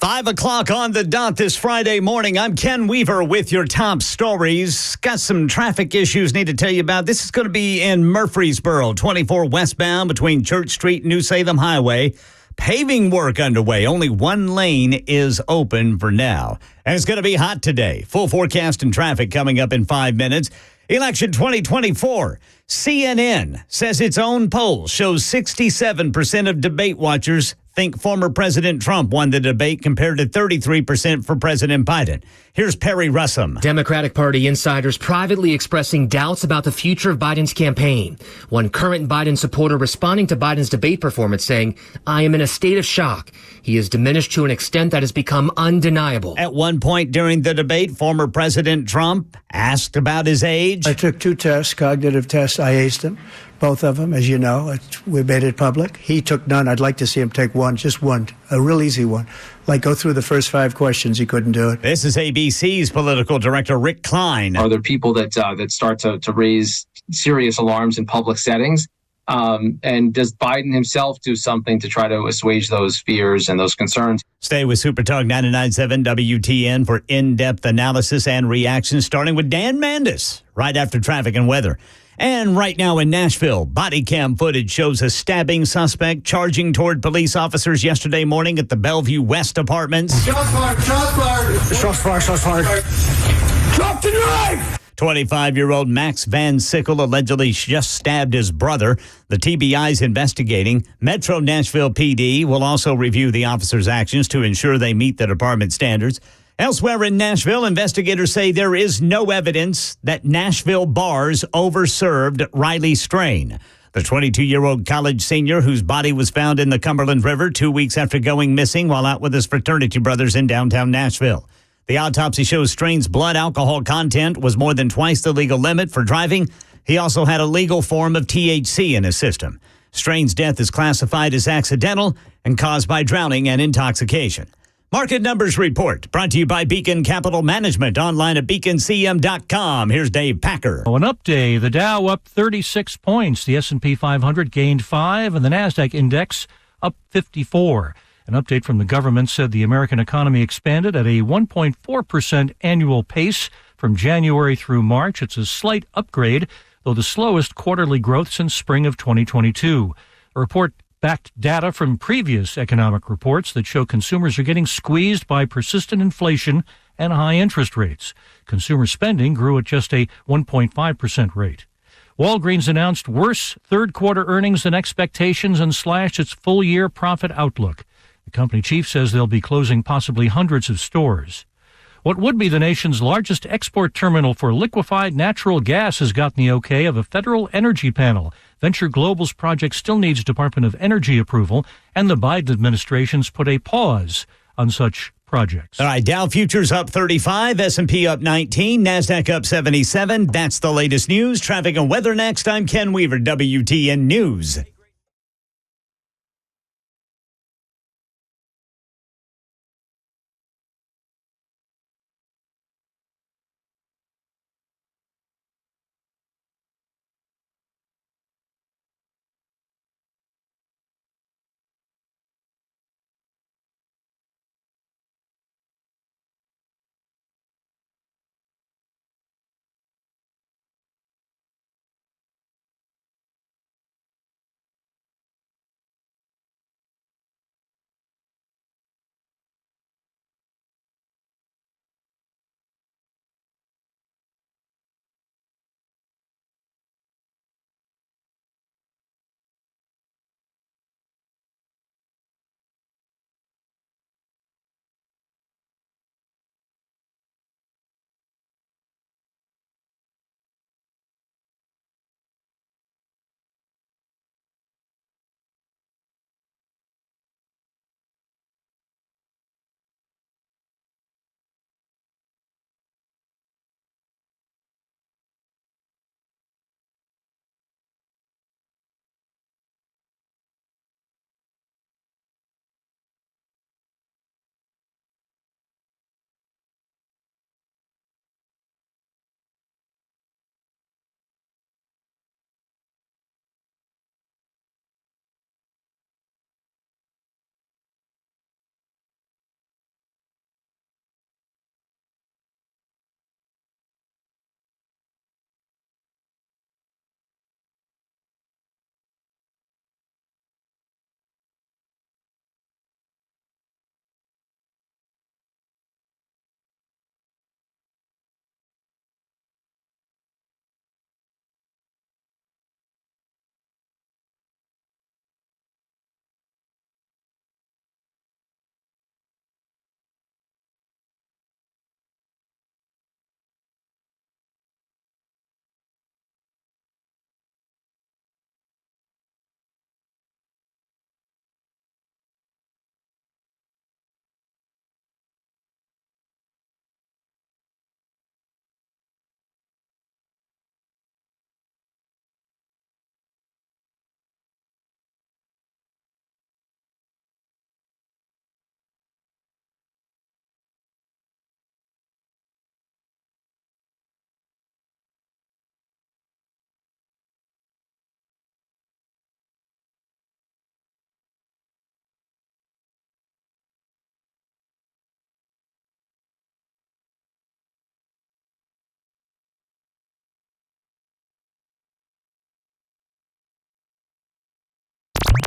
5 o'clock on the dot this Friday morning. I'm Ken Weaver with your top stories. Got some traffic issues need to tell you about. This is going to be in Murfreesboro, 24 westbound between Church Street and New Salem Highway. Paving work underway. Only one lane is open for now. And it's going to be hot today. Full forecast and traffic coming up in 5 minutes. Election 2024. CNN says its own poll shows 67% of debate watchers think former President Trump won the debate compared to 33% for President Biden. Here's Perry Russum. Democratic Party insiders privately expressing doubts about the future of Biden's campaign. One current Biden supporter responding to Biden's debate performance saying, "I am in a state of shock. He is diminished to an extent that has become undeniable." At one point during the debate, former President Trump asked about his age. I took 2 tests, cognitive tests. I aced them, both of them, as you know. We made it public. He took none. I'd like to see him take one, just one, a real easy one. Like go through the first 5 questions. He couldn't do it. This is ABC's political director, Rick Klein. Are there people that start to raise serious alarms in public settings? And does Biden himself do something to try to assuage those fears and those concerns? Stay with SuperTalk 99.7 WTN for in-depth analysis and reactions, starting with Dan Mandis right after traffic and weather. And right now in Nashville, body cam footage shows a stabbing suspect charging toward police officers yesterday morning at the Bellevue West Apartments. Shots fired! Shots fired! Shots fired! Shots fired! Drop the knife! 25-year-old Max Van Sickle allegedly just stabbed his brother. The TBI's investigating. Metro Nashville PD will also review the officer's actions to ensure they meet the department standards. Elsewhere in Nashville, investigators say there is no evidence that Nashville bars overserved Riley Strain, the 22-year-old college senior whose body was found in the Cumberland River 2 weeks after going missing while out with his fraternity brothers in downtown Nashville. The autopsy shows Strain's blood alcohol content was more than twice the legal limit for driving. He also had a legal form of THC in his system. Strain's death is classified as accidental and caused by drowning and intoxication. Market Numbers Report, brought to you by Beacon Capital Management, online at beaconcm.com. Here's Dave Packer. An up day, the Dow up 36 points, the S&P 500 gained 5, and the NASDAQ index up 54. An update from the government said the American economy expanded at a 1.4% annual pace from January through March. It's a slight upgrade, though the slowest quarterly growth since spring of 2022. A report backed data from previous economic reports that show consumers are getting squeezed by persistent inflation and high interest rates. Consumer spending grew at just a 1.5% rate. Walgreens announced worse third-quarter earnings than expectations and slashed its full-year profit outlook. The company chief says they'll be closing possibly hundreds of stores. What would be the nation's largest export terminal for liquefied natural gas has gotten the okay of a federal energy panel. Venture Global's project still needs Department of Energy approval, and the Biden administration's put a pause on such projects. All right, Dow futures up 35, S&P up 19, NASDAQ up 77. That's the latest news. Traffic and weather next. I'm Ken Weaver, WTN News.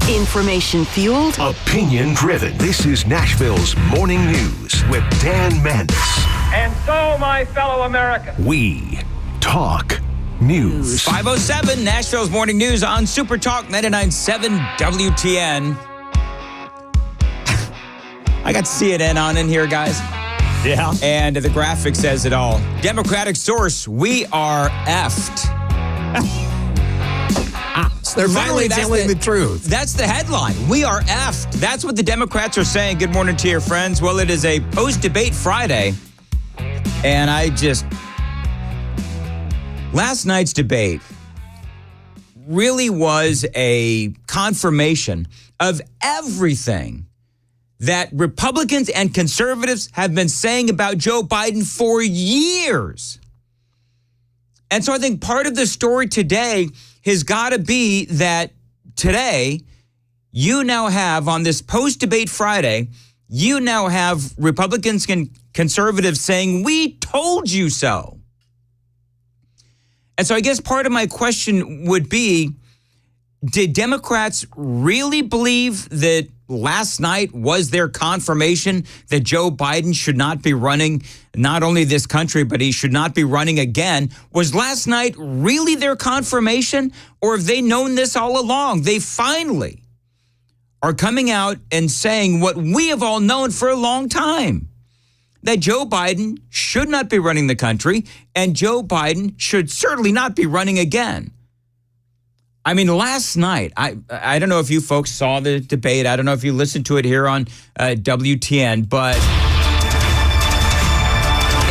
Information fueled. Opinion driven. This is Nashville's Morning News with Dan Mandis. And so, my fellow Americans, we talk news. 5:07, Nashville's Morning News on Super Talk 99.7 WTN. I got CNN on in here, guys. Yeah. And the graphic says it all. Democratic source, we are effed. They're finally telling the truth. That's the headline. We are effed. That's what the Democrats are saying. Good morning to your friends. Well, it is a post-debate Friday. And last night's debate really was a confirmation of everything that Republicans and conservatives have been saying about Joe Biden for years. And so I think part of the story today has got to be that today you now have, on this post-debate Friday, you now have Republicans and conservatives saying, we told you so. And so I guess part of my question would be, did Democrats really believe that last night was their confirmation that Joe Biden should not be running not only this country, but he should not be running again? Was last night really their confirmation, or have they known this all along? They finally are coming out and saying what we have all known for a long time, that Joe Biden should not be running the country, and Joe Biden should certainly not be running again. I mean, last night, I don't know if you folks saw the debate. I don't know if you listened to it here on WTN, but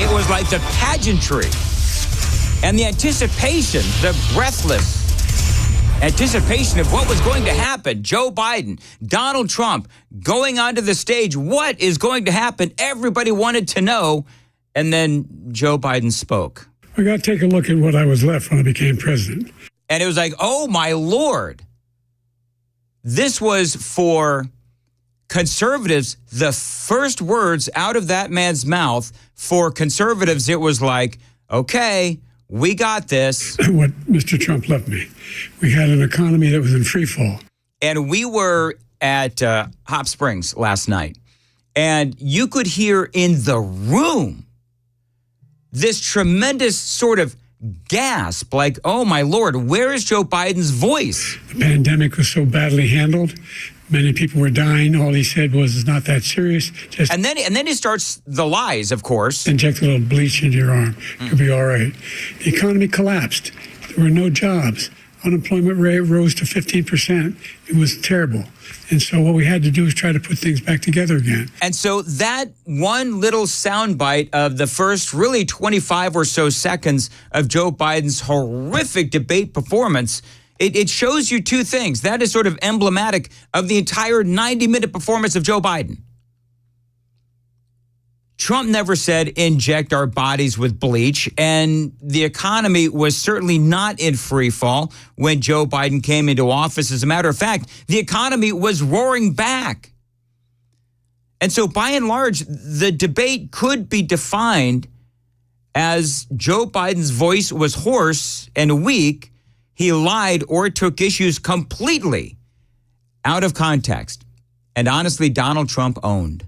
it was like the pageantry and the anticipation, the breathless anticipation of what was going to happen. Joe Biden, Donald Trump going onto the stage. What is going to happen? Everybody wanted to know. And then Joe Biden spoke. I got to take a look at what I was left when I became president. And it was like, oh, my Lord. This was for conservatives, the first words out of that man's mouth. For conservatives, it was like, okay, we got this. What Mr. Trump left me. We had an economy that was in free fall. And we were at Hot Springs last night. And you could hear in the room this tremendous sort of gasp, like, oh, my Lord, where is Joe Biden's voice? The pandemic was so badly handled. Many people were dying. All he said was, it's not that serious. Just and then he starts the lies, of course. Inject a little bleach into your arm. You'll be all right. The economy collapsed. There were no jobs. Unemployment rate rose to 15%. It was terrible. And so what we had to do is try to put things back together again. And so that one little soundbite of the first really 25 or so seconds of Joe Biden's horrific debate performance, it shows you two things. That is sort of emblematic of the entire 90-minute performance of Joe Biden. Trump never said inject our bodies with bleach, and the economy was certainly not in free fall when Joe Biden came into office. As a matter of fact, the economy was roaring back. And so by and large, the debate could be defined as Joe Biden's voice was hoarse and weak. He lied or took issues completely out of context. And honestly, Donald Trump owned.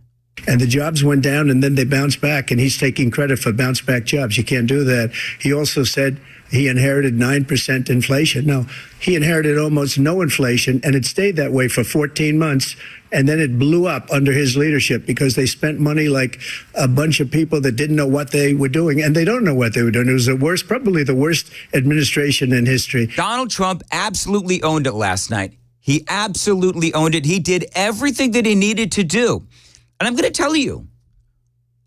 And the jobs went down, and then they bounced back, and he's taking credit for bounce back jobs. You can't do that. He also said he inherited 9% inflation. No, he inherited almost no inflation, and it stayed that way for 14 months. And then it blew up under his leadership because they spent money like a bunch of people that didn't know what they were doing, and they don't know what they were doing. It was the worst, probably the worst administration in history. Donald Trump absolutely owned it last night. He absolutely owned it. He did everything that he needed to do. And I'm going to tell you,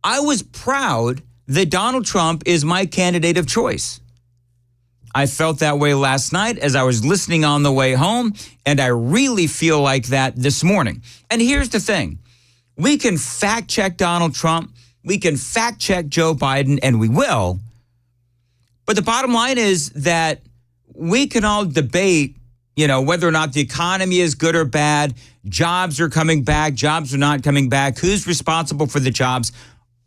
I was proud that Donald Trump is my candidate of choice. I felt that way last night as I was listening on the way home, and I really feel like that this morning. And here's the thing. We can fact check Donald Trump. We can fact check Joe Biden, and we will. But the bottom line is that we can all debate, whether or not the economy is good or bad, jobs are coming back, jobs are not coming back, who's responsible for the jobs.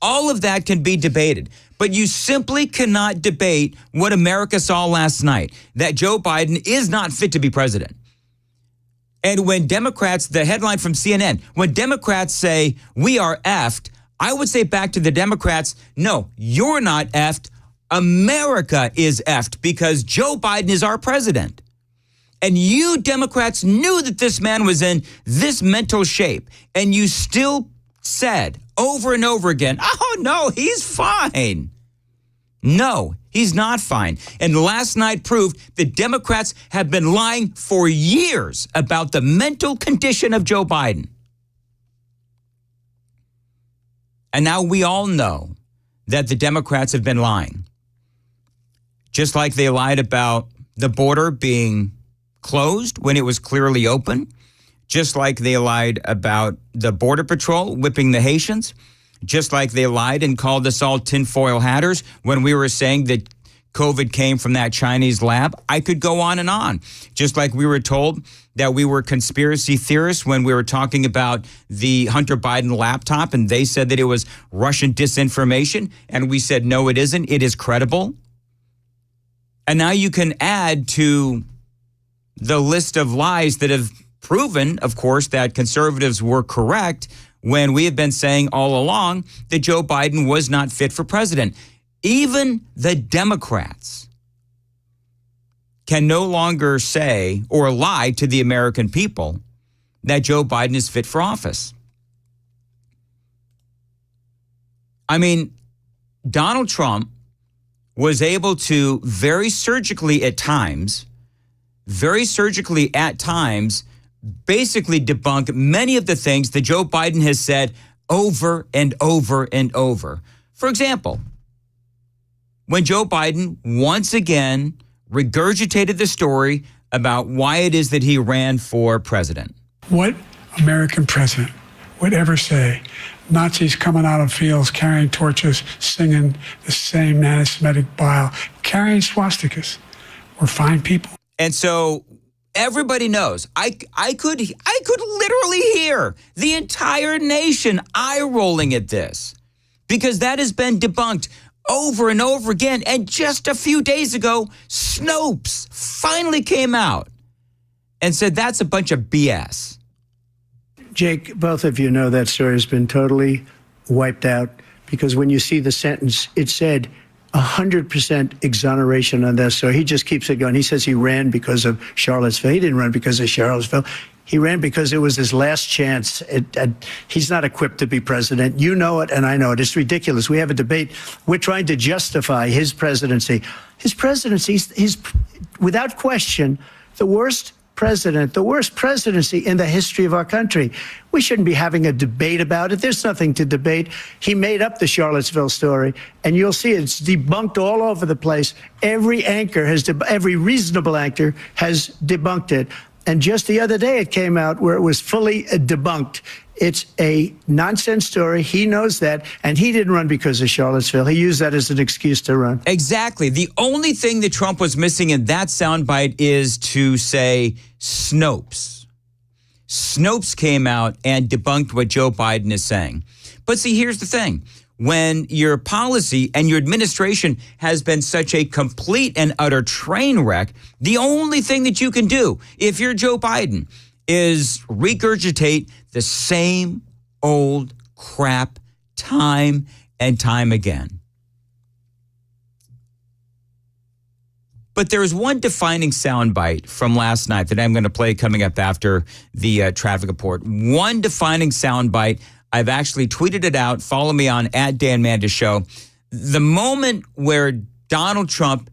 All of that can be debated. But you simply cannot debate what America saw last night, that Joe Biden is not fit to be president. And when Democrats, the headline from CNN, when Democrats say we are effed, I would say back to the Democrats, no, you're not effed. America is effed because Joe Biden is our president. And you Democrats knew that this man was in this mental shape. And you still said over and over again, oh, no, he's fine. No, he's not fine. And last night proved that Democrats have been lying for years about the mental condition of Joe Biden. And now we all know that the Democrats have been lying. Just like they lied about the border being closed when it was clearly open. Just like they lied about the Border Patrol whipping the Haitians. Just like they lied and called us all tinfoil hatters when we were saying that COVID came from that Chinese lab. I could go on and on. Just like we were told that we were conspiracy theorists when we were talking about the Hunter Biden laptop and they said that it was Russian disinformation. And we said, no, it isn't. It is credible. And now you can add to the list of lies that have proven, of course, that conservatives were correct when we have been saying all along that Joe Biden was not fit for president. Even the Democrats can no longer say or lie to the American people that Joe Biden is fit for office. I mean, Donald Trump was able to very surgically at times, basically debunk many of the things that Joe Biden has said over and over and over. For example, when Joe Biden once again regurgitated the story about why it is that he ran for president. What American president would ever say Nazis coming out of fields carrying torches, singing the same anti-Semitic bile, carrying swastikas were fine people? And so everybody knows. I could literally hear the entire nation eye-rolling at this because that has been debunked over and over again. And just a few days ago, Snopes finally came out and said that's a bunch of BS. Jake, both of you know that story has been totally wiped out because when you see the sentence, it said 100% exoneration on this. So he just keeps it going. He says he ran because of Charlottesville. He didn't run because of Charlottesville. He ran because it was his last chance. He's not equipped to be president. You know it, and I know it. It's ridiculous. We have a debate. We're trying to justify his presidency. His presidency is, without question, the worst president, the worst presidency in the history of our country. We shouldn't be having a debate about it. There's nothing to debate. He made up the Charlottesville story, and you'll see it's debunked all over the place. Every reasonable anchor has debunked it. And just the other day, it came out where it was fully debunked. It's a nonsense story. He knows that. And he didn't run because of Charlottesville. He used that as an excuse to run. Exactly. The only thing that Trump was missing in that soundbite is to say Snopes. Snopes came out and debunked what Joe Biden is saying. But see, here's the thing. When your policy and your administration has been such a complete and utter train wreck, the only thing that you can do if you're Joe Biden is regurgitate the same old crap time and time again. But there is one defining soundbite from last night that I'm going to play coming up after the traffic report. One defining soundbite. I've actually tweeted it out. Follow me on @Dan Show. The moment where Donald Trump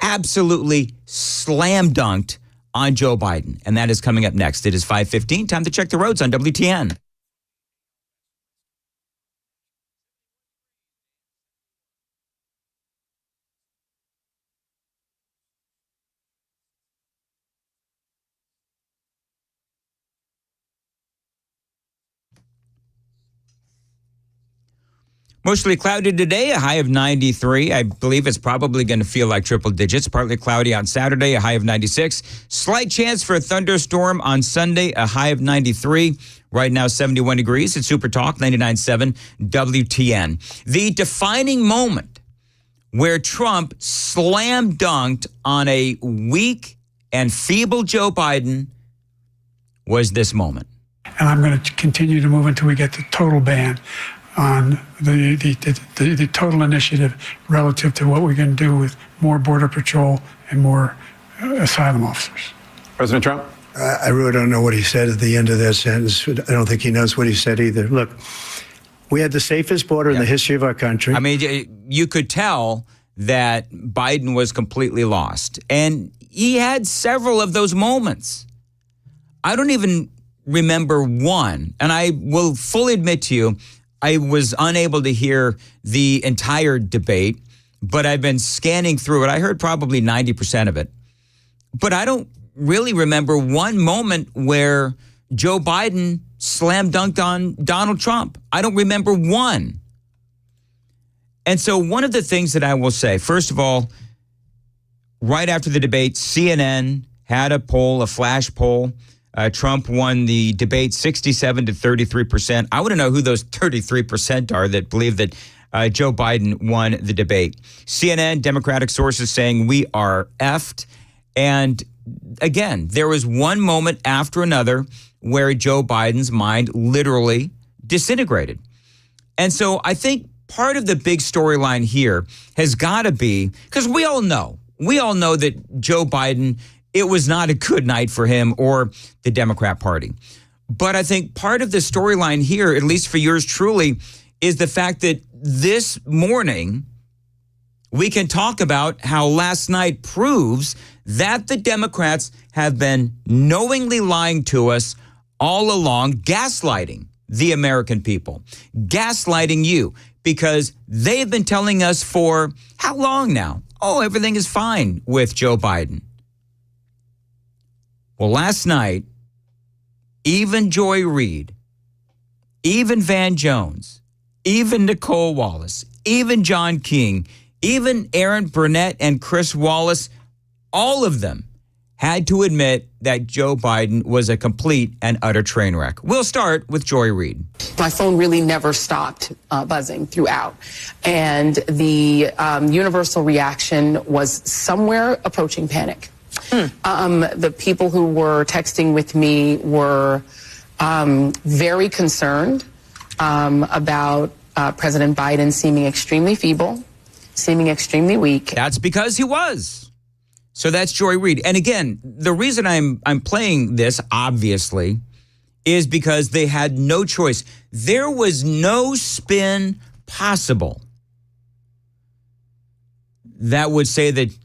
absolutely slam dunked on Joe Biden. And that is coming up next. It is 5:15. Time to check the roads on WTN. Mostly cloudy today, a high of 93. I believe it's probably going to feel like triple digits. Partly cloudy on Saturday, a high of 96. Slight chance for a thunderstorm on Sunday, a high of 93. Right now, 71 degrees. It's Super Talk 99.7 WTN. The defining moment where Trump slam dunked on a weak and feeble Joe Biden was this moment. And I'm going to continue to move until we get the total ban on the total initiative relative to what we're going to do with more Border Patrol and more asylum officers. President Trump? I really don't know what he said at the end of that sentence. I don't think he knows what he said either. Look, we had the safest border in the history of our country. I mean, you could tell that Biden was completely lost. And he had several of those moments. I don't even remember one. And I will fully admit to you, I was unable to hear the entire debate, but I've been scanning through it. I heard probably 90% of it. But I don't really remember one moment where Joe Biden slam dunked on Donald Trump. I don't remember one. And so one of the things that I will say, first of all, right after the debate, CNN had a poll, a flash poll. Trump won the debate 67 to 33%. I want to know who those 33% are that believe that Joe Biden won the debate. CNN, Democratic sources saying we are effed. And again, there was one moment after another where Joe Biden's mind literally disintegrated. And so I think part of the big storyline here has got to be, because we all know that Joe Biden, it was not a good night for him or the Democrat Party. But I think part of the storyline here, at least for yours truly, is the fact that this morning we can talk about how last night proves that the Democrats have been knowingly lying to us all along, gaslighting the American people, gaslighting you, because they have been telling us for how long now? Oh, everything is fine with Joe Biden. Well, last night, even Joy Reid, even Van Jones, even Nicole Wallace, even John King, even Aaron Burnett and Chris Wallace, all of them had to admit that Joe Biden was a complete and utter train wreck. We'll start with Joy Reid. My phone really never stopped buzzing throughout. And the universal reaction was somewhere approaching panic. The people who were texting with me were very concerned about President Biden seeming extremely feeble, seeming extremely weak. That's because he was. So that's Joy Reid. And again, the reason I'm playing this, obviously, is because they had no choice. There was no spin possible that would say that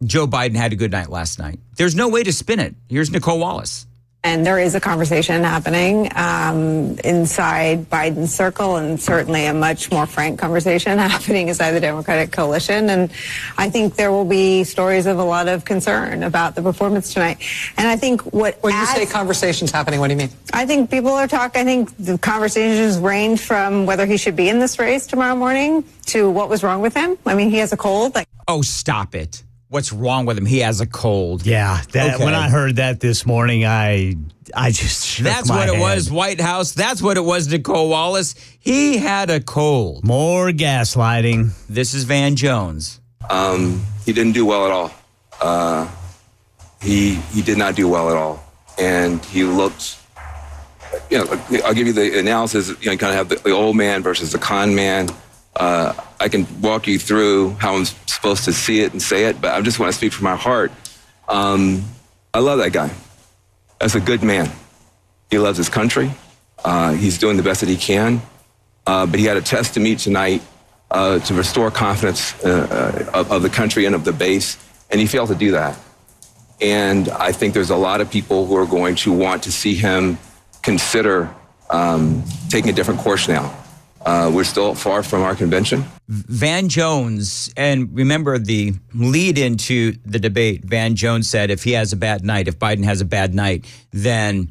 Joe Biden had a good night last night. There's no way to spin it. Here's Nicole Wallace. And there is a conversation happening inside Biden's circle, and certainly a much more frank conversation happening inside the Democratic coalition. And I think there will be stories of a lot of concern about the performance tonight. And I think when you say conversations happening, what do you mean? I think people are talking. I think the conversations range from whether he should be in this race tomorrow morning to what was wrong with him. I mean, he has a cold. Oh, stop it. What's wrong with him? He has a cold. Yeah, when I heard that this morning, I just shook That's my what it head. was, White House. That's what it was, Nicole Wallace. He had a cold. More gaslighting. This is Van Jones. He didn't do well at all. He did not do well at all. And he looked, I'll give you the analysis, you kind of have the old man versus the con man. I can walk you through how I'm supposed to see it and say it, but I just want to speak from my heart. I love that guy. That's a good man. He loves his country. He's doing the best that he can. But he had a test to meet tonight to restore confidence of the country and of the base, and he failed to do that. And I think there's a lot of people who are going to want to see him consider taking a different course now. We're still far from our convention. Van Jones, and remember the lead into the debate, Van Jones said if he has a bad night, if Biden has a bad night, then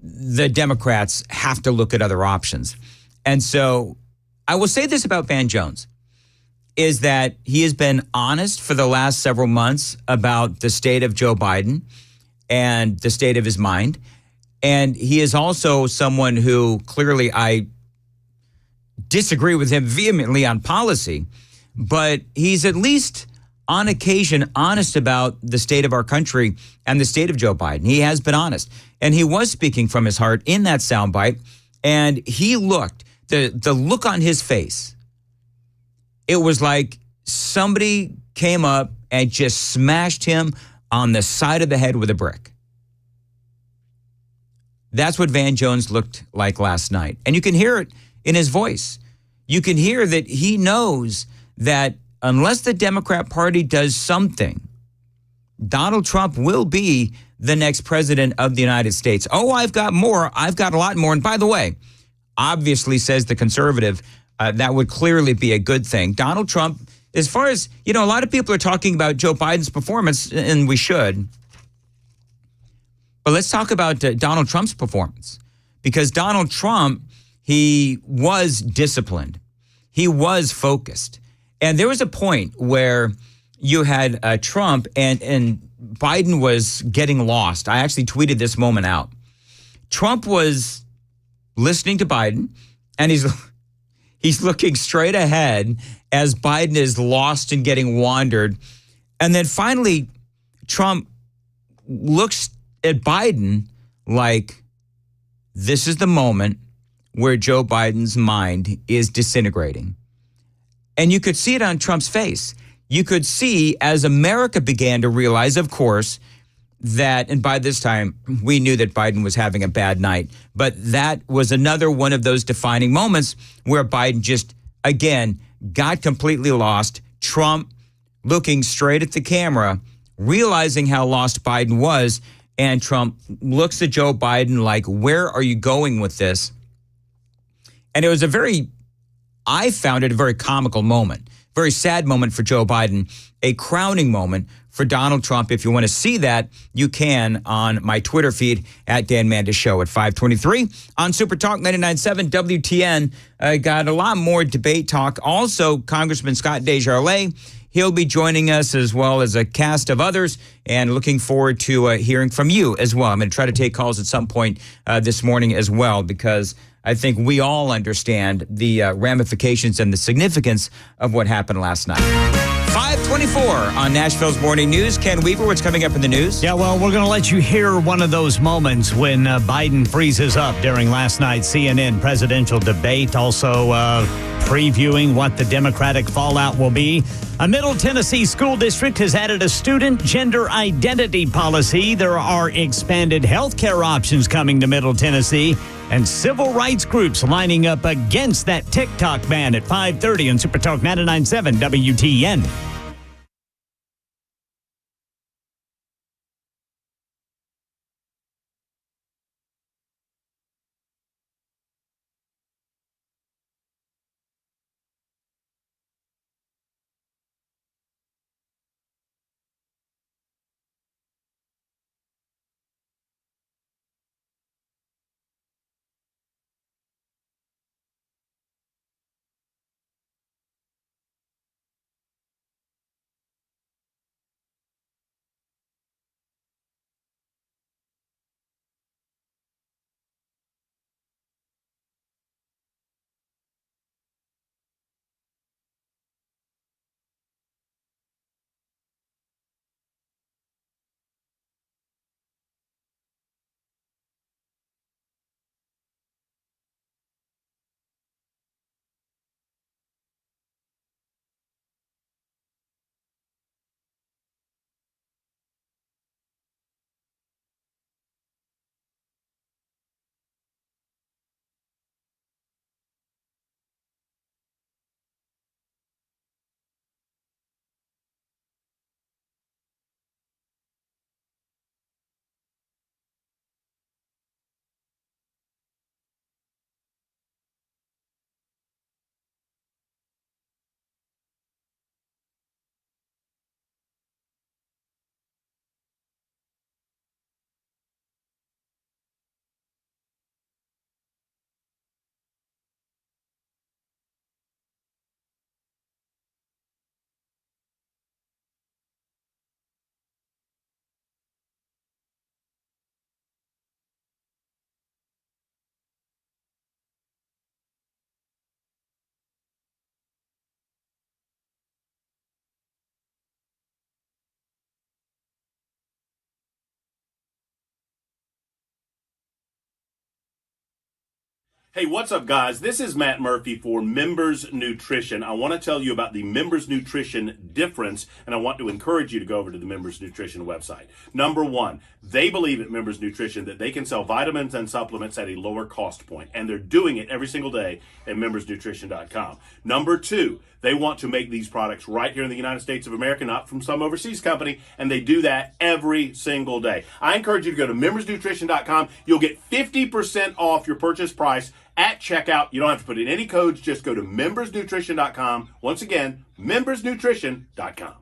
the Democrats have to look at other options. And so I will say this about Van Jones, is that he has been honest for the last several months about the state of Joe Biden and the state of his mind. And he is also someone who clearly I disagree with him vehemently on policy, but he's at least on occasion honest about the state of our country and the state of Joe Biden. He has been honest. And he was speaking from his heart in that soundbite. And he looked, the look on his face, it was like somebody came up and just smashed him on the side of the head with a brick. That's what Van Jones looked like last night. And you can hear it in his voice. You can hear that he knows that unless the Democrat Party does something, Donald Trump will be the next president of the United States. Oh, I've got more. I've got a lot more. And by the way, obviously, says the conservative, that would clearly be a good thing. Donald Trump, as far as, a lot of people are talking about Joe Biden's performance, and we should. But let's talk about Donald Trump's performance, because Donald Trump, he was disciplined. He was focused. And there was a point where you had Trump and Biden was getting lost. I actually tweeted this moment out. Trump was listening to Biden, and he's looking straight ahead as Biden is lost and getting wandered. And then finally, Trump looks at Biden like this is the moment where Joe Biden's mind is disintegrating. And you could see it on Trump's face. You could see as America began to realize, of course, that, and by this time, we knew that Biden was having a bad night, but that was another one of those defining moments where Biden just, again, got completely lost. Trump looking straight at the camera, realizing how lost Biden was, and Trump looks at Joe Biden like, where are you going with this? And it was I found it a very comical moment, very sad moment for Joe Biden, a crowning moment for Donald Trump. If you want to see that, you can on my Twitter feed at Dan Mandis Show at 523 on Super Talk 99.7 WTN. Got a lot more debate talk. Also, Congressman Scott Desjardins, he'll be joining us as well as a cast of others, and looking forward to hearing from you as well. I'm going to try to take calls at some point this morning as well, because I think we all understand the ramifications and the significance of what happened last night. 524 on Nashville's Morning News. Ken Weaver, what's coming up in the news? Yeah, well, we're going to let you hear one of those moments when Biden freezes up during last night's CNN presidential debate. Also previewing what the Democratic fallout will be. A Middle Tennessee school district has added a student gender identity policy. There are expanded health care options coming to Middle Tennessee, and civil rights groups lining up against that TikTok ban at 5:30 on Super Talk 99.7 WTN. Hey, what's up, guys? This is Matt Murphy for Members Nutrition. I want to tell you about the Members Nutrition difference, and I want to encourage you to go over to the Members Nutrition website. Number one, they believe at Members Nutrition that they can sell vitamins and supplements at a lower cost point, and they're doing it every single day at membersnutrition.com. Number two, they want to make these products right here in the United States of America, not from some overseas company, and they do that every single day. I encourage you to go to membersnutrition.com. You'll get 50% off your purchase price at checkout. You don't have to put in any codes. Just go to membersnutrition.com. Once again, membersnutrition.com.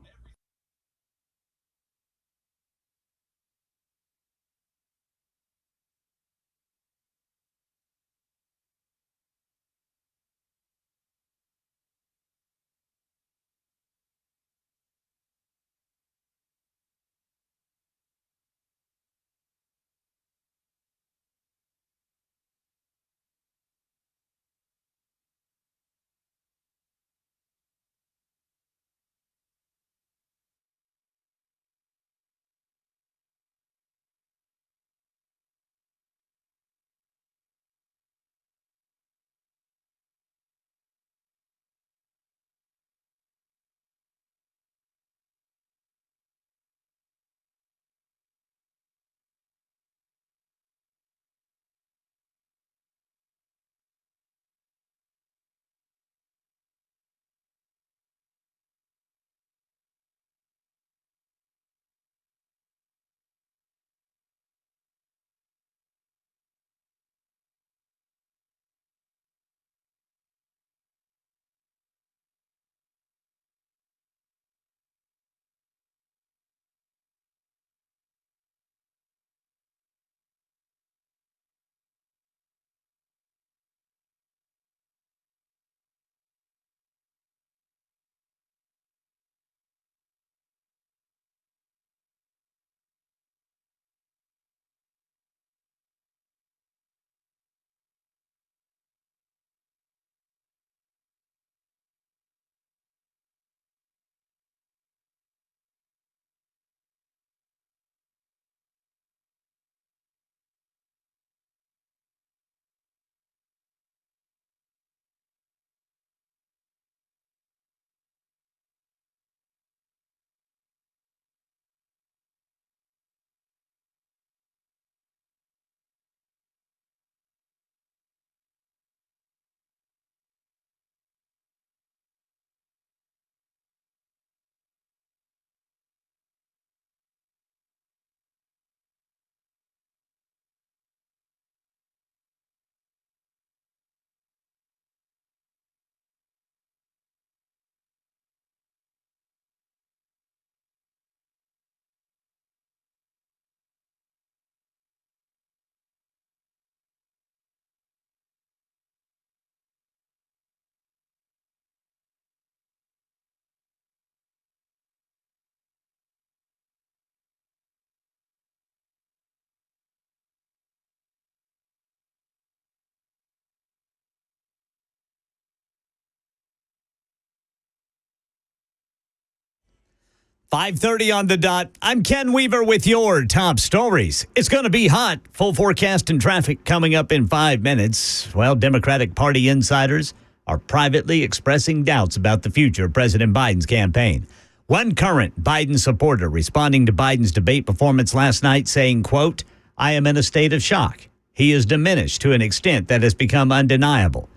.5:30 on the dot. I'm Ken Weaver with your top stories. It's going to be hot. Full forecast and traffic coming up in 5 minutes. Well, Democratic Party insiders are privately expressing doubts about the future of President Biden's campaign. One current Biden supporter responding to Biden's debate performance last night saying, quote, "I am in a state of shock. He is diminished to an extent that has become undeniable."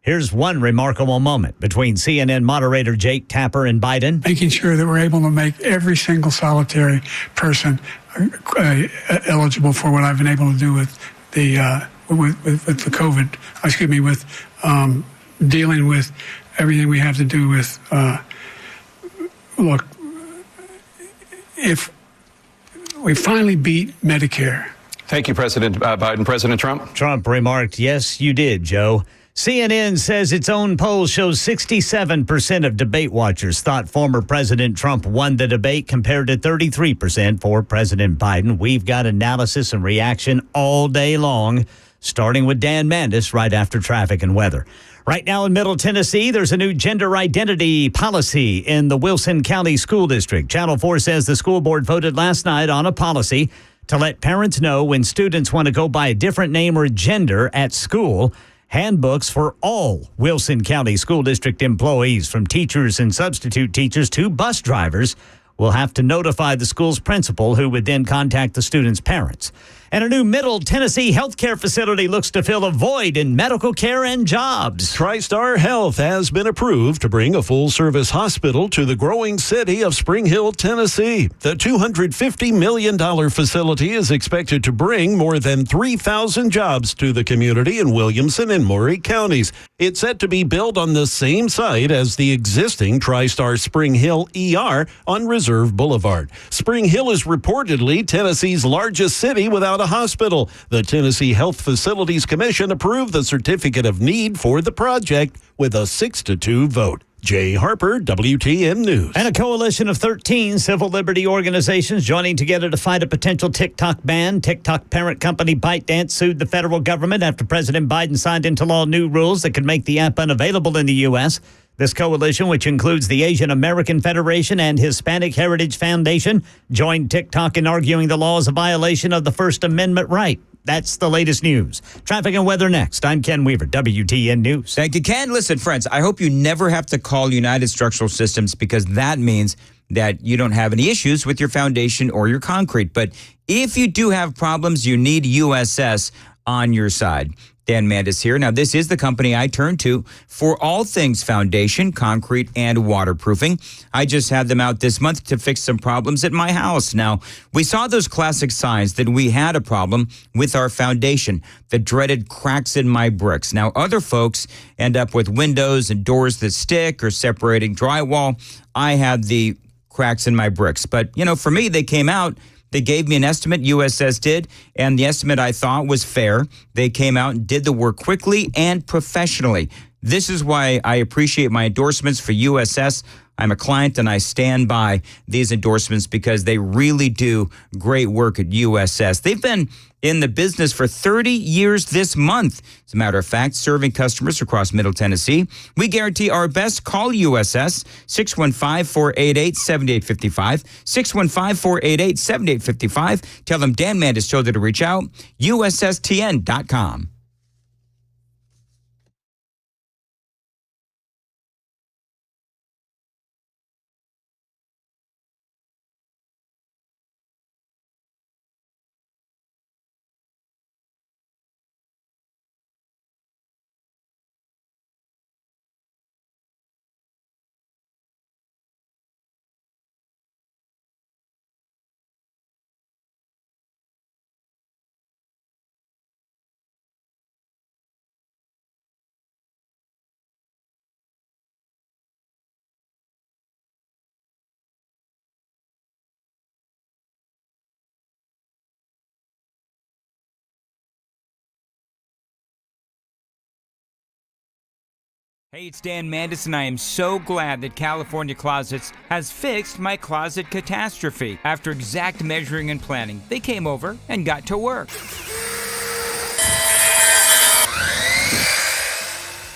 Here's one remarkable moment between CNN moderator Jake Tapper and Biden. Making sure that we're able to make every single solitary person eligible for what I've been able to do with the COVID. With dealing with everything we have to do with. Look, if we finally beat Medicare. Thank you, President Biden. President Trump? Trump remarked, "Yes, you did, Joe." CNN says its own poll shows 67% of debate watchers thought former President Trump won the debate compared to 33% for President Biden. We've got analysis and reaction all day long, starting with Dan Mandis right after traffic and weather. Right now in Middle Tennessee, there's a new gender identity policy in the Wilson County School District. Channel 4 says the school board voted last night on a policy to let parents know when students want to go by a different name or gender at school. Handbooks for all Wilson County School District employees, from teachers and substitute teachers to bus drivers, will have to notify the school's principal, who would then contact the students' parents. And a new Middle Tennessee healthcare facility looks to fill a void in medical care and jobs. TriStar Health has been approved to bring a full-service hospital to the growing city of Spring Hill, Tennessee. The $250 million facility is expected to bring more than 3,000 jobs to the community in Williamson and Maury counties. It's set to be built on the same site as the existing TriStar Spring Hill ER on Reserve Boulevard. Spring Hill is reportedly Tennessee's largest city without a hospital. The Tennessee Health Facilities Commission approved the certificate of need for the project with a 6-2 vote. Jay Harper, WTN News. And a coalition of 13 civil liberty organizations joining together to fight a potential TikTok ban. TikTok parent company ByteDance sued the federal government after President Biden signed into law new rules that could make the app unavailable in the U.S. This coalition, which includes the Asian American Federation and Hispanic Heritage Foundation, joined TikTok in arguing the law is a violation of the First Amendment right. That's the latest news. Traffic and weather next. I'm Ken Weaver, WTN News. Thank you, Ken. Listen, friends, I hope you never have to call United Structural Systems, because that means that you don't have any issues with your foundation or your concrete. But if you do have problems, you need USS on your side. Dan Mandis here. Now, this is the company I turn to for all things foundation, concrete, and waterproofing. I just had them out this month to fix some problems at my house. Now, we saw those classic signs that we had a problem with our foundation, the dreaded cracks in my bricks. Now, other folks end up with windows and doors that stick or separating drywall. I had the cracks in my bricks. But, for me, they came out. They gave me an estimate, USS did, and the estimate I thought was fair. They came out and did the work quickly and professionally. This is why I appreciate my endorsements for USS. I'm a client and I stand by these endorsements because they really do great work at USS. They've been in the business for 30 years this month. As a matter of fact, serving customers across Middle Tennessee. We guarantee our best. Call USS, 615-488-7855, 615-488-7855. Tell them Dan Mandis told you to reach out, USSTN.com. Hey, it's Dan Mandis, and I am so glad that California Closets has fixed my closet catastrophe. After exact measuring and planning, they came over and got to work.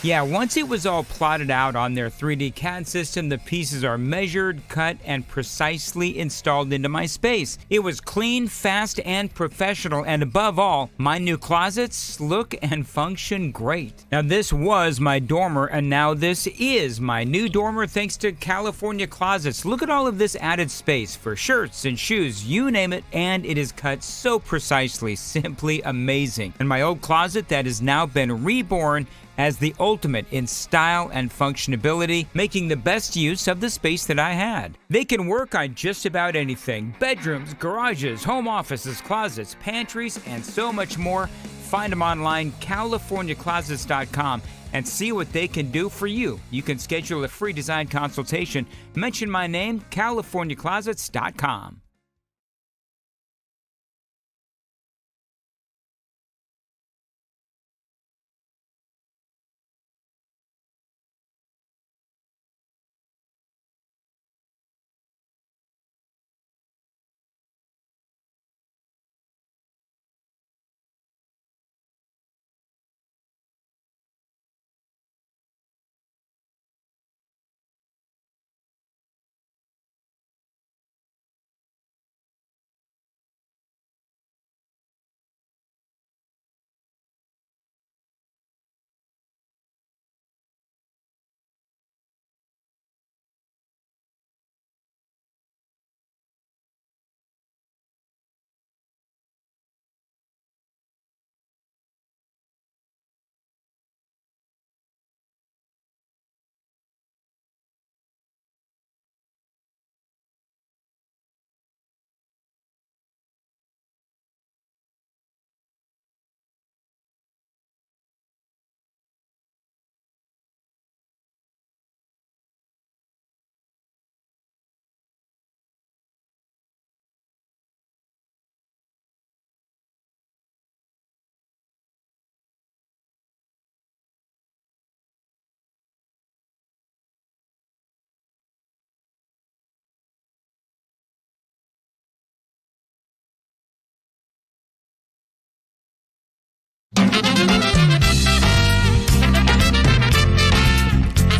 Yeah, once it was all plotted out on their 3D CAD system, the pieces are measured, cut, and precisely installed into my space. It was clean, fast, and professional, and above all, my new closets look and function great. Now, this was my dormer, and now this is my new dormer thanks to California Closets. Look at all of this added space for shirts and shoes, you name it, and it is cut so precisely, simply amazing. And my old closet that has now been reborn as the ultimate in style and functionability, making the best use of the space that I had. They can work on just about anything: bedrooms, garages, home offices, closets, pantries, and so much more. Find them online, CaliforniaClosets.com, and see what they can do for you. You can schedule a free design consultation. Mention my name, CaliforniaClosets.com.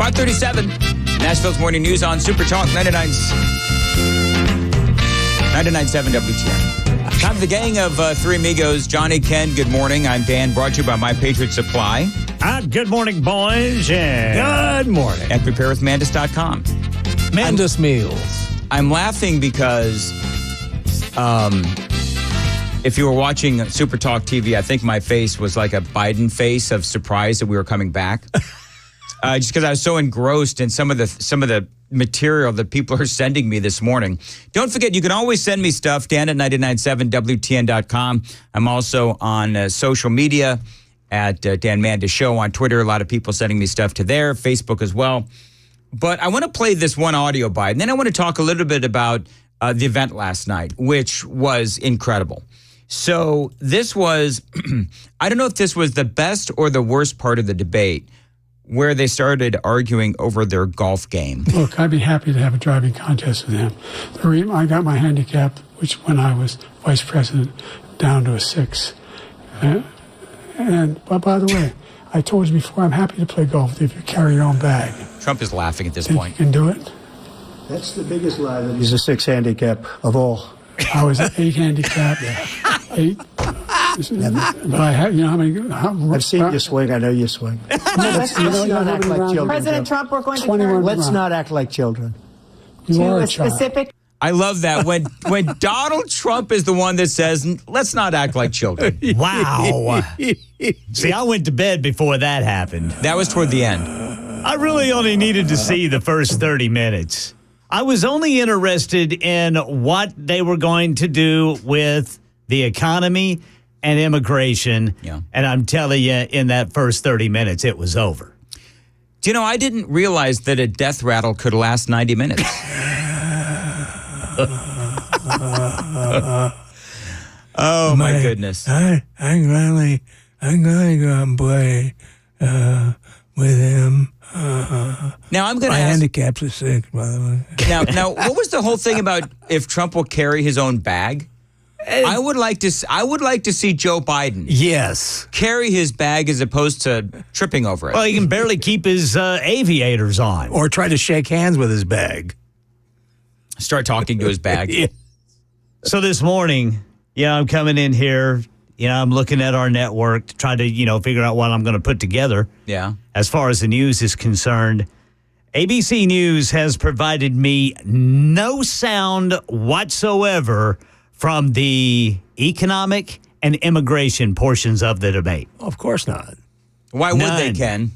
.537, Nashville's Morning News on Super Talk 99.7 WTN. Time for the gang of three amigos. Johnny, Ken, good morning. I'm Dan, brought to you by My Patriot Supply. Good morning, boys. Good morning. At preparewithmandis.com. Mandis meals. I'm laughing because if you were watching Super Talk TV, I think my face was like a Biden face of surprise that we were coming back. Just because I was so engrossed in some of the material that people are sending me this morning. Don't forget, you can always send me stuff, Dan at 997WTN.com. I'm also on social media at Dan Mandis Show on Twitter. A lot of people sending me stuff to there, Facebook as well. But I want to play this one audio bite, and then I want to talk a little bit about the event last night, which was incredible. So this was, I don't know if this was the best or the worst part of the debate, where they started arguing over their golf game. Look, I'd be happy to have a driving contest with him. I got my handicap, which when I was vice president, down to a 6. But by the way, I told you before, I'm happy to play golf if you carry your own bag. Trump is laughing at this Think point. you can do it? That's the biggest lie that he's a 6 handicap of all. I was an 8 handicap. 8. But I had, you know how many? I've seen you swing. I know you swing. Let's not act like children. President Trump, we're going to 21 Let's not act like children. You are to a a child. specific. I love that when Donald Trump is the one that says, let's not act like children. Wow. See, I went to bed before that happened. That was toward the end. I really only needed to see the first 30 minutes. I was only interested in what they were going to do with the economy and immigration. Yeah. And I'm telling you, in that first 30 minutes, it was over. Do you know, I didn't realize that a death rattle could last 90 minutes. Oh, my goodness. I'm going to go and play with him. Now, I'm going to My ask... handicap's a 6, by the way. Now, what was the whole thing about if Trump will carry his own bag? I would like to see Joe Biden carry his bag as opposed to tripping over it. Well, he can barely keep his aviators on. Or try to shake hands with his bag. Start talking to his bag. Yeah. So this morning, I'm coming in here, I'm looking at our network to try to, figure out what I'm going to put together. Yeah. As far as the news is concerned, ABC News has provided me no sound whatsoever from the economic and immigration portions of the debate. Of course not. Why would they, Ken?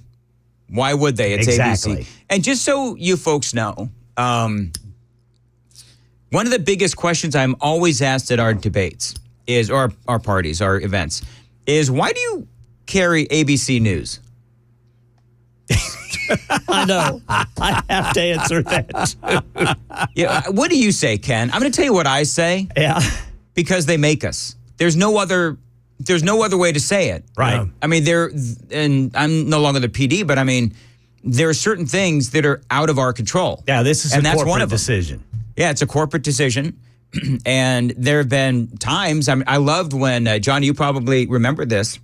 Why would they? It's exactly. ABC. And just so you folks know, one of the biggest questions I'm always asked at our debates is, or our parties, our events, is why do you carry ABC News? I know. I have to answer that. Yeah. What do you say, Ken? I'm going to tell you what I say. Yeah. Because they make us. There's no other way to say it. Right. I mean, and I'm no longer the PD, but I mean, there are certain things that are out of our control. Yeah, this is and a that's corporate one of them. decision. Yeah, it's a corporate decision. And there have been times, I loved when, John, you probably remember this,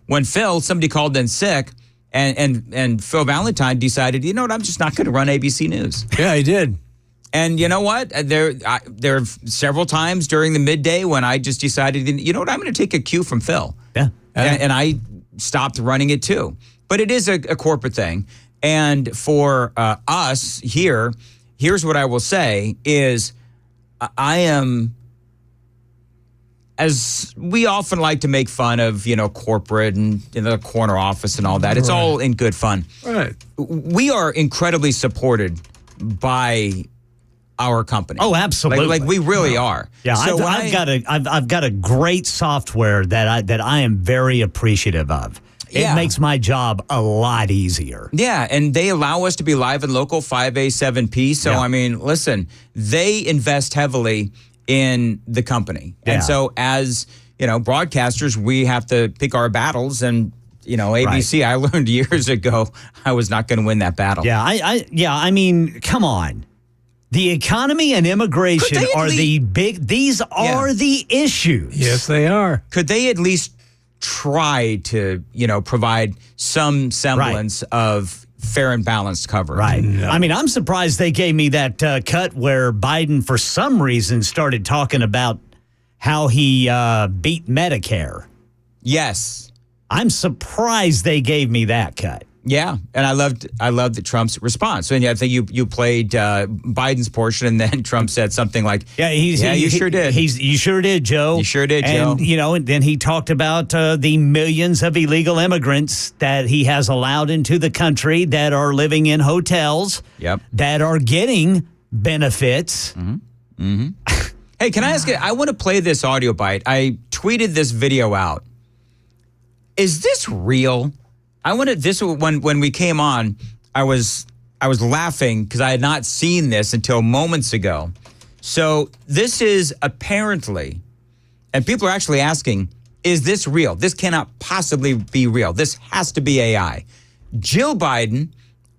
when somebody called in sick, and Phil Valentine decided, you know what, I'm just not going to run ABC News. Yeah, he did. And you know what? There are several times during the midday when I just decided, you know what, I'm going to take a cue from Phil. Yeah. And I stopped running it too. But it is a corporate thing. And for us here, here's what I will say is I am, as we often like to make fun of, corporate and the corner office and all that. It's all in good fun. Right. We are incredibly supported by our company. Oh, absolutely. Like we really are. Yeah, So I've got a great software that I am very appreciative of. Yeah. It makes my job a lot easier. Yeah, and they allow us to be live and local 5A, 7P. So, Yeah. I mean, listen, they invest heavily in the company. Yeah. And so as, broadcasters, we have to pick our battles. And, ABC, I learned years ago I was not going to win that battle. Yeah, I mean, come on. The economy and immigration are the big, these are the issues. Yes, they are. Could they at least try to, provide some semblance of fair and balanced coverage. Right. No. I mean, I'm surprised they gave me that cut where Biden, for some reason, started talking about how he beat Medicare. Yes. I'm surprised they gave me that cut. Yeah, and I loved Trump's response. And I think you played Biden's portion, and then Trump said something like, you sure did. You sure did, Joe. You sure did, Joe. And, and then he talked about the millions of illegal immigrants that he has allowed into the country that are living in hotels, that are getting benefits. Mm-hmm. Mm-hmm. Hey, can I ask you, I want to play this audio bite. I tweeted this video out. Is this real? When we came on, I was laughing because I had not seen this until moments ago. So this is apparently, and people are actually asking, is this real? This cannot possibly be real. This has to be AI. Jill Biden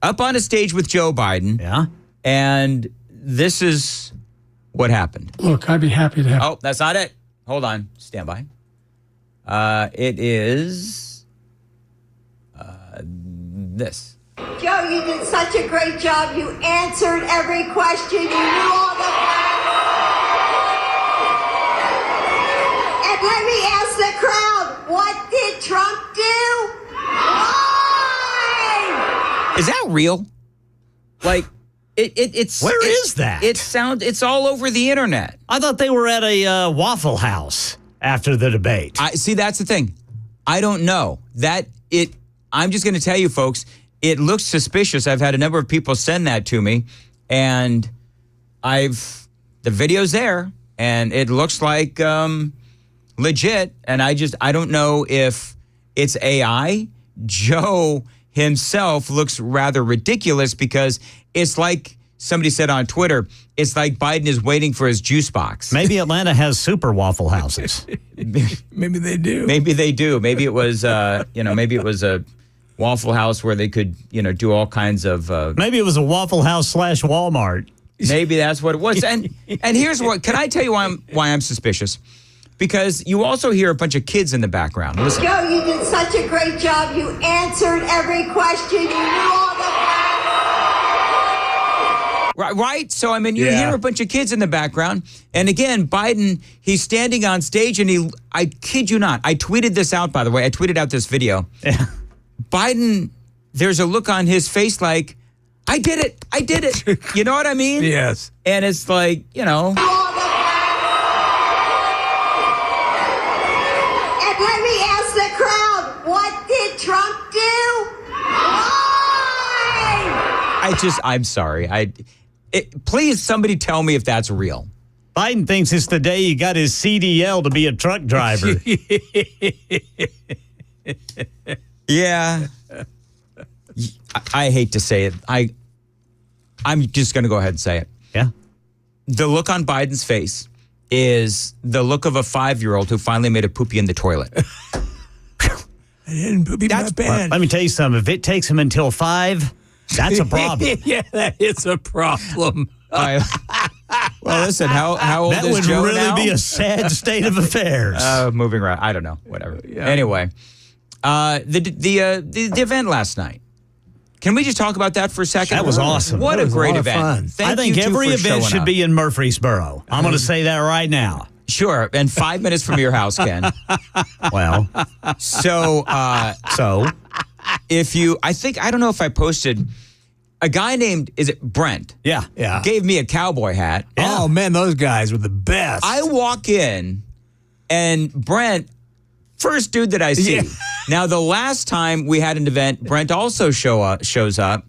up on a stage with Joe Biden. Yeah. And this is what happened. Look, I'd be happy to have. Oh, that's not it. Hold on. Stand by. It is this. Joe, you did such a great job. You answered every question. You knew all the facts. And let me ask the crowd, what did Trump do? Why? Is that real? Like, it's... Where is that? It's all over the internet. I thought they were at a Waffle House after the debate. See, that's the thing. I don't know. I'm just going to tell you, folks, it looks suspicious. I've had a number of people send that to me, and the video's there, and it looks like legit, and I don't know if it's AI. Joe himself looks rather ridiculous because it's like somebody said on Twitter, it's like Biden is waiting for his juice box. Maybe Atlanta has super Waffle Houses. Maybe they do. Maybe they do. Maybe it was, maybe it was a Waffle House where they could, do all kinds of. Maybe it was a Waffle House / Walmart. Maybe that's what it was. And here's what. Can I tell you why I'm suspicious? Because you also hear a bunch of kids in the background. Listen. Joe, you did such a great job. You answered every question. You knew all the facts. Right? So, you hear a bunch of kids in the background. And again, Biden, he's standing on stage and I kid you not, I tweeted this out, by the way. I tweeted out this video. Yeah. Biden, there's a look on his face like, I did it. You know what I mean? Yes. And it's like, And let me ask the crowd, what did Trump do? Why? I'm sorry. Please, somebody tell me if that's real. Biden thinks it's the day he got his CDL to be a truck driver. Yeah. I hate to say it. I'm just going to go ahead and say it. Yeah. The look on Biden's face is the look of a 5-year-old who finally made a poopy in the toilet. I didn't poopy my pants. Let me tell you something. If it takes him until 5, that's a problem. Yeah, that is a problem. Well, listen, how old that is would Joe really now? be a sad state of affairs. Moving right. I don't know. Whatever. Yeah. Anyway, the event last night. Can we just talk about that for a second? That was awesome. What a great event. Fun. Thank I think you two every for event showing should up. be in Murfreesboro. I'm going to say that right now. Sure, and 5 minutes from your house, Ken. Well, so if you, I don't know if I posted, a guy named, is it Brent? Yeah. Gave me a cowboy hat. Yeah. Oh, man, those guys were the best. I walk in, and Brent, first dude that I see. Yeah. Now, the last time we had an event, Brent also shows up,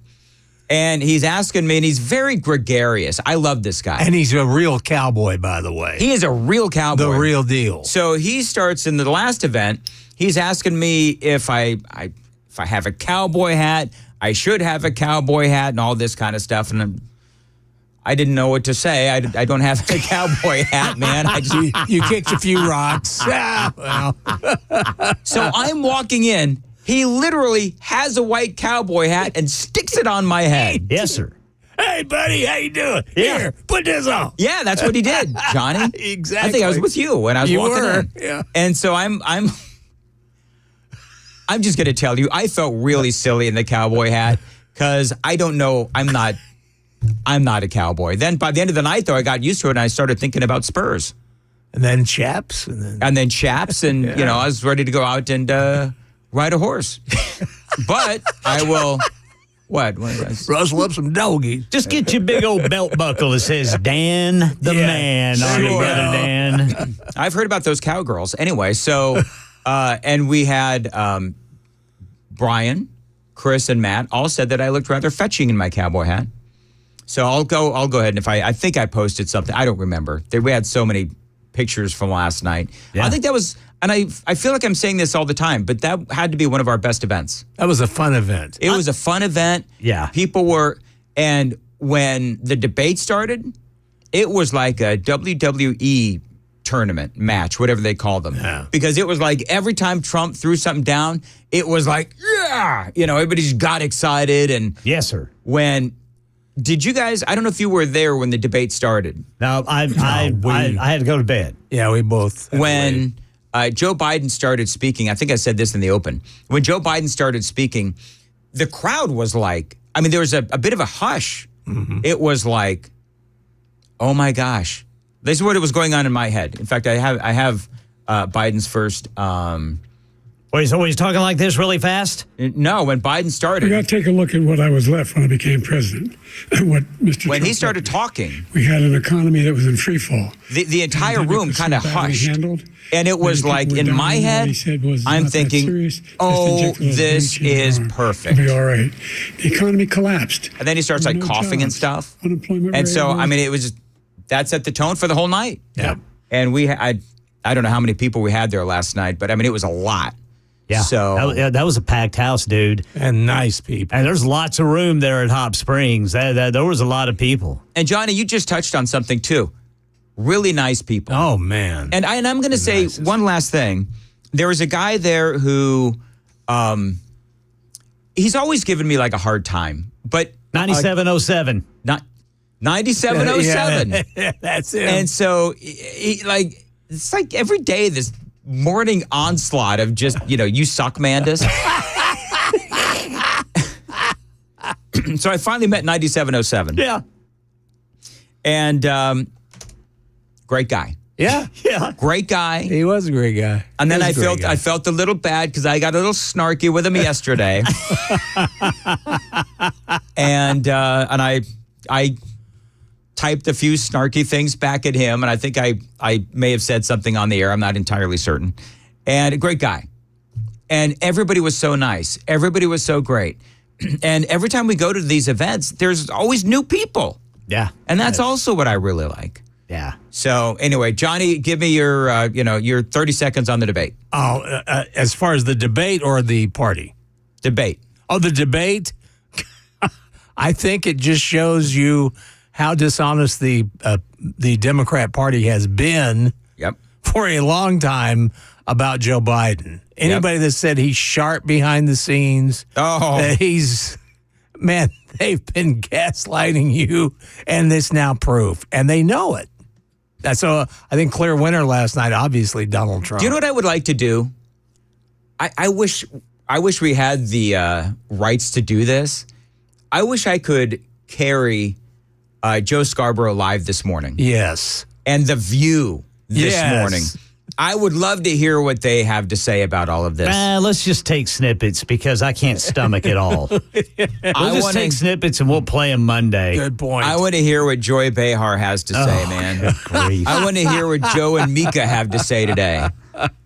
and he's asking me, and he's very gregarious. I love this guy. And he's a real cowboy, by the way. He is a real cowboy. The real deal. So he starts in the last event. He's asking me if I have a cowboy hat, I should have a cowboy hat, and all this kind of stuff. And I didn't know what to say. I don't have a cowboy hat, man. You kicked a few rocks. Yeah, well. So I'm walking in. He literally has a white cowboy hat and sticks it on my head. Yes, sir. Hey, buddy, how you doing? Yeah. Here, put this on. Yeah, that's what he did, Johnny. Exactly. I think I was with you when I was walking in. Yeah. And so I'm just going to tell you, I felt really silly in the cowboy hat because I don't know. I'm not a cowboy. Then by the end of the night, though, I got used to it and I started thinking about Spurs. And then chaps. And then chaps. And, I was ready to go out and ride a horse. But I will... What? Rustle up some doggies. Just get your big old belt buckle that says Dan the Man on it, brother Dan. I've heard about those cowgirls. Anyway, so, and we had Brian, Chris, and Matt all said that I looked rather fetching in my cowboy hat. So I'll go ahead, and if I think I posted something. I don't remember. We had so many pictures from last night. Yeah. I think that was... And I feel like I'm saying this all the time, but that had to be one of our best events. That was a fun event. It was a fun event. Yeah. People were, and when the debate started, it was like a WWE tournament match, whatever they call them. Yeah. Because it was like every time Trump threw something down, it was like, yeah, everybody just got excited. And yes, sir. Did you guys, I don't know if you were there when the debate started. No, I had to go to bed. Yeah, we both. When Joe Biden started speaking, I think I said this in the open. When Joe Biden started speaking, the crowd was like, there was a bit of a hush. Mm-hmm. It was like, oh my gosh. This is what was going on in my head. In fact, I have Biden's first. He's always talking like this really fast? No, when Biden started. We got to take a look at what I was left when I became president. What Mr. When Trump he started did. talking. We had an economy that was in free fall. The entire room kind of hushed. And it was like, in my head, I'm thinking, this is perfect. It'll be all right. The economy collapsed. And then he starts like coughing and stuff. Unemployment and rate so, it was just, that set the tone for the whole night. Yeah. And I don't know how many people we had there last night, but it was a lot. Yeah. So that was a packed house, dude. And nice people. And there's lots of room there at Hop Springs. There was a lot of people. And Johnny, you just touched on something too. Really nice people. Oh, man. And I'm going to say one last thing. There was a guy there who, he's always given me like a hard time. But 9707. Not 9707. Yeah, that's it. And so, it's like every day this morning onslaught of just, you suck, Mandis. So I finally met 9707. Yeah. And great guy. Yeah. Yeah. Great guy. He was a great guy. And then I felt a little bad because I got a little snarky with him yesterday. and I typed a few snarky things back at him, and I think I may have said something on the air. I'm not entirely certain. And a great guy. And everybody was so nice. Everybody was so great. And every time we go to these events, there's always new people. Yeah. And that's also what I really like. Yeah. So anyway, Johnny, give me your your 30 seconds on the debate. Oh, as far as the debate or the party? Debate. Oh, the debate? I think it just shows you how dishonest the Democrat Party has been for a long time about Joe Biden. Anybody that said he's sharp behind the scenes, that they've been gaslighting you, and it's now proof, and they know it. So I think clear winner last night, obviously Donald Trump. Do you know what I would like to do? I wish we had the rights to do this. I wish I could carry Joe Scarborough live this morning. Yes. And The View this morning. I would love to hear what they have to say about all of this. Let's just take snippets because I can't stomach it all. We'll just take snippets and we'll play them Monday. Good point. I want to hear what Joy Behar has to say, man. I want to hear what Joe and Mika have to say today.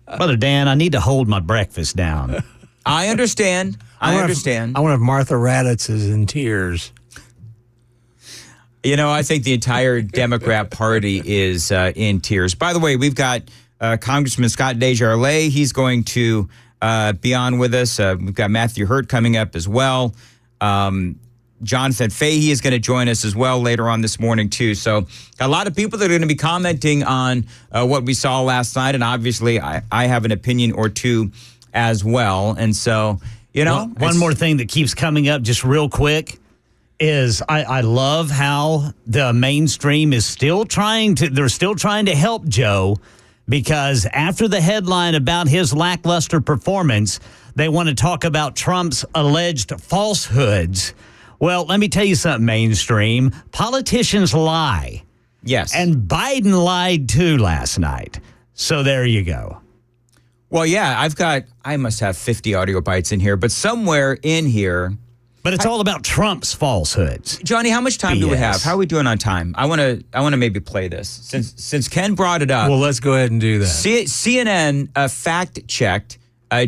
Brother Dan, I need to hold my breakfast down. I understand. I understand. I wonder if Martha Raddatz is in tears. I think the entire Democrat Party is in tears. By the way, we've got Congressman Scott Desjardins. He's going to be on with us. We've got Matthew Hurt coming up as well. Jonathan Fahey is going to join us as well later on this morning, too. So a lot of people that are going to be commenting on what we saw last night. And obviously, I have an opinion or two as well. And so, one more thing that keeps coming up just real quick is I love how the mainstream is still trying to help Joe because after the headline about his lackluster performance, they want to talk about Trump's alleged falsehoods. Well, let me tell you something, mainstream. Politicians lie. Yes. And Biden lied too last night. So there you go. Well, yeah, I must have 50 audio bites in here, but somewhere in here. But it's all about Trump's falsehoods. Johnny, how much time do we have? How are we doing on time? I want to maybe play this since Ken brought it up. Well, let's go ahead and do that. CNN fact-checked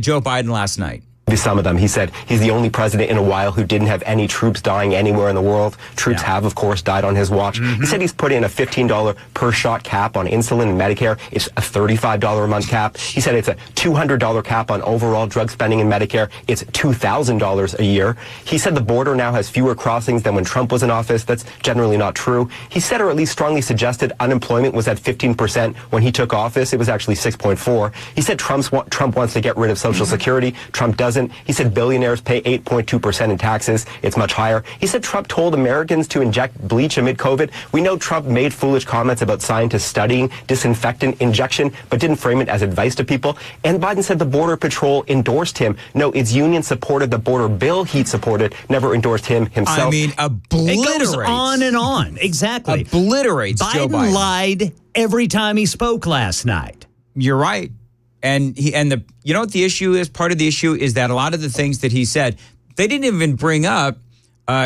Joe Biden last night. Some of them. He said he's the only president in a while who didn't have any troops dying anywhere in the world. Troops have, of course, died on his watch. He said he's put in a $15 per shot cap on insulin and Medicare. It's a $35 a month cap. He said it's a $200 cap on overall drug spending in Medicare. It's $2,000 a year. He said the border now has fewer crossings than when Trump was in office. That's generally not true. He said, or at least strongly suggested, unemployment was at 15% when he took office. It was actually 6.4. He said Trump wants to get rid of Social Security. Trump doesn't. He said billionaires pay 8.2% in taxes. It's much higher. He said Trump told Americans to inject bleach amid COVID. We know Trump made foolish comments about scientists studying disinfectant injection, but didn't frame it as advice to people. And Biden said the Border Patrol endorsed him. No, its union supported the border bill he supported, never endorsed him himself. I mean, obliterates. It goes on and on. Exactly. Obliterates Joe Biden. Biden lied every time he spoke last night. You're right. And you know what the issue is? Part of the issue is that a lot of the things that he said, they didn't even bring up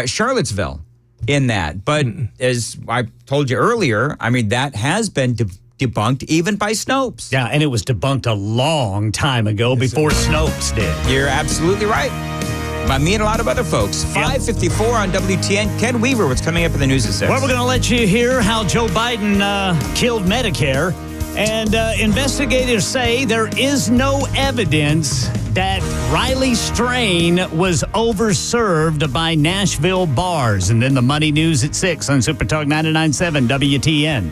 Charlottesville in that. But as I told you earlier, I mean, that has been debunked even by Snopes. Yeah, and it was debunked a long time ago before Snopes did. You're absolutely right. By me and a lot of other folks. 5:54 on WTN. Ken Weaver, what's coming up in the news at 6? Well, we're going to let you hear how Joe Biden killed Medicare. And investigators say there is no evidence that Riley Strain was overserved by Nashville bars. And then the Money News at 6 on Super Talk 99.7 WTN.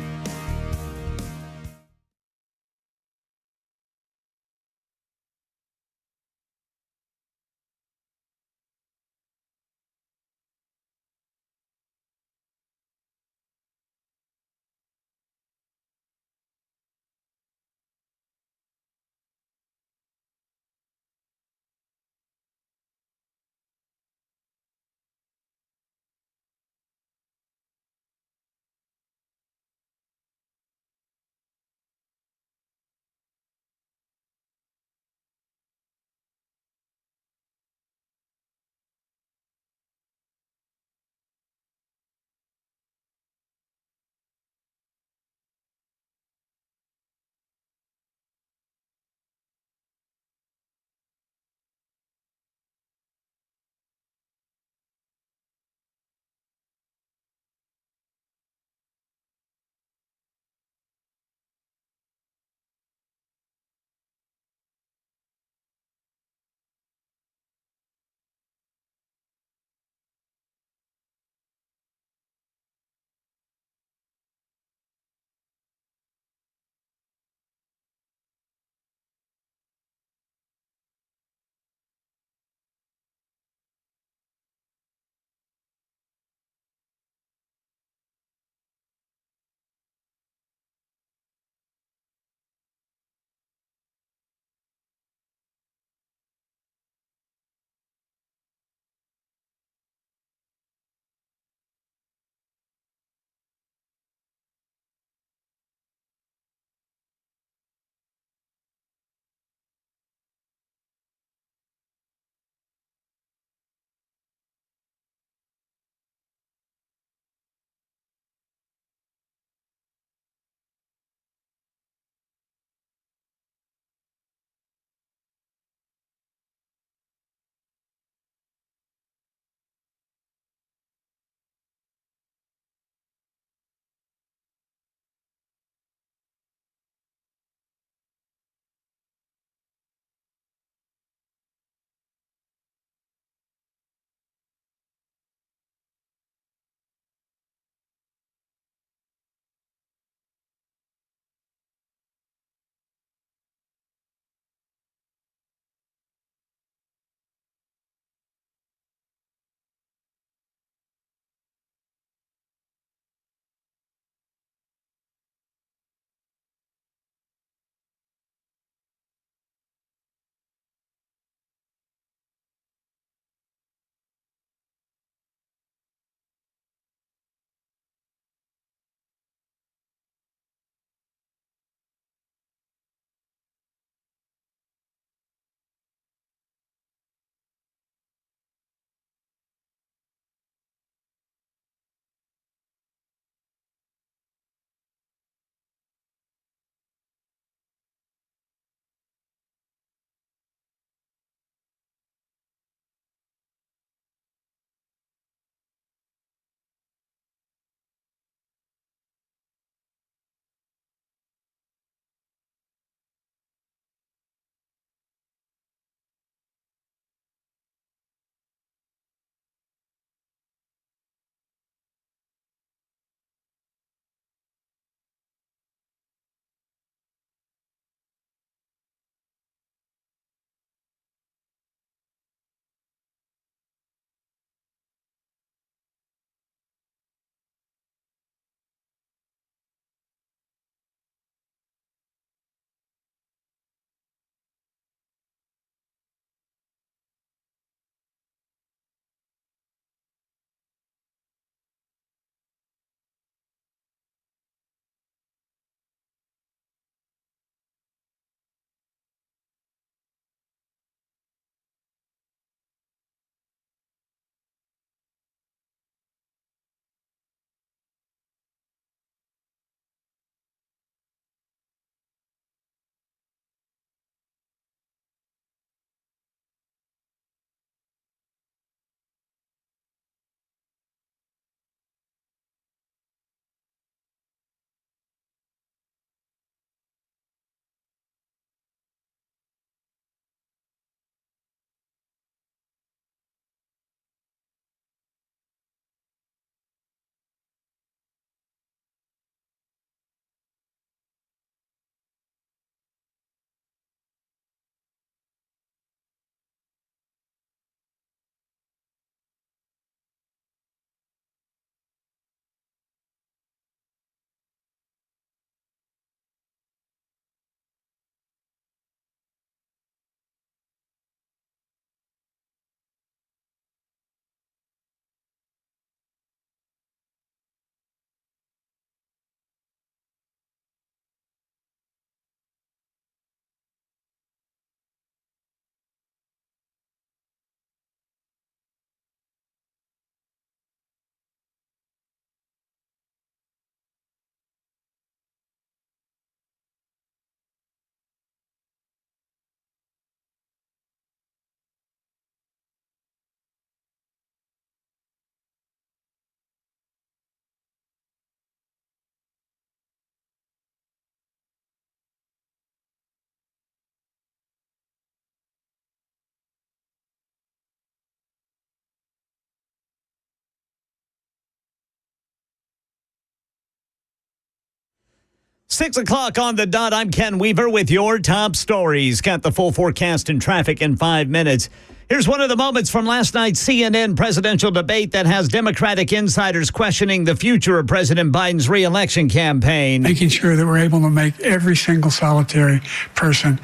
6 o'clock on the dot. I'm Ken Weaver with your top stories. Got the full forecast and traffic in 5 minutes. Here's one of the moments from last night's CNN presidential debate that has Democratic insiders questioning the future of President Biden's re-election campaign. Making sure that we're able to make every single solitary person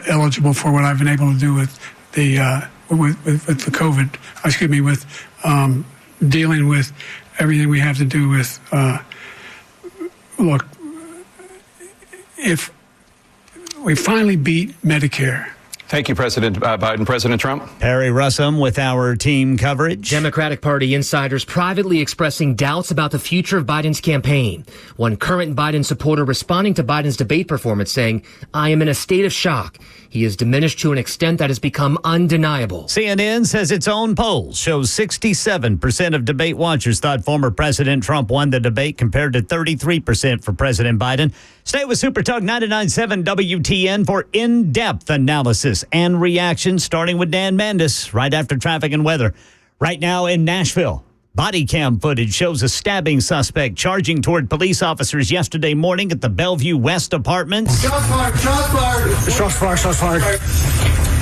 eligible for what I've been able to do with the COVID. With dealing with everything we have to do with. Look, if we finally beat Medicare. Thank you, President Biden. President Trump. Perry Russum with our team coverage. Democratic Party insiders privately expressing doubts about the future of Biden's campaign. One current Biden supporter responding to Biden's debate performance saying, "I am in a state of shock. He has diminished to an extent that has become undeniable." CNN says its own poll shows 67% of debate watchers thought former President Trump won the debate compared to 33% for President Biden. Stay with Super Talk 99.7 WTN for in-depth analysis and reaction, starting with Dan Mandis right after traffic and weather. Right now in Nashville, body cam footage shows a stabbing suspect charging toward police officers yesterday morning at the Bellevue West Apartments. Shots fired! Shots fired! Shots fired! Shots fired!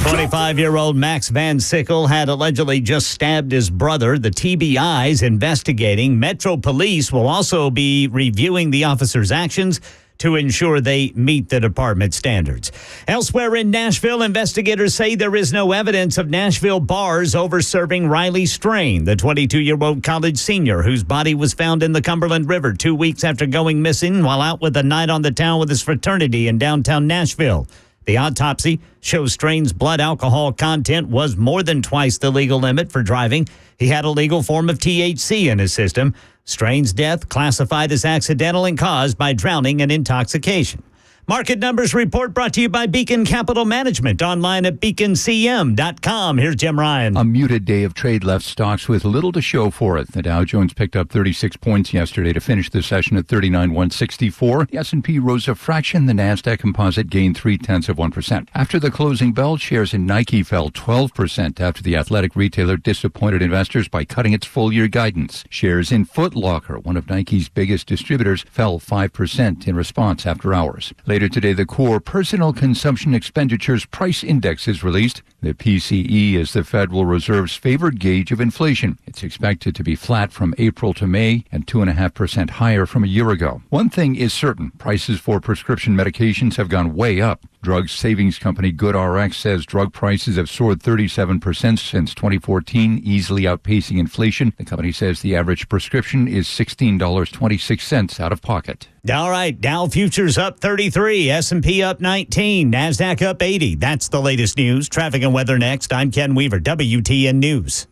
25-year-old Max Van Sickle had allegedly just stabbed his brother. The TBI is investigating. Metro Police will also be reviewing the officer's actions to ensure they meet the department standards. Elsewhere in Nashville, investigators say there is no evidence of Nashville bars over-serving Riley Strain, the 22-year-old college senior whose body was found in the Cumberland River 2 weeks after going missing while out with a night on the town with his fraternity in downtown Nashville. The autopsy shows Strain's blood alcohol content was more than twice the legal limit for driving. He had a legal form of THC in his system. Strain's death classified as accidental and caused by drowning and intoxication. Market Numbers Report brought to you by Beacon Capital Management, online at beaconcm.com. Here's Jim Ryan. A muted day of trade left stocks with little to show for it. The Dow Jones picked up 36 points yesterday to finish the session at 39,164. The S&P rose a fraction. The Nasdaq Composite gained 0.3%. After the closing bell, shares in Nike fell 12% after the athletic retailer disappointed investors by cutting its full-year guidance. Shares in Foot Locker, one of Nike's biggest distributors, fell 5% in response after hours. Later today, the core Personal Consumption Expenditures Price Index is released. The PCE is the Federal Reserve's favored gauge of inflation. It's expected to be flat from April to May and 2.5% higher from a year ago. One thing is certain, prices for prescription medications have gone way up. Drug savings company GoodRx says drug prices have soared 37% since 2014, easily outpacing inflation. The company says the average prescription is $16.26 out of pocket. All right, Dow futures up 33, S&P up 19, NASDAQ up 80. That's the latest news. Traffic and weather next. I'm Ken Weaver, WTN News.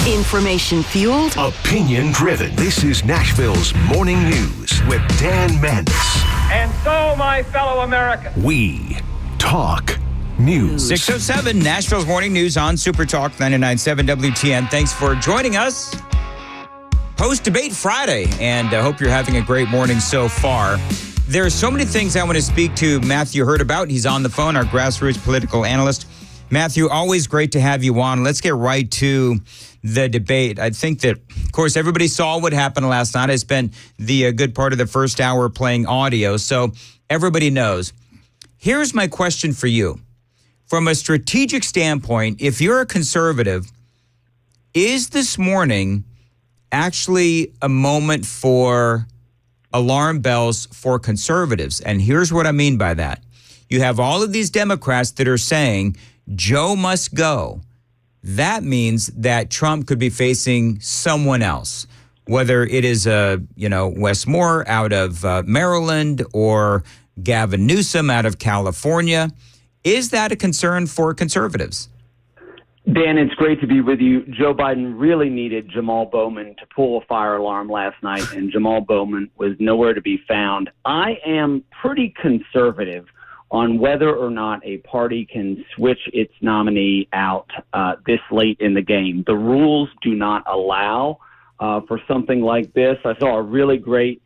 Information fueled, opinion driven. This is Nashville's Morning News with Dan Mandis. And so, my fellow Americans, we talk news. 6:07, Nashville's Morning News on Super Talk 99.7 WTN. Thanks for joining us. Post-debate Friday, and I hope you're having a great morning so far. There are so many things I want to speak to Matthew Hurt about. He's on the phone, our grassroots political analyst. Matthew, always great to have you on. Let's get right to the debate. I think that, of course, everybody saw what happened last night. I spent the good part of the first hour playing audio, so everybody knows. Here's my question for you. From a strategic standpoint, if you're a conservative, is this morning actually a moment for alarm bells for conservatives? And here's what I mean by that. You have all of these Democrats that are saying Joe must go. That means that Trump could be facing someone else, whether it is Wes Moore out of Maryland or Gavin Newsom out of California. Is that a concern for conservatives? Dan, it's great to be with you. Joe Biden really needed Jamal Bowman to pull a fire alarm last night, and Jamal Bowman was nowhere to be found. I am pretty conservative on whether or not a party can switch its nominee out this late in the game. The rules do not allow for something like this. I saw a really great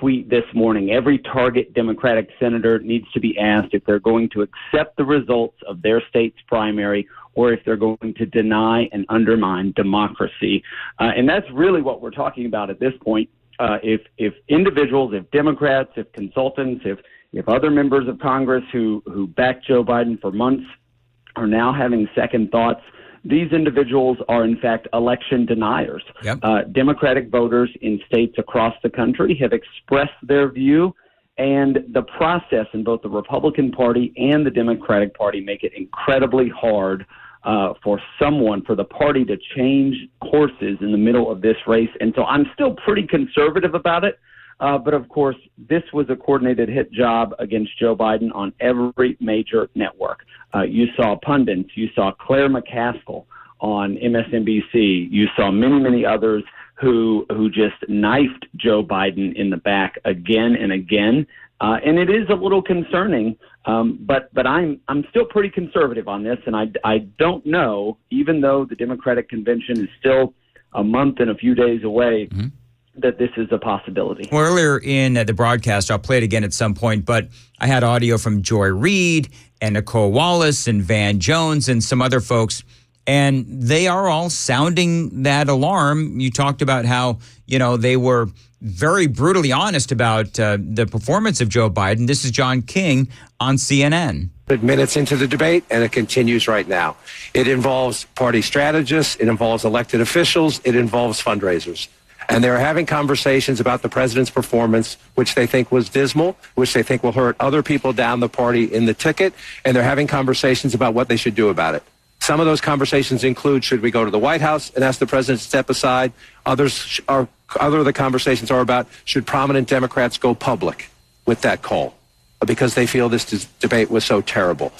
tweet this morning. Every target Democratic senator needs to be asked if they're going to accept the results of their state's primary or if they're going to deny and undermine democracy. And that's really what we're talking about at this point. If individuals, if Democrats, if consultants, if other members of Congress who backed Joe Biden for months are now having second thoughts, these individuals are, in fact, election deniers. Yep. Democratic voters in states across the country have expressed their view, and the process in both the Republican Party and the Democratic Party make it incredibly hard for the party to change courses in the middle of this race. And so I'm still pretty conservative about it. But, of course, this was a coordinated hit job against Joe Biden on every major network. You saw pundits. You saw Claire McCaskill on MSNBC. You saw many, many others who just knifed Joe Biden in the back again and again. And it is a little concerning, but I'm still pretty conservative on this. And I don't know, even though the Democratic convention is still a month and a few days away, that this is a possibility. Well, earlier in the broadcast, I'll play it again at some point, but I had audio from Joy Reid and Nicole Wallace and Van Jones and some other folks, and they are all sounding that alarm. You talked about how, they were very brutally honest about the performance of Joe Biden. This is John King on CNN. Minutes into the debate, and it continues right now. It involves party strategists. It involves elected officials. It involves fundraisers. And they're having conversations about the president's performance, which they think was dismal, which they think will hurt other people down the party in the ticket. And they're having conversations about what they should do about it. Some of those conversations include, should we go to the White House and ask the president to step aside? Other of the conversations are about, should prominent Democrats go public with that call? Because they feel this debate was so terrible.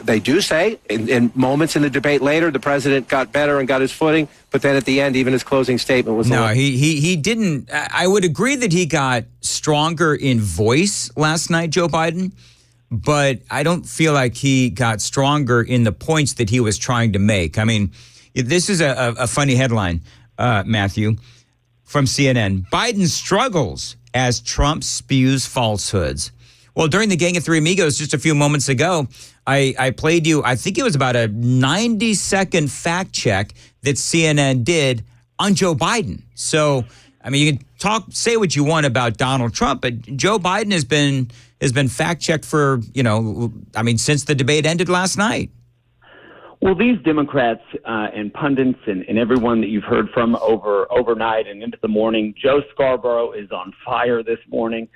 They do say in moments in the debate later, the president got better and got his footing, but then at the end, even his closing statement was... No, he didn't. I would agree that he got stronger in voice last night, Joe Biden, but I don't feel like he got stronger in the points that he was trying to make. I mean, this is a funny headline, Matthew, from CNN. Biden struggles as Trump spews falsehoods. Well, during the Gang of Three Amigos just a few moments ago, I played you, I think it was about a 90-second fact check that CNN did on Joe Biden. So, I mean, you can say what you want about Donald Trump, but Joe Biden has been fact checked for, since the debate ended last night. Well, these Democrats and pundits and everyone that you've heard from overnight and into the morning, Joe Scarborough is on fire this morning.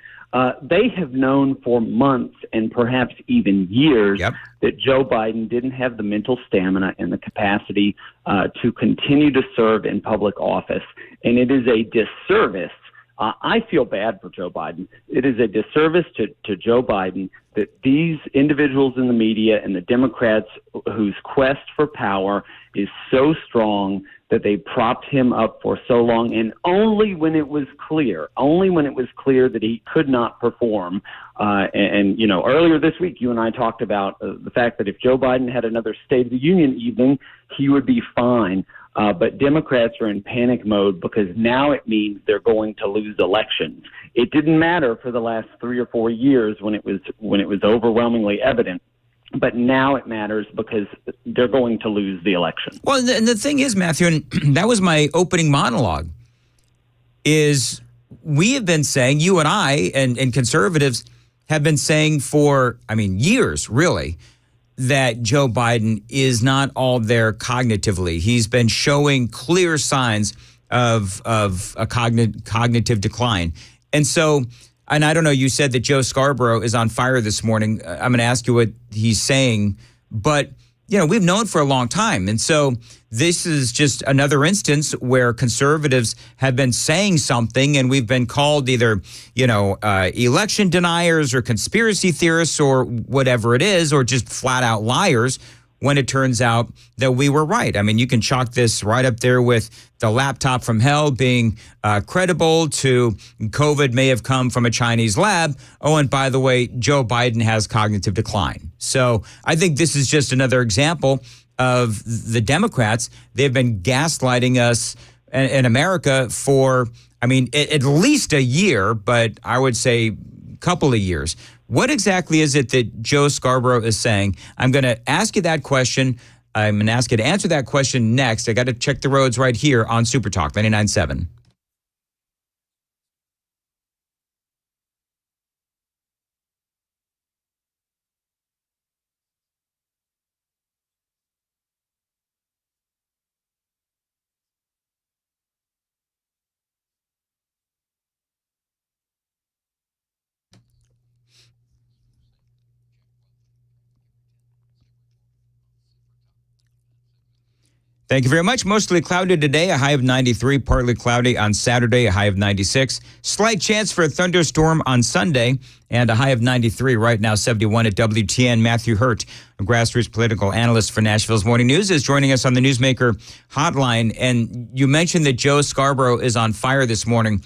They have known for months and perhaps even years that Joe Biden didn't have the mental stamina and the capacity to continue to serve in public office. And it is a disservice. I feel bad for Joe Biden. It is a disservice to Joe Biden that these individuals in the media and the Democrats whose quest for power is so strong that they propped him up for so long, and only when it was clear that he could not perform. And earlier this week, you and I talked about the fact that if Joe Biden had another State of the Union evening, he would be fine. But Democrats are in panic mode because now it means they're going to lose elections. It didn't matter for the last 3 or 4 years when it was overwhelmingly evident. But now it matters because they're going to lose the election. Well, and the thing is, Matthew, and that was my opening monologue, is we have been saying, you and I and conservatives have been saying for, years, really, that Joe Biden is not all there cognitively. He's been showing clear signs of a cognitive decline. And so, and I don't know, you said that Joe Scarborough is on fire this morning. I'm going to ask you what he's saying. But, we've known for a long time. And so this is just another instance where conservatives have been saying something and we've been called either, election deniers or conspiracy theorists or whatever it is, or just flat out liars, when it turns out that we were right. You can chalk this right up there with the laptop from hell being credible to COVID may have come from a Chinese lab. Oh, and by the way, Joe Biden has cognitive decline. So I think this is just another example of the Democrats. They've been gaslighting us in America for, at least a year, but I would say a couple of years. What exactly is it that Joe Scarborough is saying? I'm going to ask you that question. I'm going to ask you to answer that question next. I got to check the roads right here on Super Talk 99.7. Thank you very much. Mostly cloudy today, a high of 93, partly cloudy on Saturday, a high of 96. Slight chance for a thunderstorm on Sunday, and a high of 93 right now, 71 at WTN. Matthew Hurt, a grassroots political analyst for Nashville's Morning News, is joining us on the Newsmaker hotline. And you mentioned that Joe Scarborough is on fire this morning.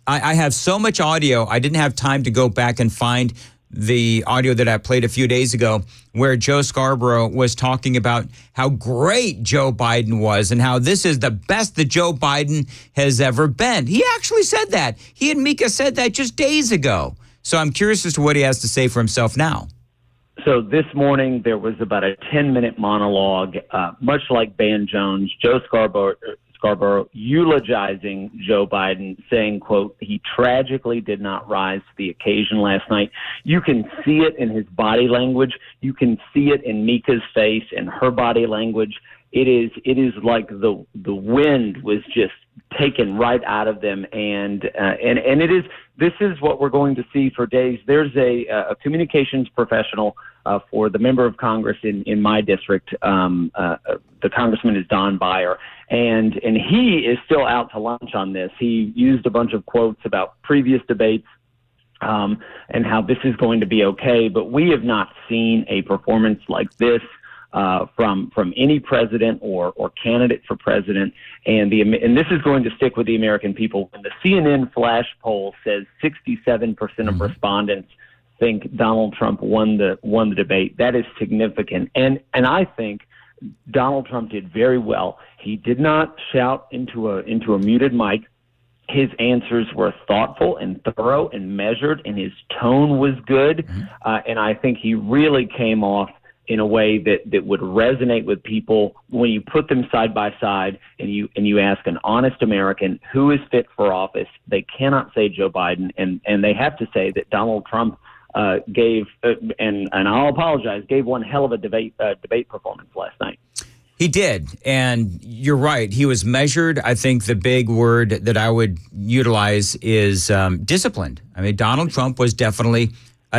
I have so much audio, I didn't have time to go back and find the audio that I played a few days ago where Joe Scarborough was talking about how great Joe Biden was and how this is the best that Joe Biden has ever been. He actually said that. He and Mika said that just days ago. So I'm curious as to what he has to say for himself now. So this morning there was about a 10-minute monologue, much like Van Jones, Joe Scarborough eulogizing Joe Biden, saying, quote, he tragically did not rise to the occasion last night. You can see it in his body language. You can see it in Mika's face and her body language. It is like the wind was just taken right out of them, and this is what we're going to see for days. There's a communications professional for the member of Congress in my district. The congressman is Don Beyer, and he is still out to lunch on this. He used a bunch of quotes about previous debates and how this is going to be okay, but we have not seen a performance like this from any president or candidate for president, and this is going to stick with the American people. When the CNN flash poll says 67% of respondents think Donald Trump won the debate, that is significant, and I think Donald Trump did very well. He did not shout into a muted mic. His answers were thoughtful and thorough and measured, and his tone was good, and I think he really came off in a way that would resonate with people when you put them side by side and you ask an honest American who is fit for office. They cannot say Joe Biden, and they have to say that Donald Trump gave, and I'll apologize, gave one hell of a debate performance last night. He did, and you're right. He was measured. I think the big word that I would utilize is disciplined. I mean, Donald Trump was definitely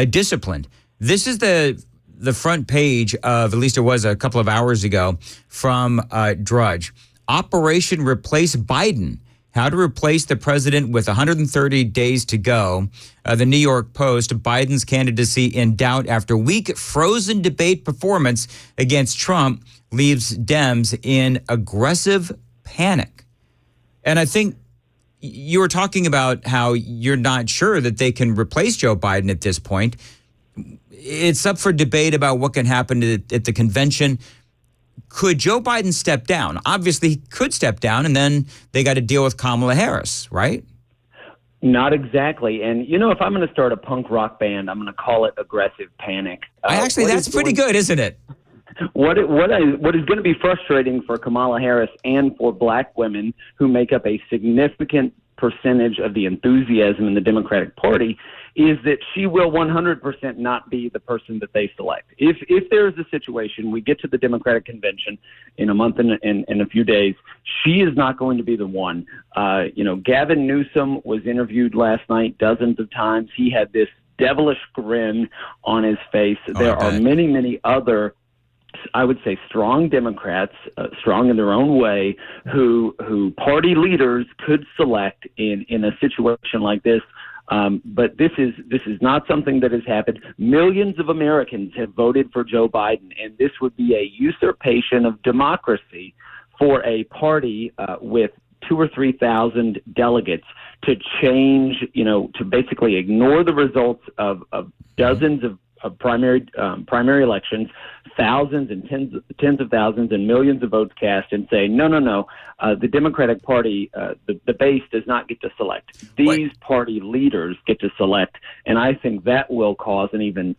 disciplined. This is the front page of, at least it was a couple of hours ago, from Drudge. Operation Replace Biden. How to replace the president with 130 days to go. The New York Post, Biden's candidacy in doubt after weak frozen debate performance against Trump leaves Dems in aggressive panic. And I think you were talking about how you're not sure that they can replace Joe Biden at this point. It's up for debate about what can happen at the convention. Could Joe Biden step down? Obviously, he could step down, and then they got to deal with Kamala Harris, right? Not exactly. And, if I'm going to start a punk rock band, I'm going to call it Aggressive Panic. Actually, that's pretty good, isn't it? What is going to be frustrating for Kamala Harris and for black women who make up a significant percentage of the enthusiasm in the Democratic Party is that she will 100% not be the person that they select. If there is a situation, we get to the Democratic Convention in a month and in a few days, she is not going to be the one. Gavin Newsom was interviewed last night dozens of times. He had this devilish grin on his face. There are many, many other, I would say, strong Democrats, strong in their own way, who party leaders could select in a situation like this. But this is not something that has happened. Millions of Americans have voted for Joe Biden, and this would be a usurpation of democracy for a party with 2,000 or 3,000 delegates to change, to basically ignore the results of dozens of primary elections, thousands and tens of thousands and millions of votes cast, and say, no, the Democratic Party, the base does not get to select. These party leaders get to select, and I think that will cause an even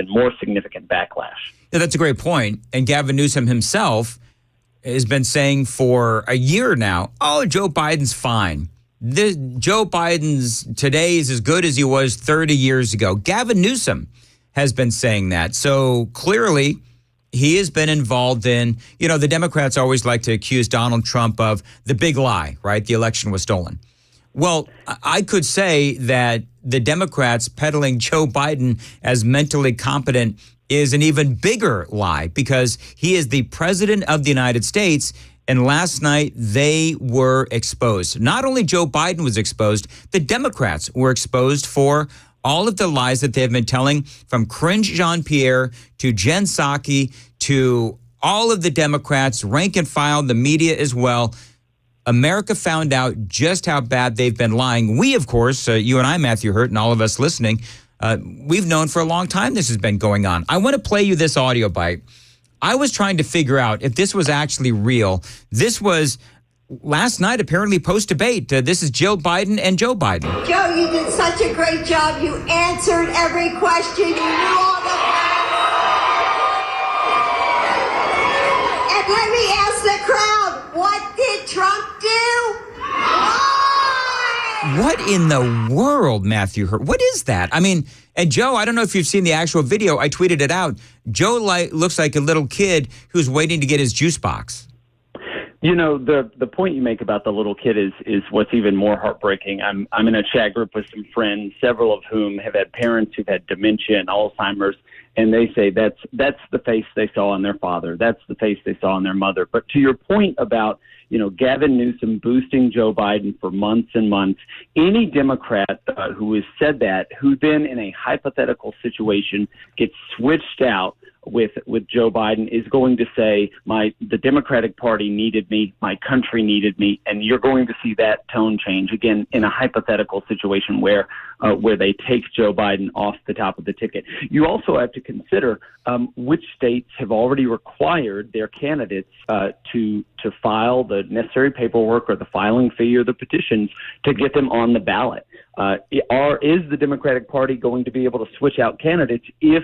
more significant backlash. Yeah, that's a great point. And Gavin Newsom himself has been saying for a year now, Joe Biden's fine. Joe Biden's today is as good as he was 30 years ago. Gavin Newsom has been saying that. So clearly he has been involved in, the Democrats always like to accuse Donald Trump of the big lie, right? The election was stolen. Well, I could say that the Democrats peddling Joe Biden as mentally competent is an even bigger lie because he is the president of the United States. And last night they were exposed. Not only Joe Biden was exposed, the Democrats were exposed for all of the lies that they have been telling, from Cringe Jean-Pierre to Jen Psaki to all of the Democrats, rank and file, the media as well. America found out just how bad they've been lying. We, of course, you and I, Matthew Hurt, and all of us listening, we've known for a long time this has been going on. I want to play you this audio bite. I was trying to figure out if this was actually real. This was last night, apparently post-debate. This is Jill Biden and Joe Biden. Joe, you did such a great job. You answered every question. You knew all the facts. And let me ask the crowd, what did Trump do? Why? What in the world, Matthew Hurt? What is that? I mean, and Joe, I don't know if you've seen the actual video. I tweeted it out. Joe looks like a little kid who's waiting to get his juice box. The point you make about the little kid is what's even more heartbreaking. I'm in a chat group with some friends, several of whom have had parents who've had dementia and Alzheimer's, and they say that's the face they saw in their father. That's the face they saw in their mother. But to your point about, Gavin Newsom boosting Joe Biden for months and months, any Democrat who has said that, who then in a hypothetical situation gets switched out with Joe Biden, is going to say, the Democratic Party needed me, my country needed me, and you're going to see that tone change again in a hypothetical situation where they take Joe Biden off the top of the ticket. You also have to consider which states have already required their candidates to file the necessary paperwork or the filing fee or the petitions to get them on the ballot. Is the Democratic Party going to be able to switch out candidates if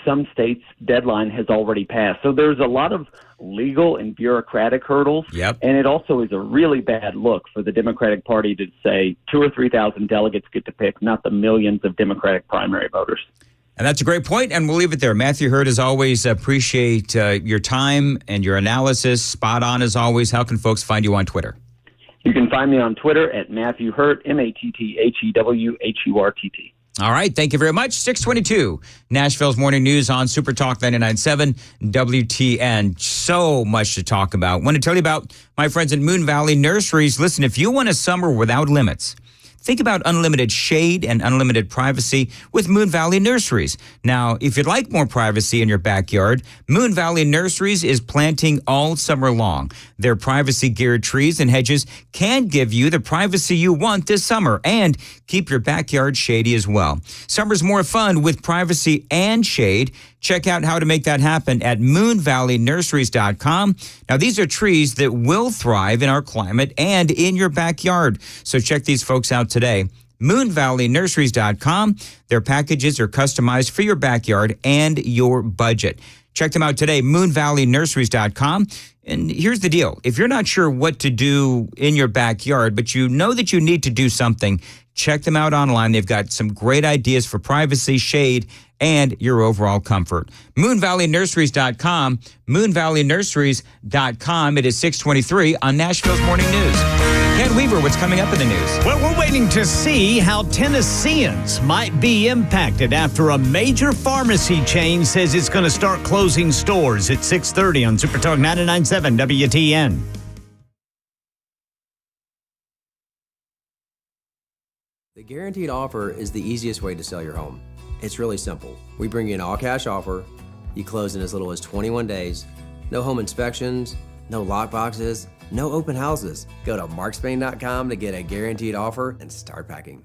some states' deadline has already passed? So there's a lot of legal and bureaucratic hurdles. Yep. And it also is a really bad look for the Democratic Party to say 2,000 or 3,000 delegates get to pick, not the millions of Democratic primary voters. And that's a great point, and we'll leave it there. Matthew Hurt, as always, appreciate your time and your analysis. Spot on, as always. How can folks find you on Twitter? You can find me on Twitter at Matthew Hurt, MattheWHurtt. All right. Thank you very much. 622, Nashville's Morning News on Super Talk 99.7 WTN. So much to talk about. Want to tell you about my friends at Moon Valley Nurseries. Listen, if you want a summer without limits, Think about unlimited shade and unlimited privacy with Moon Valley Nurseries. Now, if you'd like more privacy in your backyard, Moon Valley Nurseries is planting all summer long. Their privacy-geared trees and hedges can give you the privacy you want this summer and keep your backyard shady as well. Summer's more fun with privacy and shade. Check out how to make that happen at moonvalleynurseries.com. Now, these are trees that will thrive in our climate and in your backyard. So check these folks out today. moonvalleynurseries.com. Their packages are customized for your backyard and your budget. Check them out today, moonvalleynurseries.com. And here's the deal. If you're not sure what to do in your backyard, but you know that you need to do something, check them out online. They've got some great ideas for privacy, shade, and your overall comfort. moonvalleynurseries.com, moonvalleynurseries.com. It is 6:23 on Nashville's Morning News. Ken Weaver, what's coming up in the news? Well, we're waiting to see how Tennesseans might be impacted after a major pharmacy chain says it's going to start closing stores at 6:30 on Super Talk 99.7 WTN. The guaranteed offer is the easiest way to sell your home. It's really simple. We bring you an all-cash offer. You close in as little as 21 days. No home inspections, no lock boxes, no open houses. Go to markspain.com to get a guaranteed offer and start packing.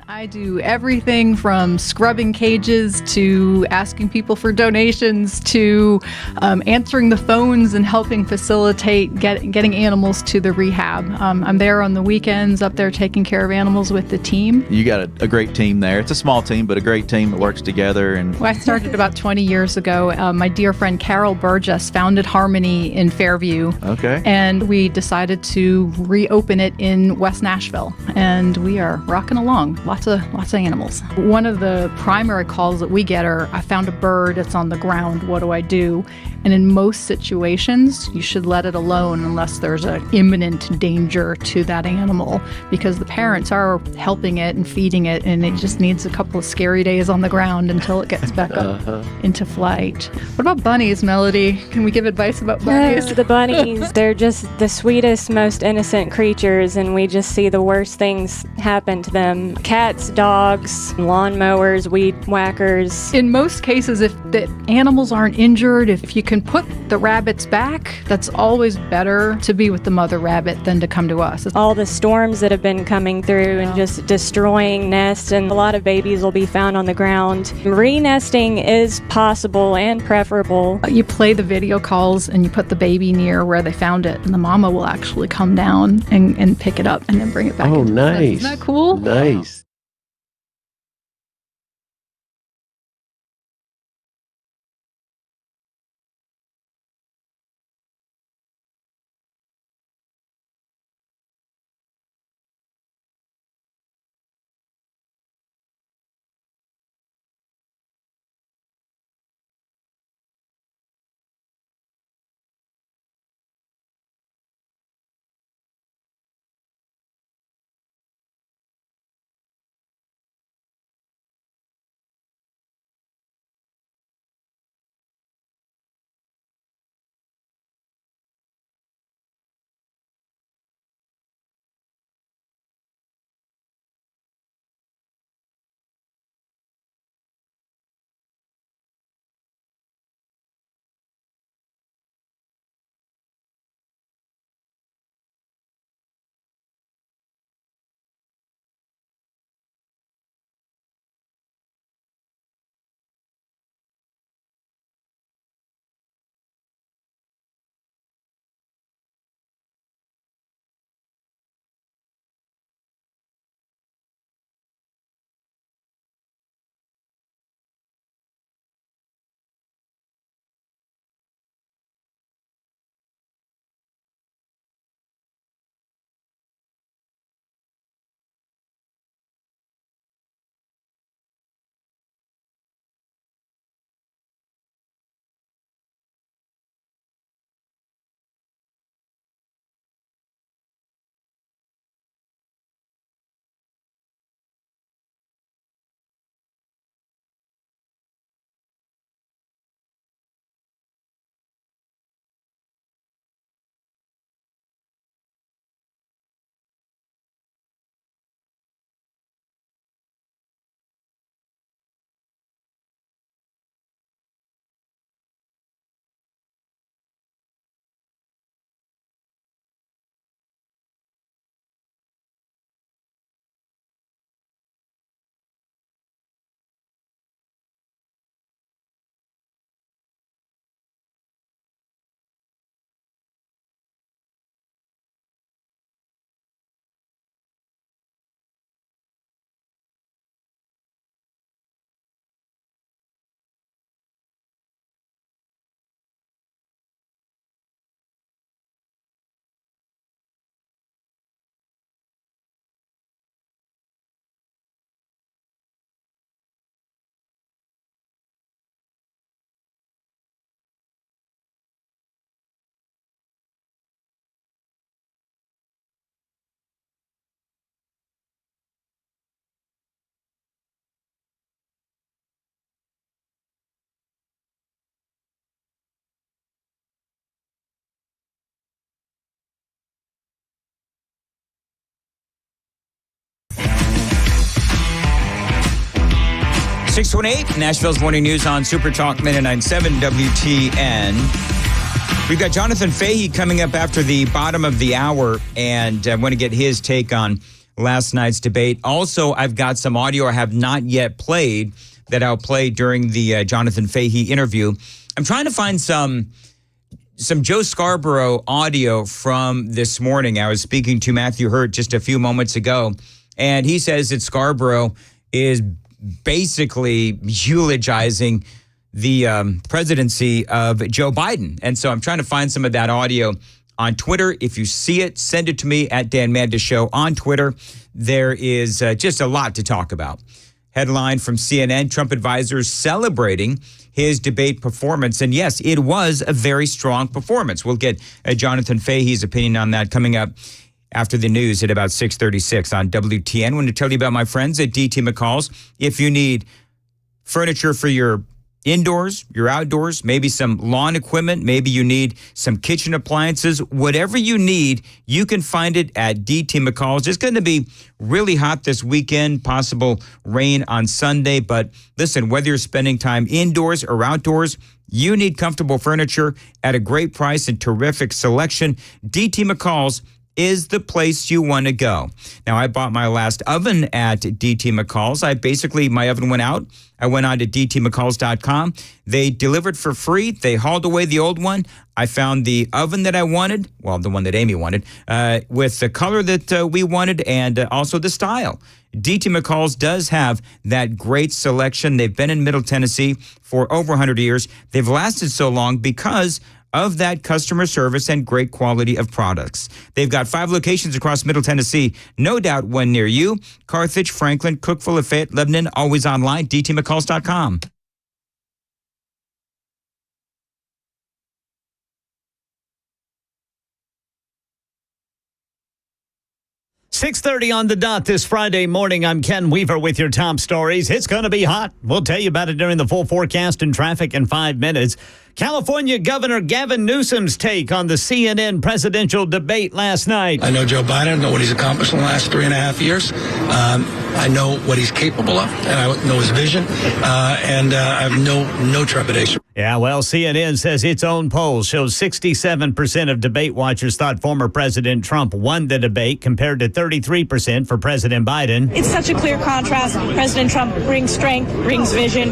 I do everything from scrubbing cages to asking people for donations to answering the phones and helping facilitate getting animals to the rehab. I'm there on the weekends up there taking care of animals with the team. You got a great team there. It's a small team, but a great team that works together. And Well, I started about 20 years ago. My dear friend Carol Burgess founded Harmony in Fairview. Okay. And we decided to reopen it in West Nashville. And we are rocking along. Lots of animals. One of the primary calls that we get are, I found a bird, it's on the ground, what do I do? And in most situations, you should let it alone unless there's an imminent danger to that animal, because the parents are helping it and feeding it, and it just needs a couple of scary days on the ground until it gets back up into flight. What about bunnies, Melody? Can we give advice about bunnies? The bunnies, they're just the sweetest, most innocent creatures, and we just see the worst things happen to them. Cats, dogs, lawnmowers, weed whackers. In most cases, if the animals aren't injured, if you can put the rabbits back, that's always better to be with the mother rabbit than to come to us. All the storms that have been coming through and just destroying nests, and a lot of babies will be found on the ground. Re-nesting is possible and preferable. You play the video calls and you put the baby near where they found it, and the mama will actually come down and pick it up and then bring it back. Oh, nice. Isn't that cool? Nice. 628, Nashville's Morning News on Super Talk 99.7 WTN. We've got Jonathan Fahey coming up after the bottom of the hour, and I want to get his take on last night's debate. Also, I've got some audio I have not yet played that I'll play during the Jonathan Fahey interview. I'm trying to find some Joe Scarborough audio from this morning. I was speaking to Matthew Hurt just a few moments ago, and he says that Scarborough is basically eulogizing the presidency of Joe Biden. And so I'm trying to find some of that audio on Twitter. If you see it, send it to me at Dan Mandis Show on Twitter. There is just a lot to talk about. Headline from CNN, Trump advisors celebrating his debate performance. And yes, it was a very strong performance. We'll get Jonathan Fahey's opinion on that coming up after the news at about 6:36 on WTN. I want to tell you about my friends at DT McCall's. If you need furniture for your indoors, your outdoors, maybe some lawn equipment, maybe you need some kitchen appliances, whatever you need, you can find it at DT McCall's. It's going to be really hot this weekend, possible rain on Sunday. But listen, whether you're spending time indoors or outdoors, you need comfortable furniture at a great price and terrific selection. DT McCall's is the place you want to go. Now, I bought my last oven at DT McCall's. My oven went out. I went on to dtmccalls.com. They delivered for free. They hauled away the old one. I found the oven that I wanted, well, the one that Amy wanted, with the color that we wanted and also the style. DT McCall's does have that great selection. They've been in Middle Tennessee for over 100 years. They've lasted so long because of that customer service and great quality of products. They've got 5 locations across Middle Tennessee, no doubt one near you. Carthage, Franklin, Cookeville, Lafayette, Lebanon, always online, dtmccalls.com. .30 on the dot this Friday morning. I'm Ken Weaver with your top stories. It's going to be hot. We'll tell you about it during the full forecast and traffic in 5 minutes. California Governor Gavin Newsom's take on the CNN presidential debate last night. I know Joe Biden. I know what he's accomplished in the last 3.5 years. I know what he's capable of, and I know his vision, and I have no trepidation. Yeah, well, CNN says its own poll shows 67% of debate watchers thought former President Trump won the debate, compared to 33% for President Biden. It's such a clear contrast. President Trump brings strength, brings vision,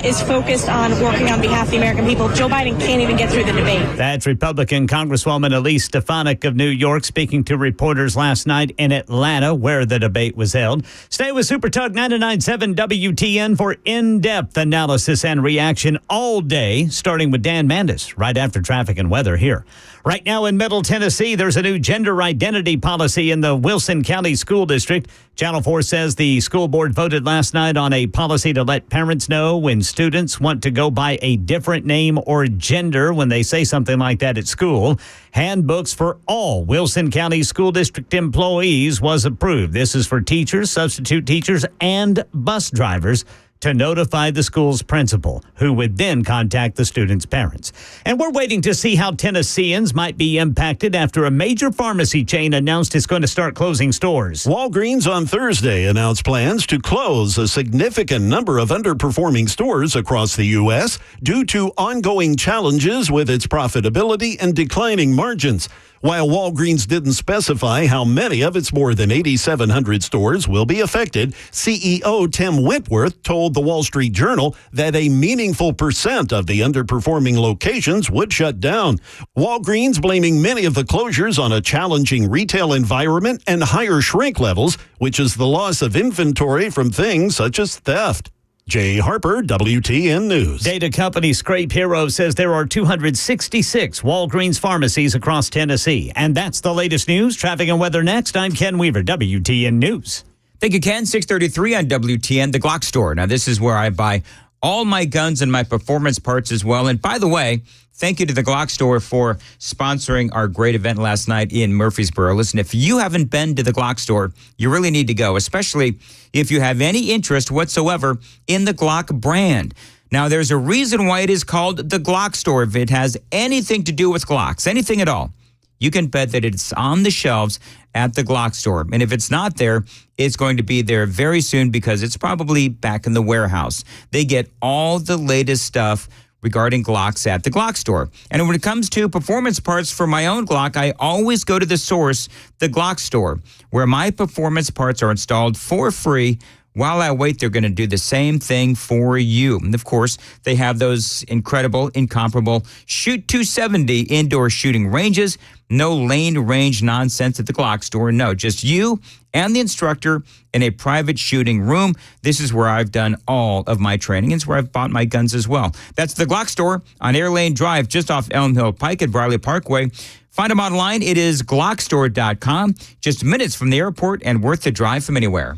is focused on working on behalf of the American people. Joe Biden can't even get through the debate. That's Republican Congresswoman Elise Stefanik of New York speaking to reporters last night in Atlanta, where the debate was held. Stay with Super Talk 99.7 WTN for in-depth analysis and reaction all day, starting with Dan Mandis right after traffic and weather here. Right now in Middle Tennessee, there's a new gender identity policy in the Wilson County School District. Channel 4 says the school board voted last night on a policy to let parents know when students want to go by a different name or gender when they say something like that at school. Handbooks for all Wilson County School District employees was approved. This is for teachers, substitute teachers, and bus drivers to notify the school's principal, who would then contact the students' parents. And we're waiting to see how Tennesseans might be impacted after a major pharmacy chain announced it's going to start closing stores. Walgreens on Thursday announced plans to close a significant number of underperforming stores across the U.S. due to ongoing challenges with its profitability and declining margins. While Walgreens didn't specify how many of its more than 8,700 stores will be affected, CEO Tim Wentworth told the Wall Street Journal that a meaningful percent of the underperforming locations would shut down. Walgreens blaming many of the closures on a challenging retail environment and higher shrink levels, which is the loss of inventory from things such as theft. Jay Harper, WTN News. Data company Scrape Hero says there are 266 Walgreens pharmacies across Tennessee. And that's the latest news. Traffic and weather next. I'm Ken Weaver, WTN News. Thank you, Ken. 6:33 on WTN, the Glock store. Now, this is where I buy all my guns and my performance parts as well. And by the way, thank you to the Glock store for sponsoring our great event last night in Murfreesboro. Listen, if you haven't been to the Glock store, you really need to go, especially if you have any interest whatsoever in the Glock brand. Now, there's a reason why it is called the Glock store. If it has anything to do with Glocks, anything at all, you can bet that it's on the shelves at the Glock store. And if it's not there, it's going to be there very soon because it's probably back in the warehouse. They get all the latest stuff regarding Glocks at the Glock store. And when it comes to performance parts for my own Glock, I always go to the source, the Glock store, where my performance parts are installed for free. While I wait, they're going to do the same thing for you. And of course, they have those incredible, incomparable Shoot 270 indoor shooting ranges. No lane range nonsense at the Glock store. No, just you and the instructor in a private shooting room. This is where I've done all of my training. It's where I've bought my guns as well. That's the Glock store on Air Lane Drive, just off Elm Hill Pike at Briley Parkway. Find them online. It is glockstore.com. Just minutes from the airport and worth the drive from anywhere.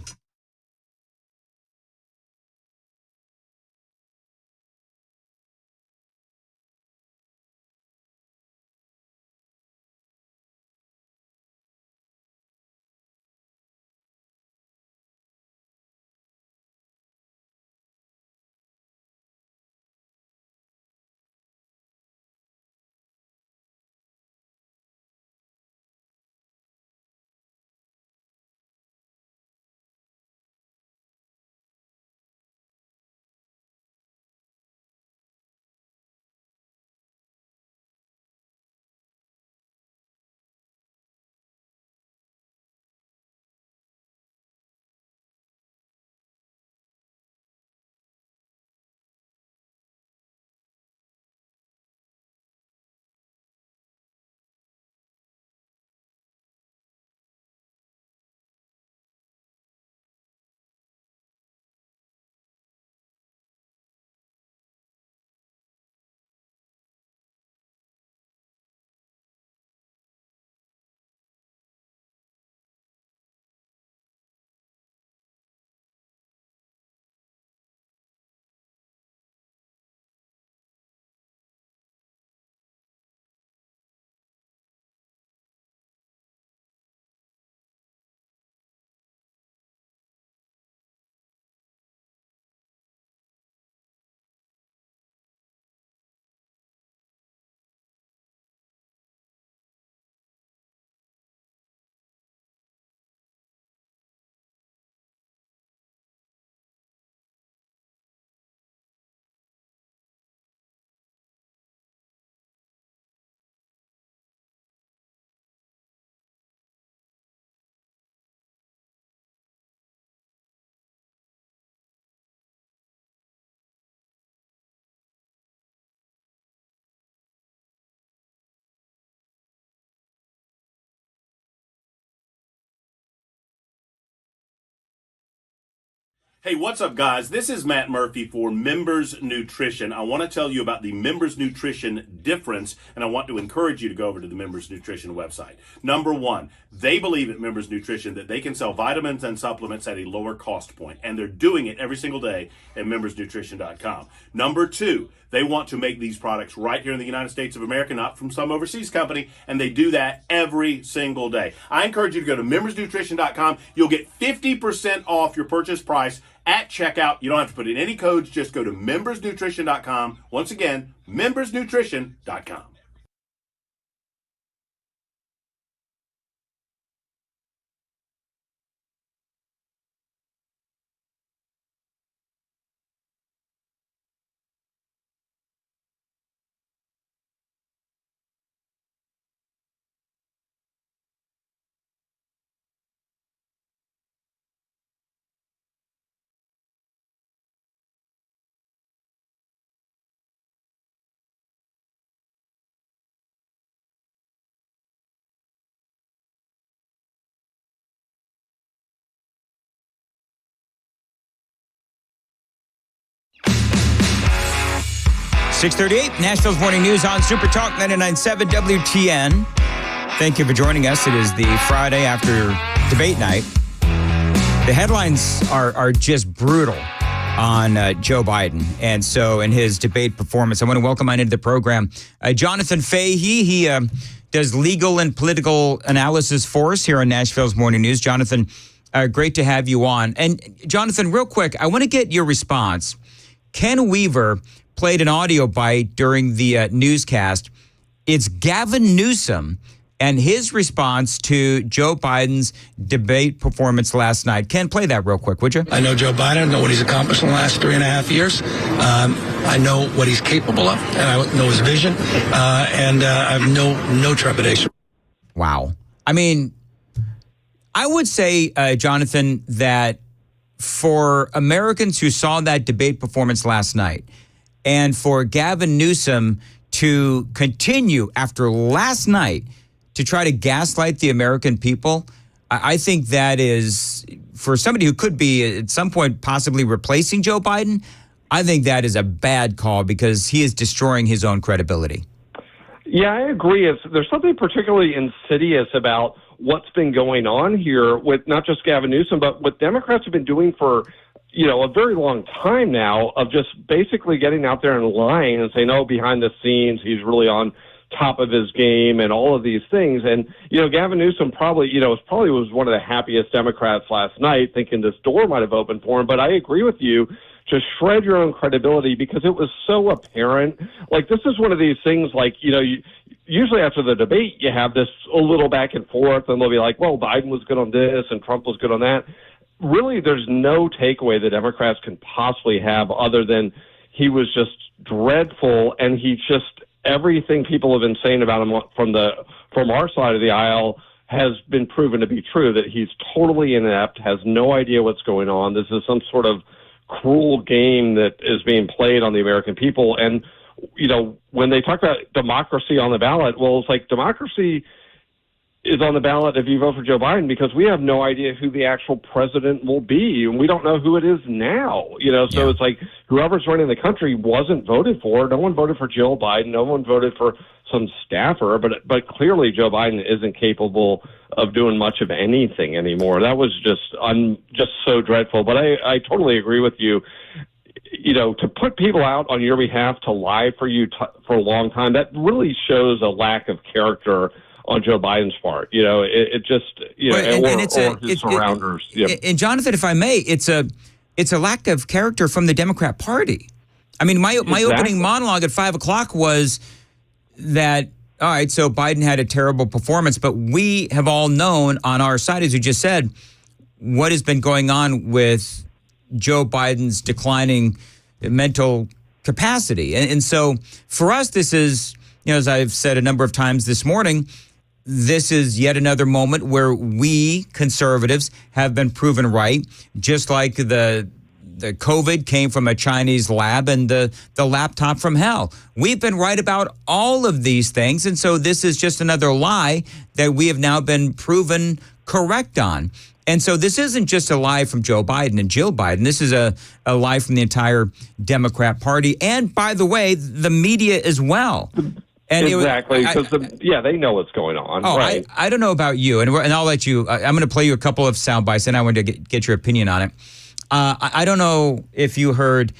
Hey, what's up, guys? This is Matt Murphy for Members Nutrition. I want to tell you about the Members Nutrition difference, and I want to encourage you to go over to the Members Nutrition website. Number one, they believe at Members Nutrition that they can sell vitamins and supplements at a lower cost point, and they're doing it every single day at membersnutrition.com. Number two, they want to make these products right here in the United States of America, not from some overseas company, and they do that every single day. I encourage you to go to membersnutrition.com. You'll get 50% off your purchase price at checkout. You don't have to put in any codes. Just go to membersnutrition.com. Once again, membersnutrition.com. .638, Nashville's Morning News on Super Talk 99.7 WTN. Thank you for joining us. It is the Friday after debate night. The headlines are just brutal on Joe Biden. And so in his debate performance, I want to welcome on into the program Jonathan Fahey. He does legal and political analysis for us here on Nashville's Morning News. Jonathan, great to have you on. And Jonathan, real quick, I want to get your response. Ken Weaver played an audio bite during the newscast. It's Gavin Newsom and his response to Joe Biden's debate performance last night. Ken, play that real quick, would you? I know Joe Biden. I know what he's accomplished in the last 3.5 years. I know what he's capable of, and I know his vision, and I have no trepidation. Wow. I mean, I would say, Jonathan, that for Americans who saw that debate performance last night, and for Gavin Newsom to continue after last night to try to gaslight the American people, I think that is, for somebody who could be at some point possibly replacing Joe Biden, I think that is a bad call because he is destroying his own credibility. Yeah, I agree. There's something particularly insidious about what's been going on here with not just Gavin Newsom, but what Democrats have been doing for, a very long time now, of just basically getting out there and lying and saying, oh, behind the scenes, he's really on top of his game and all of these things. And, Gavin Newsom probably was one of the happiest Democrats last night, thinking this door might have opened for him. But I agree with you. To shred your own credibility because it was so apparent. Like, this is one of these things, like, usually after the debate, you have this a little back and forth, and they'll be like, well, Biden was good on this and Trump was good on that. Really, there's no takeaway the Democrats can possibly have other than he was just dreadful, and everything people have been saying about him from our side of the aisle has been proven to be true, that he's totally inept, has no idea what's going on. This is some sort of cruel game that is being played on the American people. And, when they talk about democracy on the ballot, well, it's like democracy is on the ballot if you vote for Joe Biden because we have no idea who the actual president will be, and we don't know who it is now. So It's like whoever's running the country wasn't voted for. No one voted for Jill Biden. No one voted for some staffer, but clearly Joe Biden isn't capable of doing much of anything anymore. That was just so dreadful. But I totally agree with you. To put people out on your behalf to lie for you for a long time, that really shows a lack of character on Joe Biden's part. It just or his surrounders. And Jonathan, if I may, it's a lack of character from the Democrat Party. I mean, my opening monologue at 5:00 was that, all right, so Biden had a terrible performance, but we have all known on our side, as you just said, what has been going on with Joe Biden's declining mental capacity. And so for us, this is, as I've said a number of times this morning, this is yet another moment where we conservatives have been proven right, just like the COVID came from a Chinese lab and the laptop from hell. We've been right about all of these things. And so this is just another lie that we have now been proven correct on. And so this isn't just a lie from Joe Biden and Jill Biden. This is a lie from the entire Democrat Party. And by the way, the media as well. And exactly, because they know what's going on. Oh, right. I don't know about you, and I'll let you. I'm going to play you a couple of sound bites, and I want to get your opinion on it. I don't know if you heard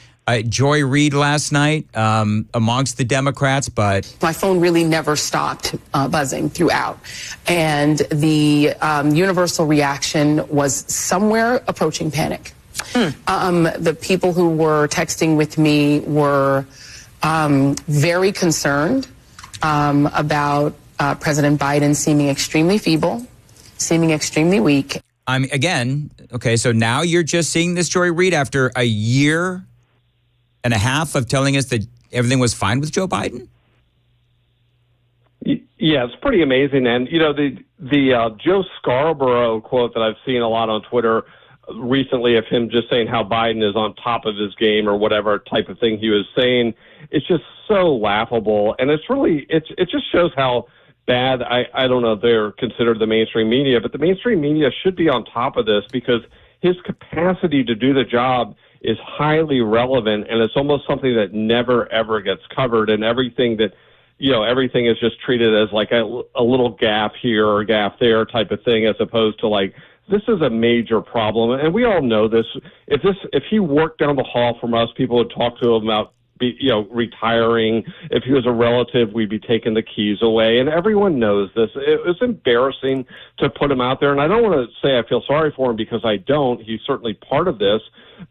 Joy Reid last night amongst the Democrats, but my phone really never stopped buzzing throughout, and the universal reaction was somewhere approaching panic. The people who were texting with me were very concerned about President Biden seeming extremely feeble, seeming extremely weak. Again, okay, so now you're just seeing this Joy Reid after a year and a half of telling us that everything was fine with Joe Biden? Yeah, it's pretty amazing. And, the Joe Scarborough quote that I've seen a lot on Twitter recently of him just saying how Biden is on top of his game or whatever type of thing he was saying, it's just so laughable. And it's really, it just shows how bad, I don't know if they're considered the mainstream media, but the mainstream media should be on top of this because his capacity to do the job is highly relevant, and it's almost something that never, ever gets covered, and everything that, everything is just treated as like a little gaffe here or gaffe there type of thing, as opposed to like, this is a major problem, and we all know this. If he worked down the hall from us, people would talk to him about retiring. If he was a relative, we'd be taking the keys away, and everyone knows this. It was embarrassing to put him out there, and I don't want to say I feel sorry for him because I don't. He's certainly part of this,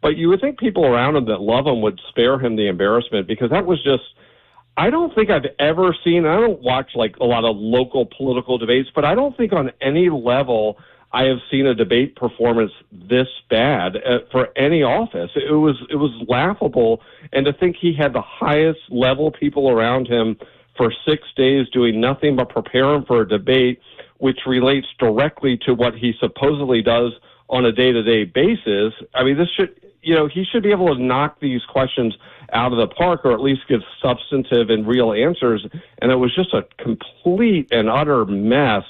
but you would think people around him that love him would spare him the embarrassment because that was just, I don't think I've ever seen, I don't watch like a lot of local political debates, but I don't think on any level I have seen a debate performance this bad for any office. It was laughable. And to think he had the highest level people around him for 6 days doing nothing but prepare him for a debate, which relates directly to what he supposedly does on a day-to-day basis. I mean, this should, he should be able to knock these questions out of the park, or at least give substantive and real answers. And it was just a complete and utter mess.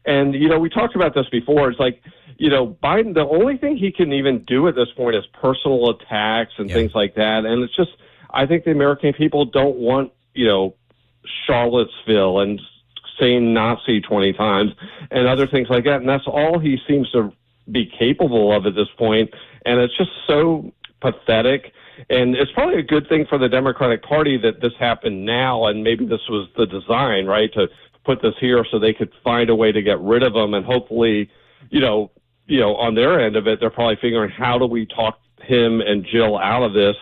And, we talked about this before. It's like, Biden, the only thing he can even do at this point is personal attacks and things like that. And it's just, I think the American people don't want, Charlottesville and saying Nazi 20 times and other things like that. And that's all he seems to be capable of at this point. And it's just so pathetic. And it's probably a good thing for the Democratic Party that this happened now, and maybe this was the design, right, to put this here so they could find a way to get rid of him. And hopefully, on their end of it, they're probably figuring, how do we talk him and Jill out of this,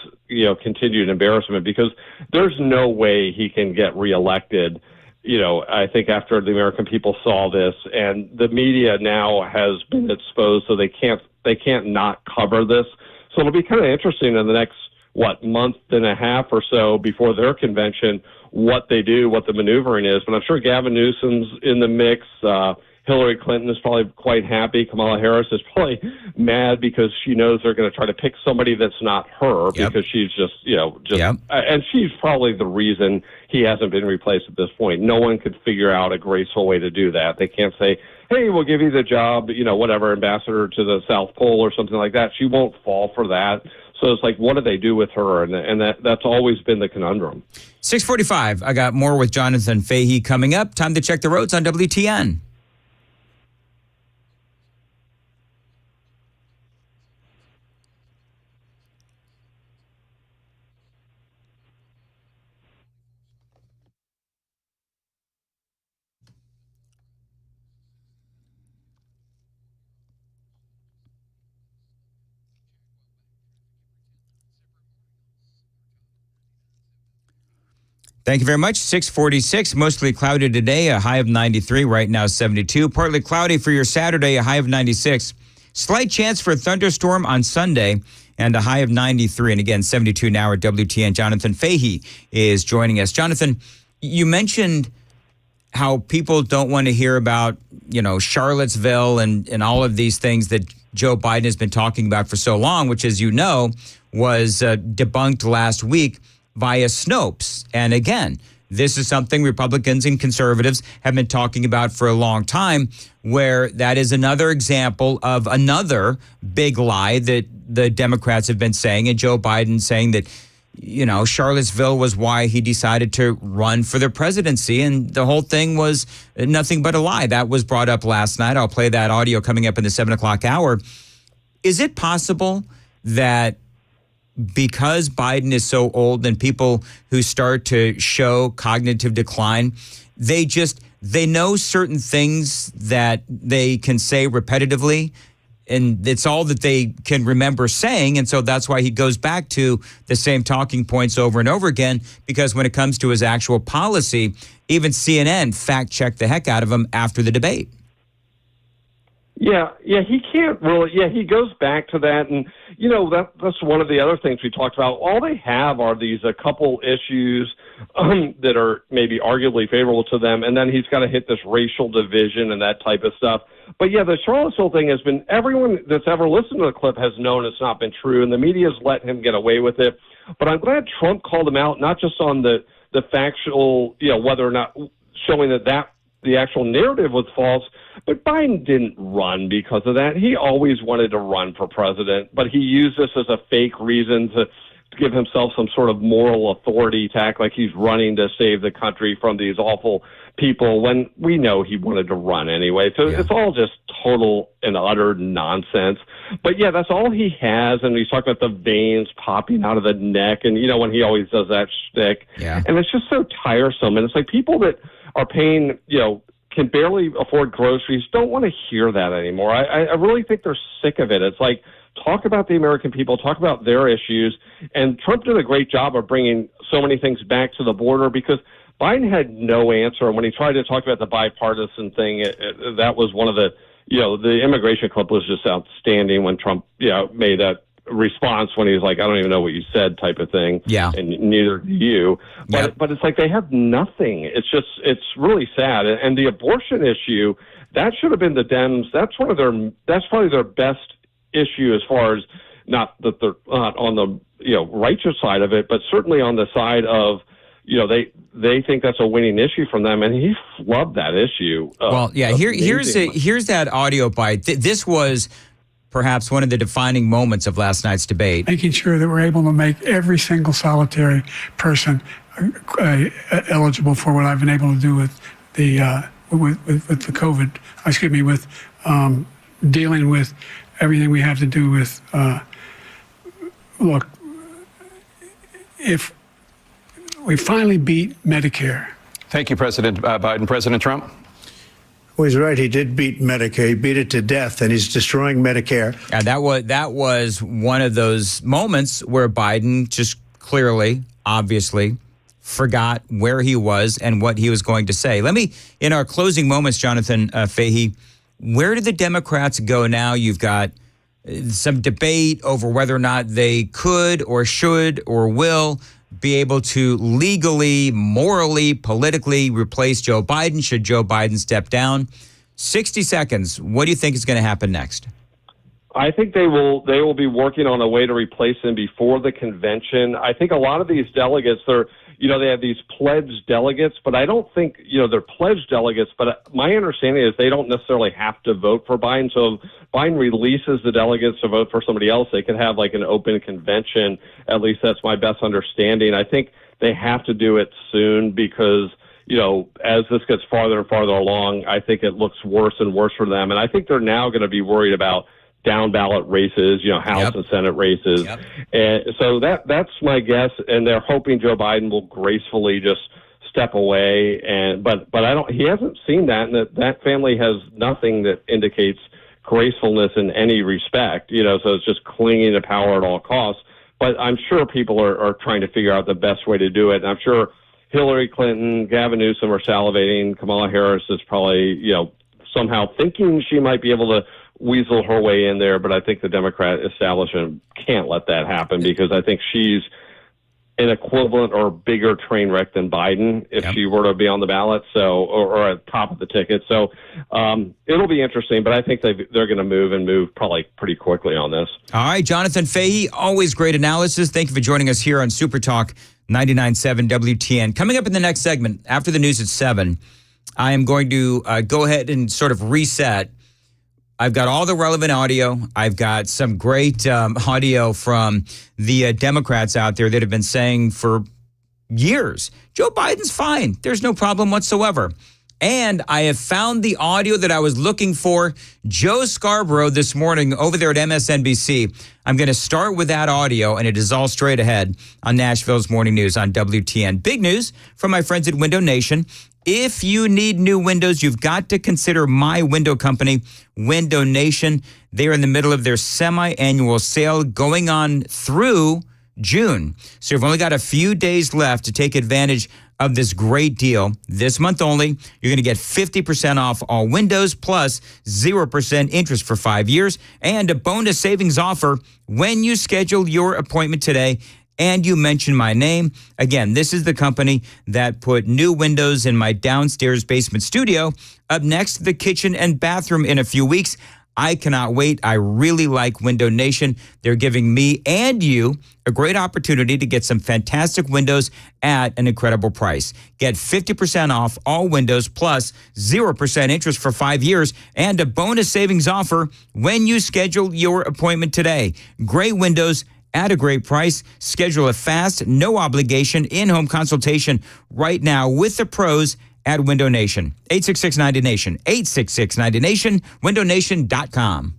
continued embarrassment, because there's no way he can get reelected. I think after the American people saw this, and the media now has been exposed, so they can't not cover this. So it'll be kind of interesting in the next, month and a half or so before their convention, what they do, what the maneuvering is. But I'm sure Gavin Newsom's in the mix. Hillary Clinton is probably quite happy. Kamala Harris is probably mad because she knows they're going to try to pick somebody that's not her, because she's just, and she's probably the reason he hasn't been replaced at this point. No one could figure out a graceful way to do that. They can't say, hey, we'll give you the job, whatever, ambassador to the South Pole or something like that. She won't fall for that. So it's like, what do they do with her? And that's always been the conundrum. 6:45. I got more with Jonathan Fahey coming up. Time to check the roads on WTN. Thank you very much. 6:46, mostly cloudy today, a high of 93, right now 72. Partly cloudy for your Saturday, a high of 96. Slight chance for a thunderstorm on Sunday and a high of 93. And again, 72 now at WTN. Jonathan Fahey is joining us. Jonathan, you mentioned how people don't want to hear about, Charlottesville and all of these things that Joe Biden has been talking about for so long, which, as you know, was debunked last week via Snopes. And again, this is something Republicans and conservatives have been talking about for a long time, where that is another example of another big lie that the Democrats have been saying, and Joe Biden saying that, Charlottesville was why he decided to run for the presidency, and the whole thing was nothing but a lie. That was brought up last night. I'll play that audio coming up in the 7 o'clock hour. Is it possible that because Biden is so old and people who start to show cognitive decline, they know certain things that they can say repetitively, and it's all that they can remember saying, and so that's why he goes back to the same talking points over and over again, because when it comes to his actual policy, even CNN fact-checked the heck out of him after the debate. Yeah, he can't really. Yeah, he goes back to that, and that's one of the other things we talked about. All they have are these a couple issues that are maybe arguably favorable to them, and then he's got to hit this racial division and that type of stuff. But yeah, the Charlottesville thing has been, everyone that's ever listened to the clip has known it's not been true, and the media's let him get away with it. But I'm glad Trump called him out, not just on the factual, whether or not showing that the actual narrative was false, but Biden didn't run because of that. He always wanted to run for president, but he used this as a fake reason to give himself some sort of moral authority to act like he's running to save the country from these awful people, when we know he wanted to run anyway. So It's all just total and utter nonsense. But yeah, that's all he has. And he's talking about the veins popping out of the neck, and when he always does that shtick. Yeah. And it's just so tiresome. And it's like people that are paying, can barely afford groceries don't want to hear that anymore. I really think they're sick of it. It's like, talk about the American people, talk about their issues. And Trump did a great job of bringing so many things back to the border because Biden had no answer. And when he tried to talk about the bipartisan thing, that was one of the, the immigration clip was just outstanding when Trump, made that response when he was like, I don't even know what you said type of thing. Yeah. And neither do you. But it's like they have nothing. It's really sad. And the abortion issue, that should have been the Dems. That's probably their best issue as far as, not that they're not on the, righteous side of it, but certainly on the side of, they think that's a winning issue from them, and he flubbed that issue. Here's that audio bite. This was perhaps one of the defining moments of last night's debate. Making sure that we're able to make every single solitary person eligible for what I've been able to do with the with the COVID. With dealing with everything we have to do with. Look, if we finally beat Medicare. Thank you, President Biden. President Trump? Well, he's right. He did beat Medicare. He beat it to death, and he's destroying Medicare. And that was one of those moments where Biden just clearly, obviously, forgot where he was and what he was going to say. Let me, in our closing moments, Jonathan Fahey, where do the Democrats go now? You've got some debate over whether or not they could or should or will be able to legally, morally, politically replace Joe Biden. Should Joe Biden step down? 60 seconds. What do you think is going to happen next? I think they will be working on a way to replace him before the convention. I think a lot of these delegates, they have these pledged delegates, but I don't think, they're pledged delegates, but my understanding is they don't necessarily have to vote for Biden. So if Biden releases the delegates to vote for somebody else, they could have like an open convention. At least that's my best understanding. I think they have to do it soon because, as this gets farther and farther along, I think it looks worse and worse for them. And I think they're now going to be worried about down ballot races, House and Senate races. And so that's my guess. And they're hoping Joe Biden will gracefully just step away. But he hasn't seen that. And that family has nothing that indicates gracefulness in any respect, so it's just clinging to power at all costs. But I'm sure people are trying to figure out the best way to do it. And I'm sure Hillary Clinton, Gavin Newsom are salivating. Kamala Harris is probably, somehow thinking she might be able to weasel her way in there, but I think the Democrat establishment can't let that happen because I think she's an equivalent or bigger train wreck than Biden if she were to be on the ballot, or at the top of the ticket. So it'll be interesting, but I think they're going to move probably pretty quickly on this. All right, Jonathan Fahey, always great analysis. Thank you for joining us here on Super Talk 99.7 WTN. Coming up in the next segment, after the news at 7, I am going to go ahead and sort of reset. I've got all the relevant audio. I've got some great audio from the Democrats out there that have been saying for years, Joe Biden's fine. There's no problem whatsoever. And I have found the audio that I was looking for. Joe Scarborough this morning over there at MSNBC. I'm going to start with that audio, and it is all straight ahead on Nashville's Morning News on WTN. Big news from my friends at Window Nation. If you need new windows, you've got to consider my window company, Window Nation. They're in the middle of their semi-annual sale going on through June. So you've only got a few days left to take advantage of this great deal. This month only, you're going to get 50% off all windows plus 0% interest for 5 years and a bonus savings offer when you schedule your appointment today and you mention my name. Again, this is the company that put new windows in my downstairs basement studio up next to the kitchen and bathroom in a few weeks. I cannot wait. I really like Window Nation. They're giving me and you a great opportunity to get some fantastic windows at an incredible price. Get 50% off all windows plus 0% interest for 5 years and a bonus savings offer when you schedule your appointment today. Great windows at a great price. Schedule a fast, no obligation, in-home consultation right now with the pros at Window Nation. 866-90-NATION. 866-90-NATION. WindowNation.com.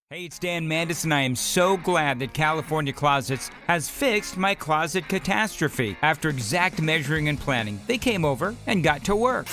Hey, it's Dan Mandis, and I am so glad that California Closets has fixed my closet catastrophe. After exact measuring and planning, they came over and got to work.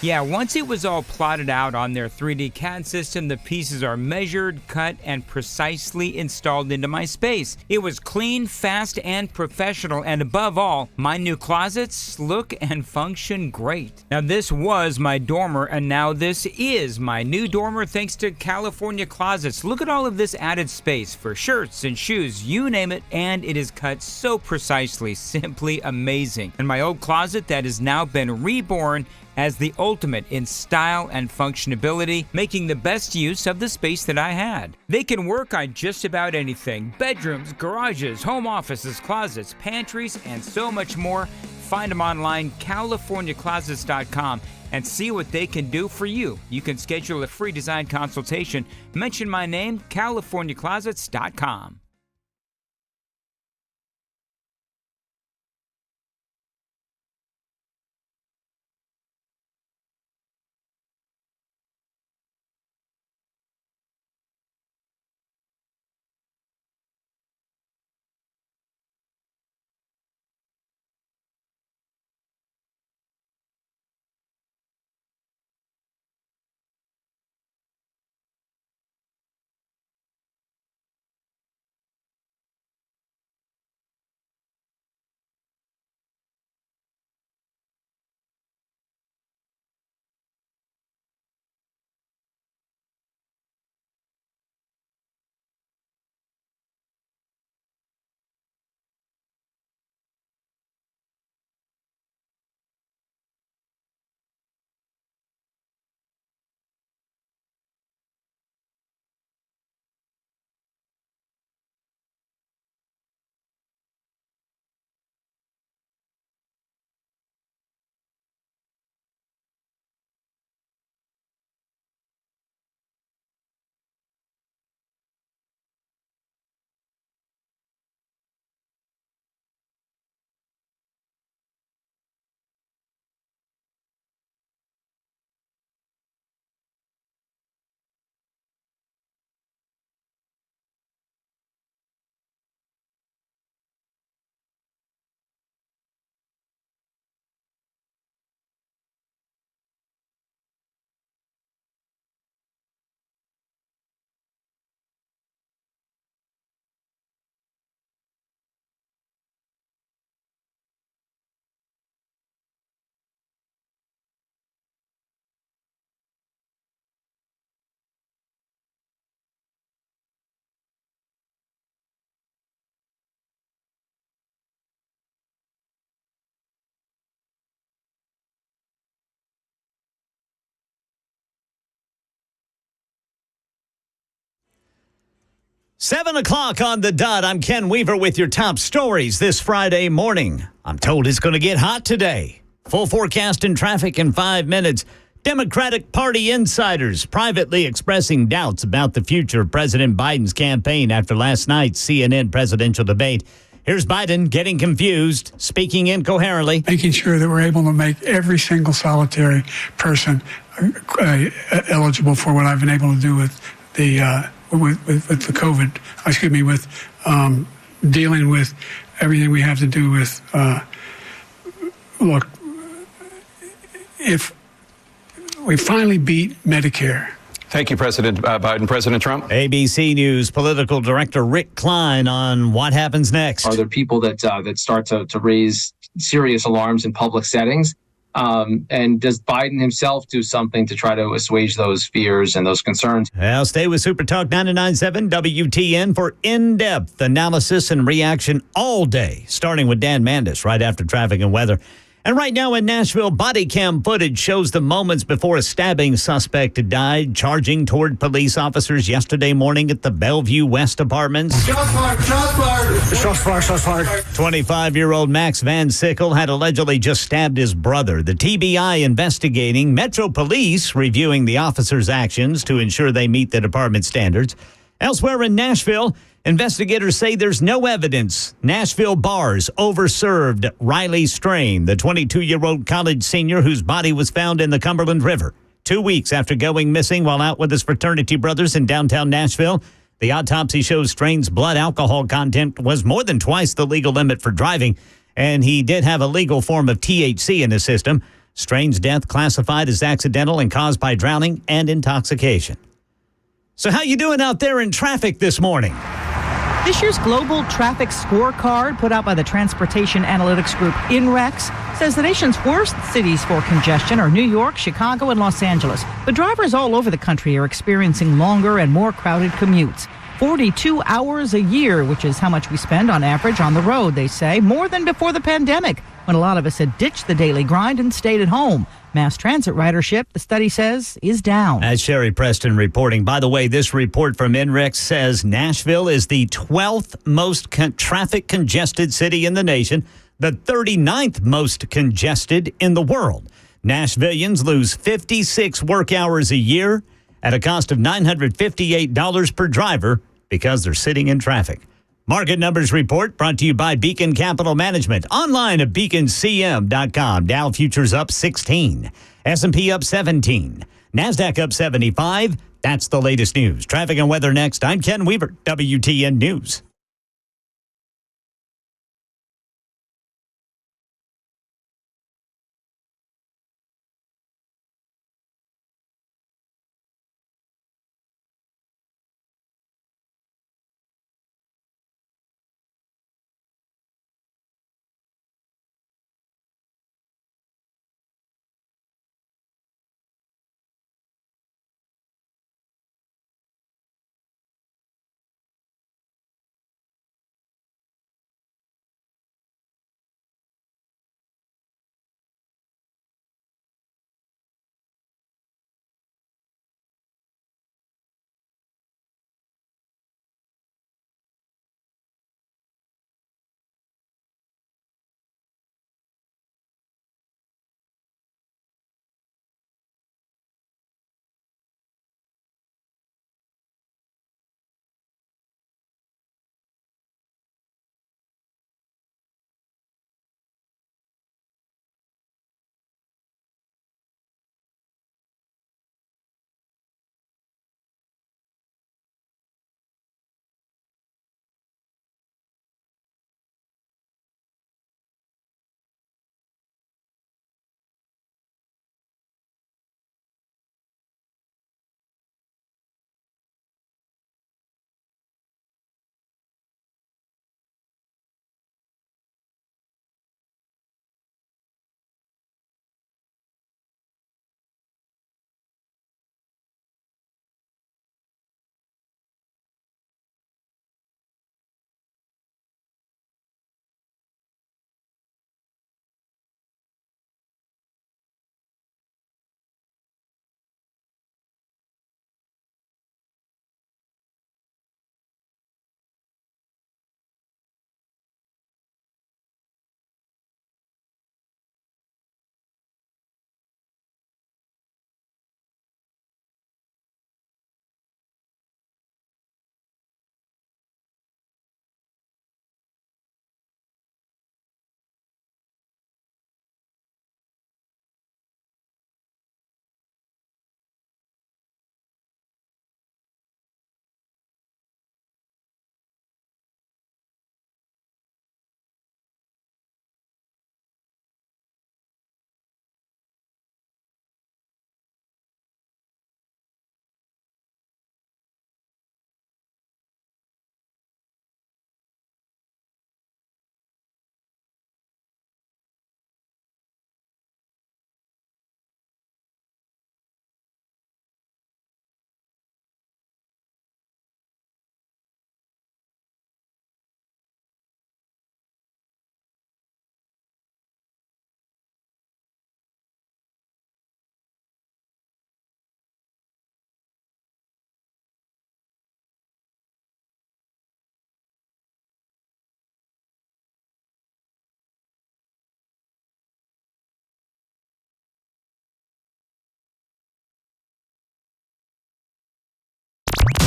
Yeah, once it was all plotted out on their 3D CAD system, the pieces are measured, cut, and precisely installed into my space. It was clean, fast, and professional, and above all, my new closets look and function great. Now, this was my dormer, and now this is my new dormer thanks to California Closets. Look at all of this added space for shirts and shoes, you name it, and it is cut so precisely, simply amazing. And my old closet that has now been reborn as the ultimate in style and functionability, making the best use of the space that I had. They can work on just about anything: bedrooms, garages, home offices, closets, pantries, and so much more. Find them online, CaliforniaClosets.com, and see what they can do for you. You can schedule a free design consultation. Mention my name, CaliforniaClosets.com. Seven o'clock on the dot. I'm Ken Weaver with your top stories this Friday morning. I'm told it's going to get hot today. Full forecast and traffic in 5 minutes. Democratic Party insiders privately expressing doubts about the future of President Biden's campaign after last night's CNN presidential debate. Here's Biden getting confused, speaking incoherently. Making sure that we're able to make every single solitary person eligible for what I've been able to do with the with the COVID, with dealing with everything we have to do with, look, if we finally beat Medicare. Thank you, President Biden. President Trump. ABC News political director Rick Klein on what happens next. Are there people that start to raise serious alarms in public settings? And does Biden himself do something to try to assuage those fears and those concerns? Well, stay with Super Talk 99.7 WTN for in-depth analysis and reaction all day, starting with Dan Mandis right after traffic and weather. And right now in Nashville, body cam footage shows the moments before a stabbing suspect died, charging toward police officers yesterday morning at the Bellevue West Apartments. Shots fired! Shots fired! Shots fired! Shots fired! 25-year-old Max Van Sickle had allegedly just stabbed his brother. The TBI investigating, Metro Police reviewing the officer's actions to ensure they meet the department standards. Elsewhere in Nashville, investigators say there's no evidence Nashville bars overserved Riley Strain, the 22-year-old college senior whose body was found in the Cumberland River. 2 weeks after going missing while out with his fraternity brothers in downtown Nashville. The autopsy shows Strain's blood alcohol content was more than twice the legal limit for driving, and he did have a legal form of THC in his system. Strain's death classified as accidental and caused by drowning and intoxication. So how you doing out there in traffic this morning? This year's global traffic scorecard put out by the transportation analytics group INREX says the nation's worst cities for congestion are New York, Chicago, and Los Angeles. But drivers all over the country are experiencing longer and more crowded commutes. 42 hours a year, which is how much we spend on average on the road, they say, more than before the pandemic, when a lot of us had ditched the daily grind and stayed at home. Mass transit ridership, the study says, is down. As Sherry Preston reporting. By the way, this report from INREX says Nashville is the 12th most traffic congested city in the nation, the 39th most congested in the world. Nashvillians lose 56 work hours a year at a cost of $958 per driver because they're sitting in traffic. Market Numbers Report brought to you by Beacon Capital Management. Online at beaconcm.com. Dow futures up 16. S&P up 17. NASDAQ up 75. That's the latest news. Traffic and weather next. I'm Ken Weaver, WTN News.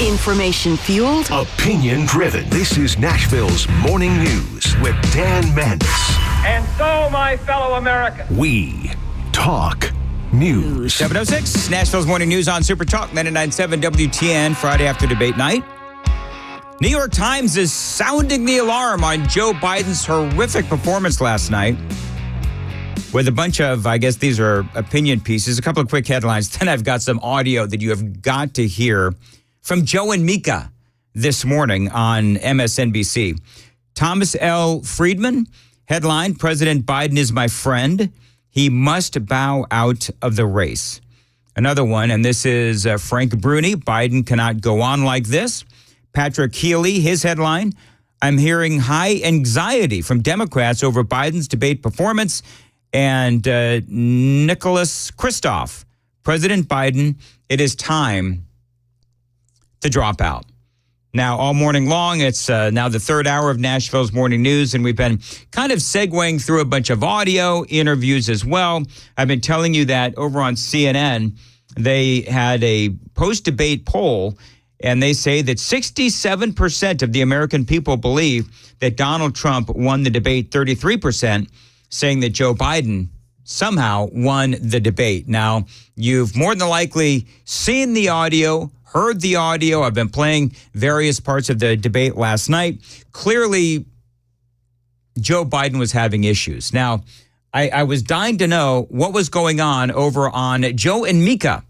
Information fueled, opinion driven. This is Nashville's Morning News with Dan Mandis. And so, my fellow Americans, we talk News. 7:06, Nashville's Morning News on Super Talk 99.7 WTN, Friday after debate night. New York Times is sounding the alarm on Joe Biden's horrific performance last night with a bunch of, I guess these are opinion pieces, a couple of quick headlines. Then I've got some audio that you have got to hear from Joe and Mika this morning on MSNBC. Thomas L. Friedman, headline, President Biden is my friend. He must bow out of the race. Another one, and this is Frank Bruni, Biden cannot go on like this. Patrick Healy, his headline, I'm hearing high anxiety from Democrats over Biden's debate performance. And Nicholas Kristof, President Biden, it is time to drop out. Now, all morning long, it's now the third hour of Nashville's Morning News, and we've been kind of segueing through a bunch of audio interviews as well. I've been telling you that over on CNN, they had a post-debate poll, and they say that 67% of the American people believe that Donald Trump won the debate, 33% saying that Joe Biden somehow won the debate. Now, you've more than likely seen the audio, heard the audio. I've been playing various parts of the debate last night. Clearly, Joe Biden was having issues. Now, I was dying to know what was going on over on Joe and Mika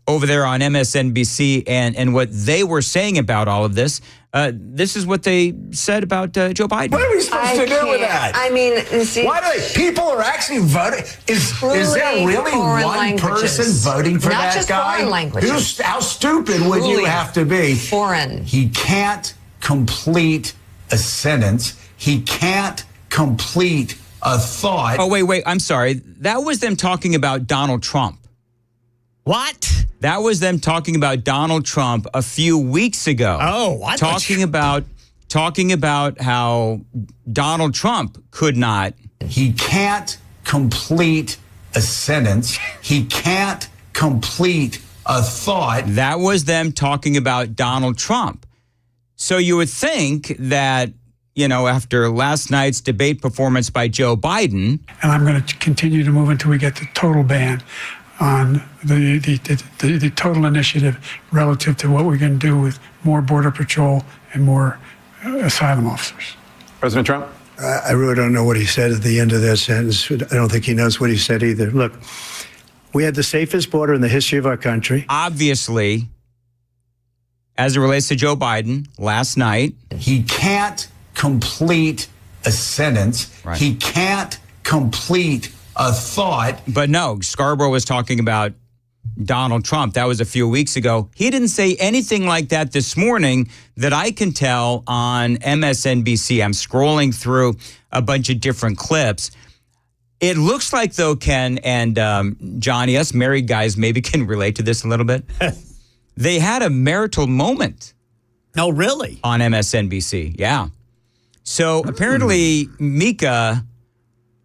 over there on MSNBC and what they were saying about all of this. This is what they said about Joe Biden. What are we supposed to do with that? I mean, see, why do people are actually voting? Is there really one person voting for Not that just guy? foreign languages. How stupid would you have to be? Foreign. He can't complete a sentence. He can't complete a thought. Oh, wait. I'm sorry. That was them talking about Donald Trump. What? That was them talking about Donald Trump a few weeks ago. Oh, I talking about how Donald Trump could not. He can't complete a sentence. He can't complete a thought. That was them talking about Donald Trump. So you would think that, after last night's debate performance by Joe Biden. And I'm going to continue to move until we get the total ban on the total initiative relative to what we're going to do with more Border Patrol and more asylum officers. President Trump? I really don't know what he said at the end of that sentence. I don't think he knows what he said either. Look, we had the safest border in the history of our country. Obviously, as it relates to Joe Biden, last night. He can't complete a sentence. Right. He can't complete a thought. But no, Scarborough was talking about Donald Trump. That was a few weeks ago. He didn't say anything like that this morning that I can tell on MSNBC. I'm scrolling through a bunch of different clips. It looks like, though, Ken and Johnny, us married guys maybe can relate to this a little bit. They had a marital moment. Oh, really? On MSNBC, yeah. So apparently Mika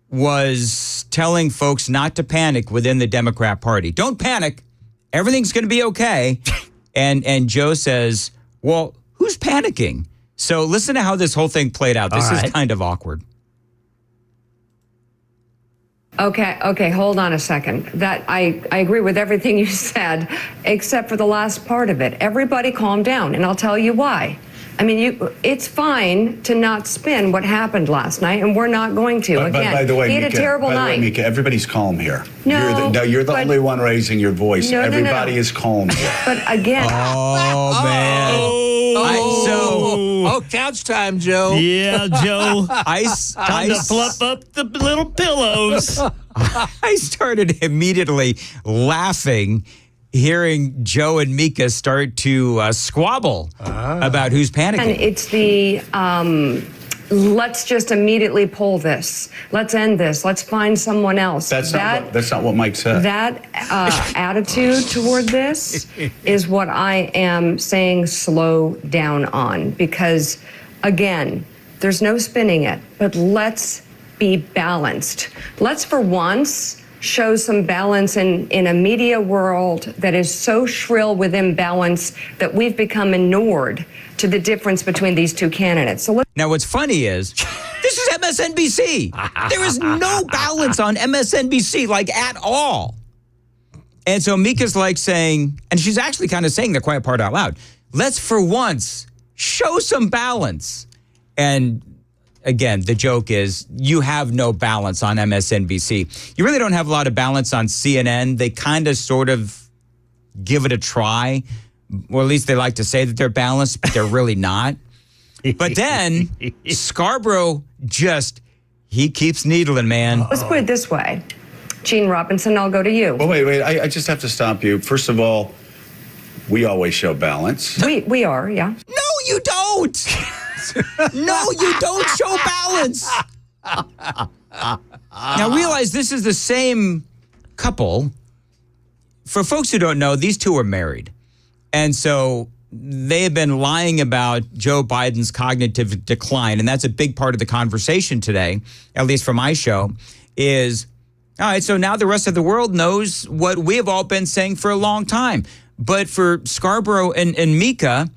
was telling folks not to panic within the Democrat Party. Don't panic. Everything's going to be okay. And Joe says, well, who's panicking? So listen to how this whole thing played out. This is kind of awkward. Okay, hold on a second. That I agree with everything you said, except for the last part of it. Everybody calm down, and I'll tell you why. I mean, it's fine to not spin what happened last night, and we're not going to. But by the way, he had Mika, a terrible night. Mika, everybody's calm here. No, you're the only one raising your voice. No, Everybody is calm here. But again. Oh, man. Couch time, Joe. Yeah, Joe. Time to fluff up the little pillows. I started immediately laughing, hearing Joe and Mika start to squabble about who's panicking. And it's the, let's just immediately pull this. Let's end this. Let's find someone else. That's not what Mike said. That attitude toward this is what I am saying slow down on. Because, again, there's no spinning it. But let's be balanced. Let's, for once, show some balance in a media world that is so shrill with imbalance that we've become inured to the difference between these two candidates. So now, what's funny is this is MSNBC. There is no balance on MSNBC, like at all. And so Mika's like saying, and she's actually kind of saying the quiet part out loud, let's for once show some balance. And again, the joke is you have no balance on MSNBC. You really don't have a lot of balance on CNN. They kind of sort of give it a try, or at least they like to say that they're balanced, but they're really not. But then Scarborough he keeps needling, man. Let's put it this way. Gene Robinson, I'll go to you. Well, wait. I just have to stop you. First of all, we always show balance. We are, yeah. No, you don't. No, you don't show balance. Now, realize this is the same couple. For folks who don't know, these two are married. And so they have been lying about Joe Biden's cognitive decline. And that's a big part of the conversation today, at least for my show, is... All right, so now the rest of the world knows what we have all been saying for a long time. But for Scarborough and Mika,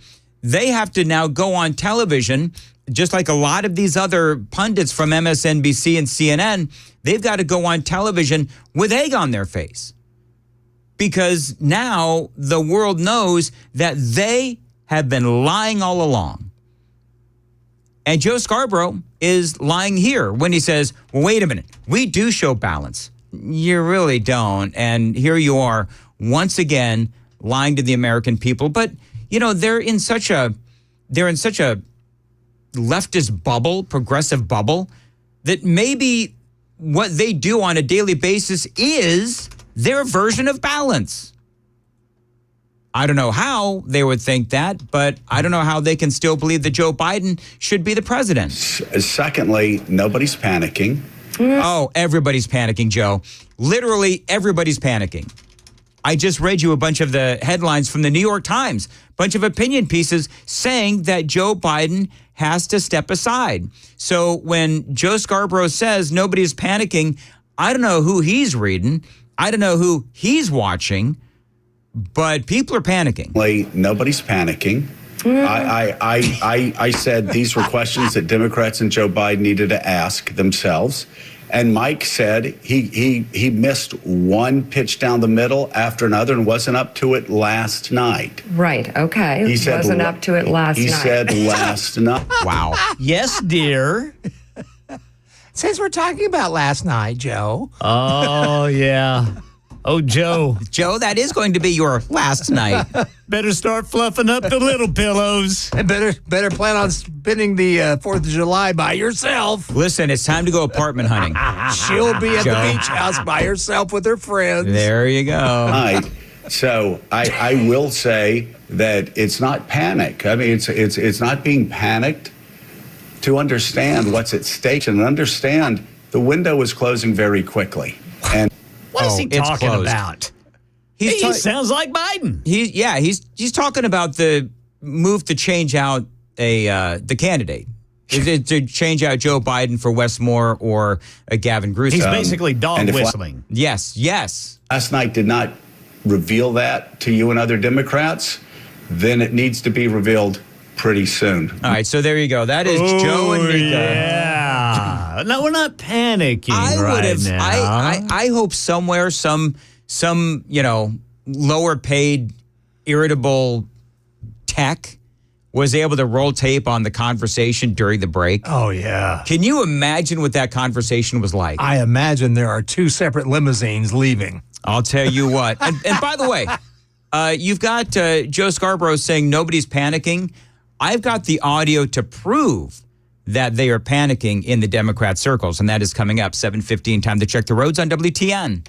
they have to now go on television, just like a lot of these other pundits from MSNBC and CNN, they've got to go on television with egg on their face. Because now the world knows that they have been lying all along. And Joe Scarborough is lying here when he says, well, wait a minute, we do show balance. You really don't. And here you are once again lying to the American people. But, you know, they're in such a leftist bubble, progressive bubble, that maybe what they do on a daily basis is their version of balance. I don't know how they would think that, but I don't know how they can still believe that Joe Biden should be the president. Secondly, nobody's panicking. Oh, everybody's panicking, Joe. Literally, everybody's panicking. I just read you a bunch of the headlines from the New York Times, bunch of opinion pieces saying that Joe Biden has to step aside. So when Joe Scarborough says nobody's panicking, I don't know who he's reading. I don't know who he's watching. But people are panicking. Nobody's panicking. I said these were questions that Democrats and Joe Biden needed to ask themselves. And Mike said he missed one pitch down the middle after another and wasn't up to it last night. Right, okay. He said wasn't up to it last night. He said last night. Wow. Yes, dear. Since we're talking about last night, Joe. Oh, yeah. Oh, Joe. Joe, that is going to be your last night. Better start fluffing up the little pillows. And better plan on spending the 4th of July by yourself. Listen, it's time to go apartment hunting. She'll be at the beach house by herself with her friends. There you go. All right. So I will say that it's not panic. I mean, it's not being panicked. To understand what's at stake and understand the window is closing very quickly. And what is he talking about? He sounds like Biden. He's talking about the move to change out the candidate. To change out Joe Biden for Wes Moore or Gavin Newsom. He's basically dog whistling. Yes. Last night did not reveal that to you and other Democrats, then it needs to be revealed pretty soon. All right, so there you go. That is Joe and Mika. Yeah. No, we're not panicking now. I hope somewhere some lower paid, irritable tech was able to roll tape on the conversation during the break. Oh, yeah. Can you imagine what that conversation was like? I imagine there are 2 separate limousines leaving. I'll tell you what. And by the way, you've got Joe Scarborough saying nobody's panicking. I've got the audio to prove that they are panicking in the Democrat circles, and that is coming up 7:15. Time to check the roads on WTN.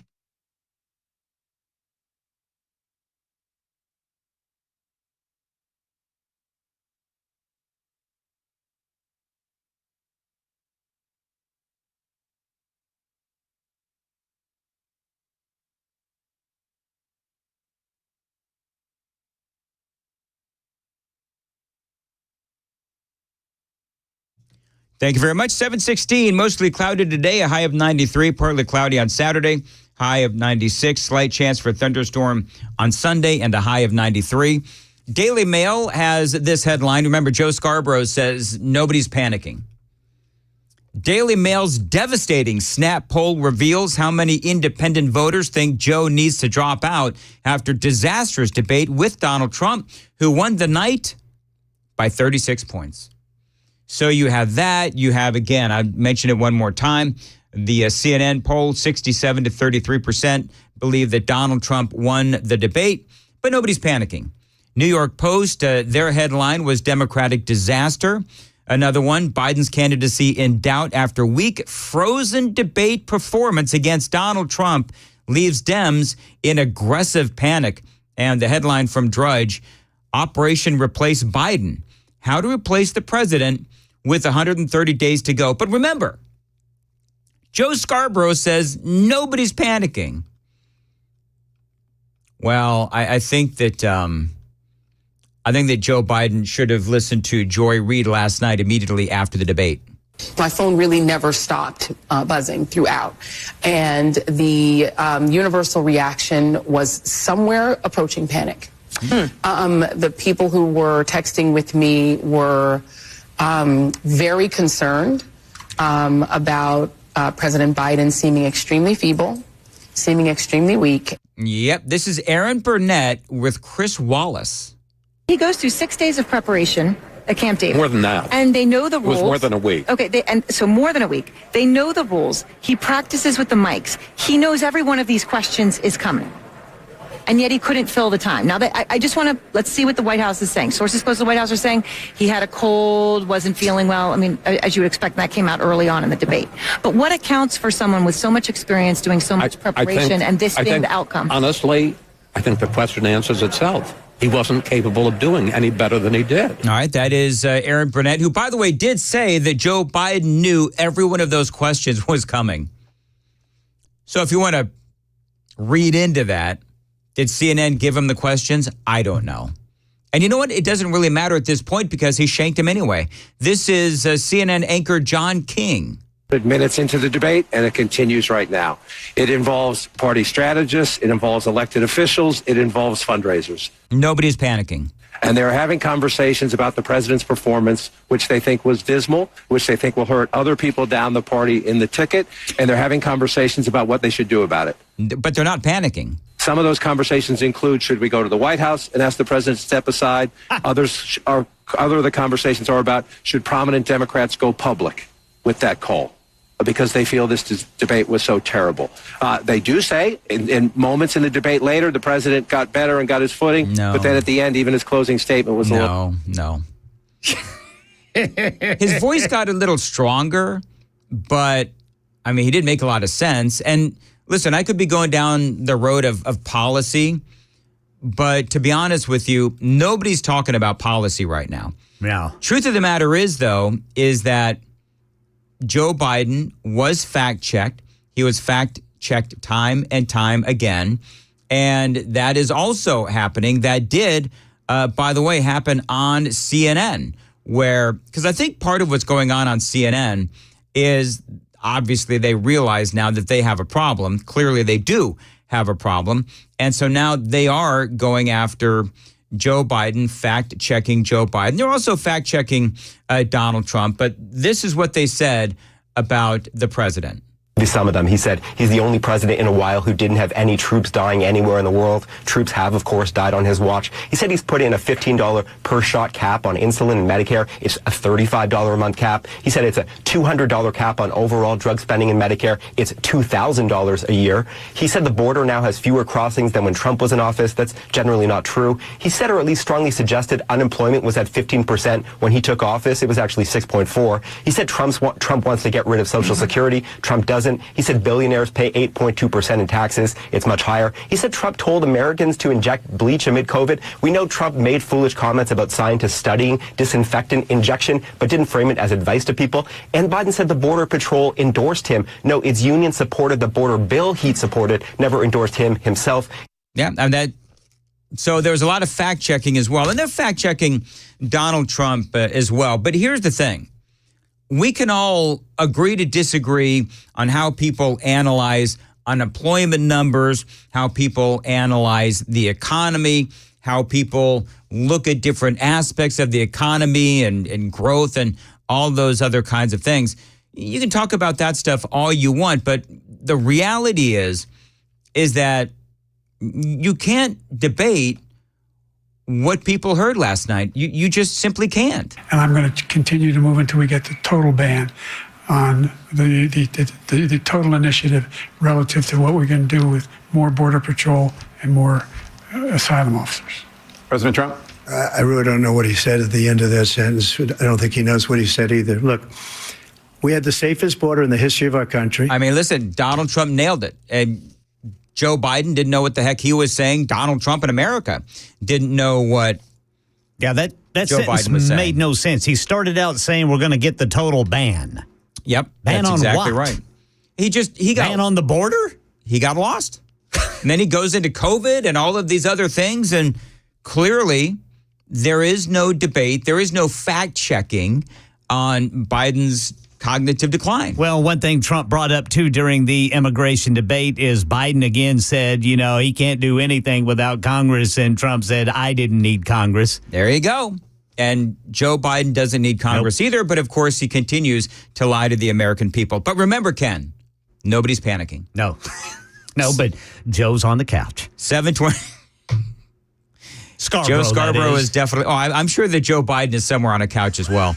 Thank you very much. 7:16, mostly cloudy today, a high of 93, partly cloudy on Saturday, high of 96, slight chance for a thunderstorm on Sunday, and a high of 93. Daily Mail has this headline. Remember, Joe Scarborough says nobody's panicking. Daily Mail's devastating Snap poll reveals how many independent voters think Joe needs to drop out after disastrous debate with Donald Trump, who won the night by 36 points. So you have that. You have, again, I mentioned it one more time, the CNN poll, 67 to 33% believe that Donald Trump won the debate, but nobody's panicking. New York Post, their headline was Democratic Disaster. Another one, Biden's candidacy in doubt after weak frozen debate performance against Donald Trump leaves Dems in aggressive panic. And the headline from Drudge, Operation Replace Biden. How to replace the president with 130 days to go. But remember, Joe Scarborough says nobody's panicking. Well, I think that Joe Biden should have listened to Joy Reid last night immediately after the debate. My phone really never stopped buzzing throughout. And the universal reaction was somewhere approaching panic. The people who were texting with me were very concerned about President Biden seeming extremely feeble, seeming extremely weak. Yep, this is Aaron Burnett with Chris Wallace. He goes through 6 days of preparation at Camp David. More than that. And they know the rules. It was more than a week. Okay, so more than a week. They know the rules. He practices with the mics. He knows every one of these questions is coming. And yet he couldn't fill the time. Now, I just want to, let's see what the White House is saying. Sources close to the White House are saying he had a cold, wasn't feeling well. I mean, as you would expect, that came out early on in the debate. But what accounts for someone with so much experience doing so much preparation and this being the outcome? Honestly, I think the question answers itself. He wasn't capable of doing any better than he did. All right, that is Aaron Burnett, who, by the way, did say that Joe Biden knew every one of those questions was coming. So if you want to read into that, did CNN give him the questions? I don't know. And you know what? It doesn't really matter at this point because he shanked him anyway. This is CNN anchor John King. Minutes into the debate, and it continues right now. It involves party strategists. It involves elected officials. It involves fundraisers. Nobody's panicking. And they're having conversations about the president's performance, which they think was dismal, which they think will hurt other people down the party in the ticket. And they're having conversations about what they should do about it. But they're not panicking. Some of those conversations include, should we go to the White House and ask the president to step aside? Other of the conversations are about, should prominent Democrats go public with that call? Because they feel this debate was so terrible. They do say, in moments in the debate later, the president got better and got his footing. No. But then at the end, even his closing statement was No. His voice got a little stronger, but, I mean, he didn't make a lot of sense. And listen, I could be going down the road of policy, but to be honest with you, nobody's talking about policy right now. Yeah. Truth of the matter is, though, is that Joe Biden was fact-checked. He was fact-checked time and time again. And that is also happening. That did, by the way, happen on CNN, where, because I think part of what's going on CNN is obviously they realize now that they have a problem. Clearly they do have a problem. And so now they are going after Joe Biden, fact-checking Joe Biden. They're also fact-checking Donald Trump. But this is what they said about the president. Some of them, he said, he's the only president in a while who didn't have any troops dying anywhere in the world. Troops have, of course, died on his watch. He said he's put in a $15 per shot cap on insulin and Medicare. It's a $35 a month cap. He said it's a $200 cap on overall drug spending in Medicare. It's $2,000 a year. He said the border now has fewer crossings than when Trump was in office. That's generally not true. He said, or at least strongly suggested, unemployment was at 15% when he took office. It was actually 6.4. He said Trump wants to get rid of Social Security. Trump doesn't. He said billionaires pay 8.2% in taxes. It's much higher. He said Trump told Americans to inject bleach amid COVID. We know Trump made foolish comments about scientists studying disinfectant injection, but didn't frame it as advice to people. And Biden said the Border Patrol endorsed him. No, its union supported the border bill he supported, never endorsed him himself. Yeah, and that. So there was a lot of fact-checking as well. And they're fact-checking Donald Trump as well. But here's the thing. We can all agree to disagree on how people analyze unemployment numbers, how people analyze the economy, how people look at different aspects of the economy and growth and all those other kinds of things. You can talk about that stuff all you want, but the reality is that you can't debate what people heard last night. You just simply can't. And I'm going to continue to move until we get the total ban on the total initiative relative to what we're going to do with more Border Patrol and more asylum officers. President Trump? I really don't know what he said at the end of that sentence. I don't think he knows what he said either. Look, we had the safest border in the history of our country. I mean, listen, Donald Trump nailed it. And Joe Biden didn't know what the heck he was saying. Donald Trump in America didn't know what that Joe sentence Biden was saying. made no sense. He started out saying we're going to get the total ban. Yep, ban that's on exactly what? right. He got ban on the border. He got lost, and then he goes into COVID and all of these other things, and clearly there is no debate, there is no fact checking on Biden's cognitive decline. Well, one thing Trump brought up, too, during the immigration debate is Biden again said, he can't do anything without Congress. And Trump said, I didn't need Congress. There you go. And Joe Biden doesn't need Congress either. But, of course, he continues to lie to the American people. But remember, Ken, nobody's panicking. No. No, but Joe's on the couch. 720. Scarborough, Joe Scarborough is definitely. I'm sure that Joe Biden is somewhere on a couch as well.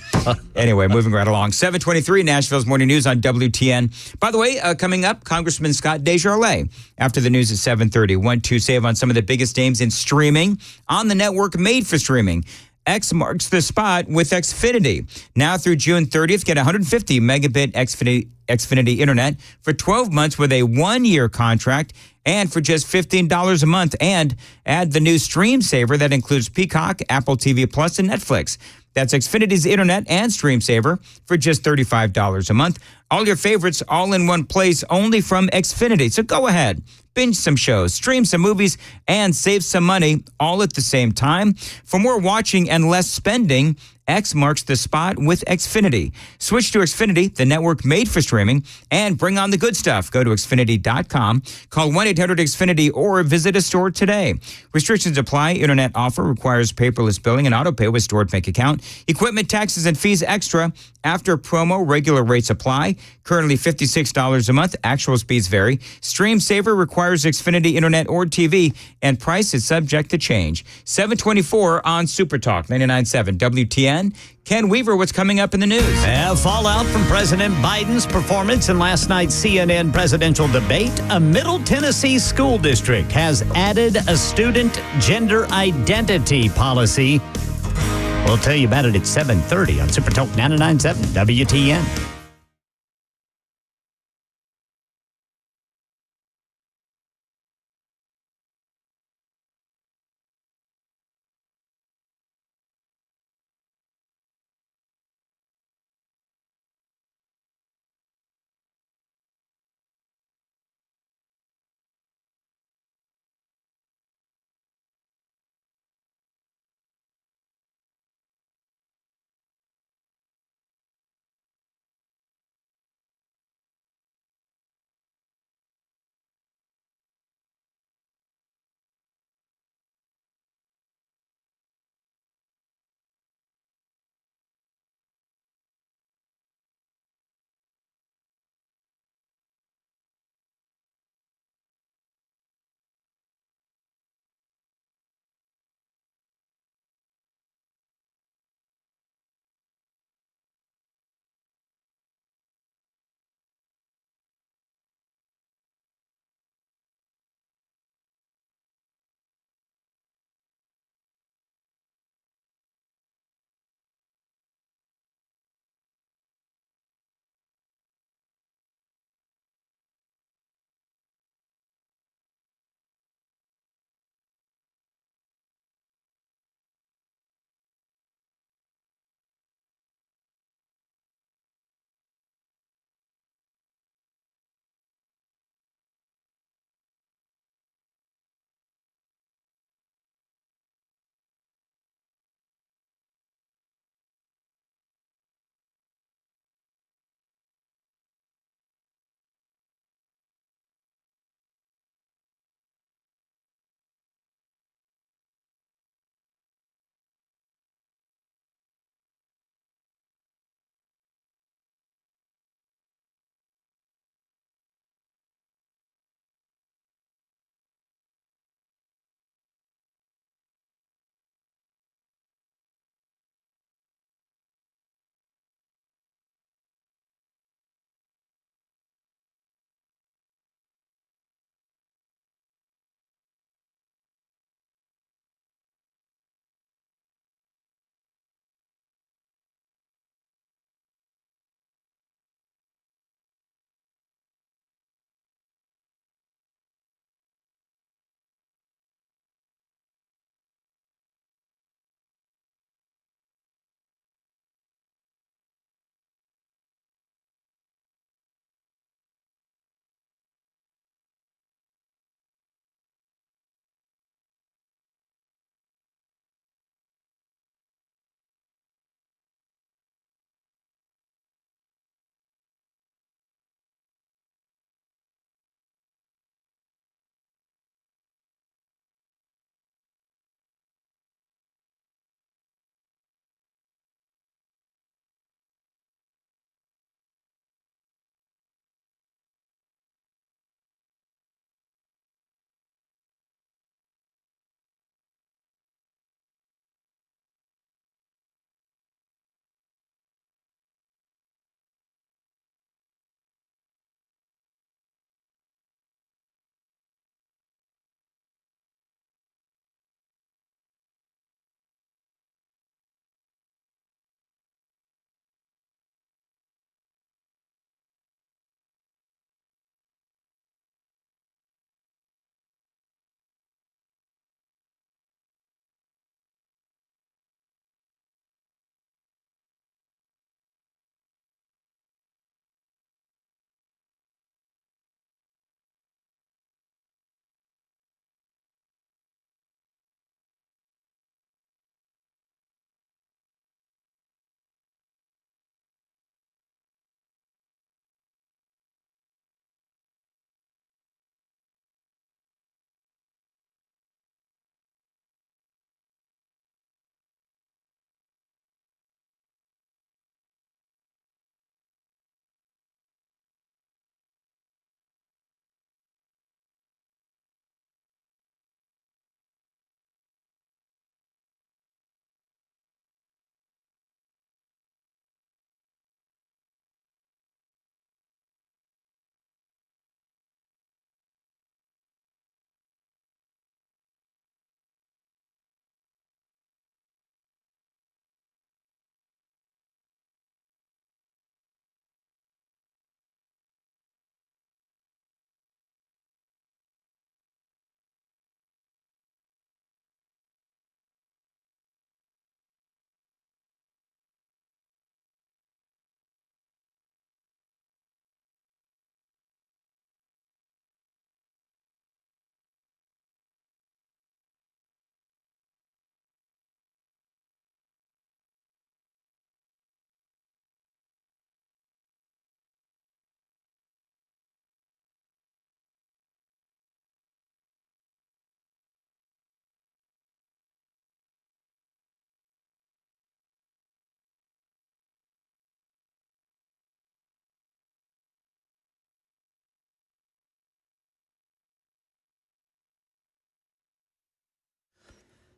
Anyway, moving right along. 7:23, Nashville's Morning News on WTN. By the way, coming up, Congressman Scott Desjardins after the news at 7:30. 1-2 save on some of the biggest names in streaming on the network made for streaming. X marks the spot with Xfinity. Now through June 30th, get 150 megabit Xfinity internet for 12 months with a 1-year contract and for just $15 a month. And add the new Stream Saver that includes Peacock, Apple TV Plus, and Netflix. That's Xfinity's internet and Stream Saver for just $35 a month. All your favorites all in one place, only from Xfinity. So go ahead, binge some shows, stream some movies, and save some money all at the same time. For more watching and less spending, X marks the spot with Xfinity. Switch to Xfinity, the network made for streaming, and bring on the good stuff. Go to Xfinity.com, call 1-800-XFINITY, or visit a store today. Restrictions apply. Internet offer requires paperless billing and auto pay with stored bank account. Equipment, taxes, and fees extra. After promo, regular rates apply. Currently $56 a month. Actual speeds vary. Stream Saver requires Xfinity Internet or TV, and price is subject to change. 724 on Super Talk 99.7 WTN. Ken Weaver, what's coming up in the news? Fallout from President Biden's performance in last night's CNN presidential debate. A Middle Tennessee school district has added a student gender identity policy. We'll tell you about it at 7:30 on Super Talk 99.7 WTN.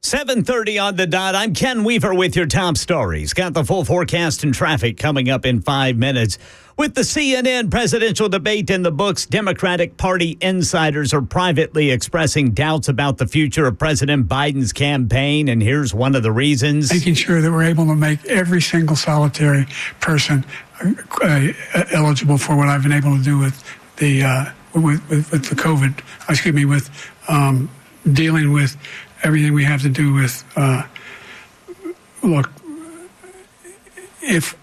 7:30 on the dot. I'm Ken Weaver with your top stories. Got the full forecast and traffic coming up in 5 minutes. With the CNN presidential debate in the books, Democratic Party insiders are privately expressing doubts about the future of President Biden's campaign, and here's one of the reasons. Making sure that we're able to make every single solitary person eligible for what I've been able to do with the with the COVID. With dealing with everything we have to do with. Look, if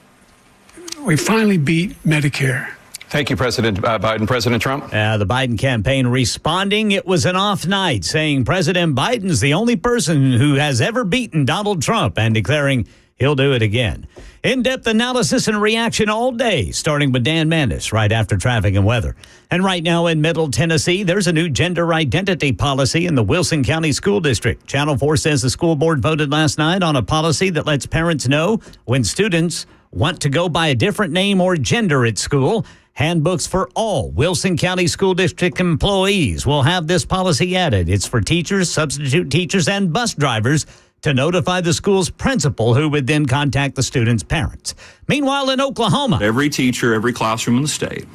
we finally beat Medicare. Thank you, President Biden. President Trump? The Biden campaign responding, it was an off night, saying President Biden's the only person who has ever beaten Donald Trump and declaring he'll do it again. In-depth analysis and reaction all day, starting with Dan Mandis right after traffic and weather. And right now in Middle Tennessee, there's a new gender identity policy in the Wilson County School District. Channel 4 says the school board voted last night on a policy that lets parents know when students want to go by a different name or gender at school. Handbooks for all Wilson County School District employees will have this policy added. It's for teachers, substitute teachers, and bus drivers to notify the school's principal, who would then contact the student's parents. Meanwhile, in Oklahoma, every teacher, every classroom in the state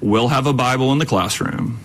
will have a Bible in the classroom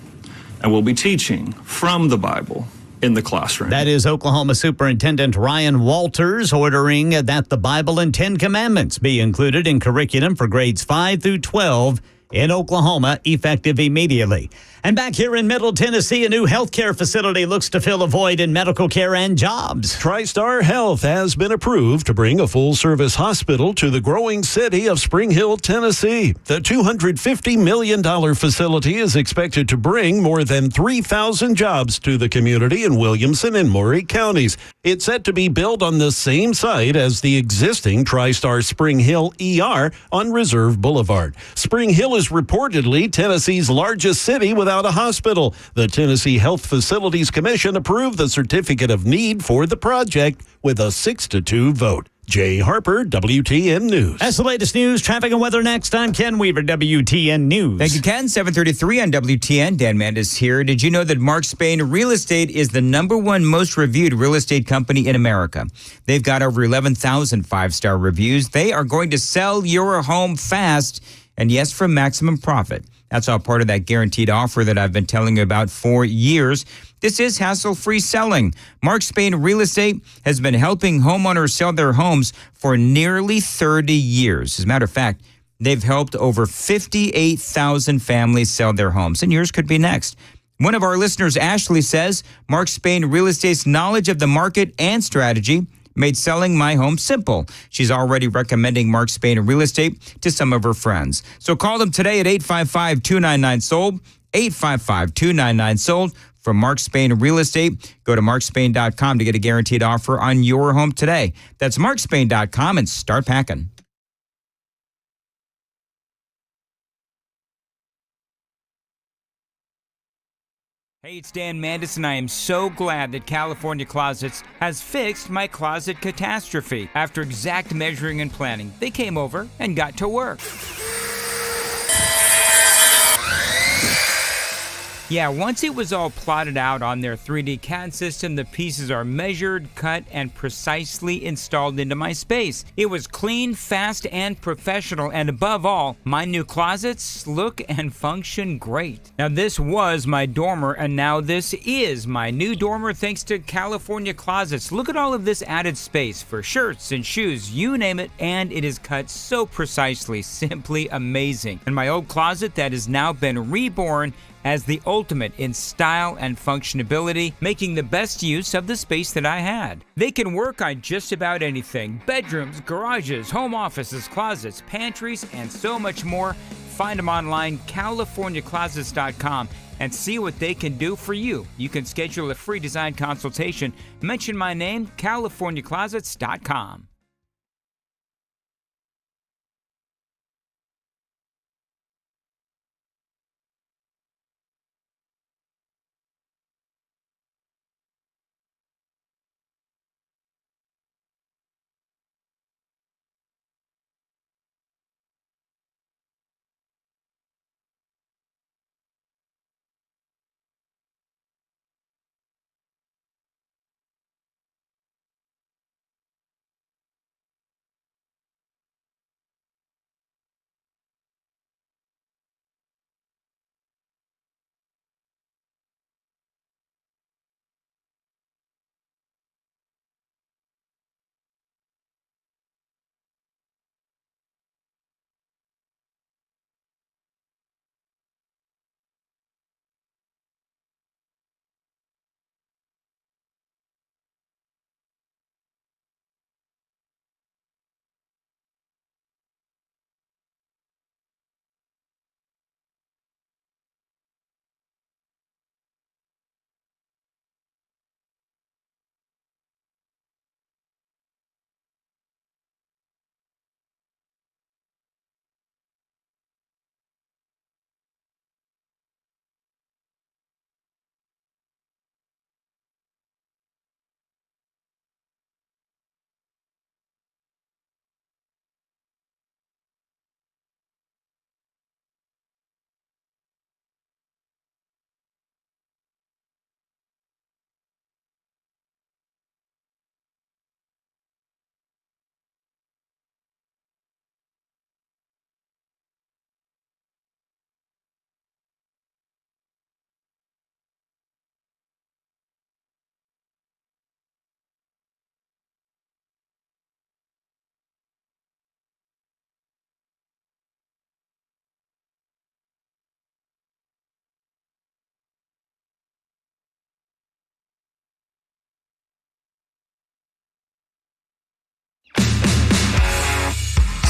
and will be teaching from the Bible in the classroom. That is Oklahoma Superintendent Ryan Walters ordering that the Bible and 10 Commandments be included in curriculum for grades 5 through 12 in Oklahoma, effective immediately. And back here in Middle Tennessee, a new healthcare facility looks to fill a void in medical care and jobs. TriStar Health has been approved to bring a full-service hospital to the growing city of Spring Hill, Tennessee. The $250 million facility is expected to bring more than 3,000 jobs to the community in Williamson and Maury counties. It's set to be built on the same site as the existing TriStar Spring Hill ER on Reserve Boulevard. Spring Hill is reportedly Tennessee's largest city without a hospital. The Tennessee Health Facilities Commission approved the certificate of need for the project with a 6-2 vote. Jay Harper, WTN News. That's the latest news, traffic, and weather next. I'm Ken Weaver, WTN News. Thank you, Ken. 7:33 on WTN. Dan Mandis here. Did you know that Mark Spain Real Estate is the #1 most reviewed real estate company in America? They've got over 11,000 five-star reviews. They are going to sell your home fast, and yes, for maximum profit. That's all part of that guaranteed offer that I've been telling you about for years. This is hassle-free selling. Mark Spain Real Estate has been helping homeowners sell their homes for nearly 30 years. As a matter of fact, they've helped over 58,000 families sell their homes, and yours could be next. One of our listeners, Ashley, says Mark Spain Real Estate's knowledge of the market and strategy made selling my home simple. She's already recommending Mark Spain Real Estate to some of her friends. So call them today at 855-299-SOLD, 855-299-SOLD. From Mark Spain Real Estate, go to markspain.com to get a guaranteed offer on your home today. That's markspain.com and start packing. Hey, it's Dan Mandis, and I am so glad that California Closets has fixed my closet catastrophe. After exact measuring and planning, they came over and got to work. Yeah, once it was all plotted out on their 3D CAD system, the pieces are measured, cut, and precisely installed into my space. It was clean, fast, and professional, and above all, my new closets look and function great. Now, this was my dormer, and now this is my new dormer thanks to California Closets. Look at all of this added space for shirts and shoes, you name it, and it is cut so precisely, simply amazing. And my old closet that has now been reborn as the ultimate in style and functionability, making the best use of the space that I had. They can work on just about anything: bedrooms, garages, home offices, closets, pantries, and so much more. Find them online, CaliforniaClosets.com, and see what they can do for you. You can schedule a free design consultation. Mention my name, CaliforniaClosets.com.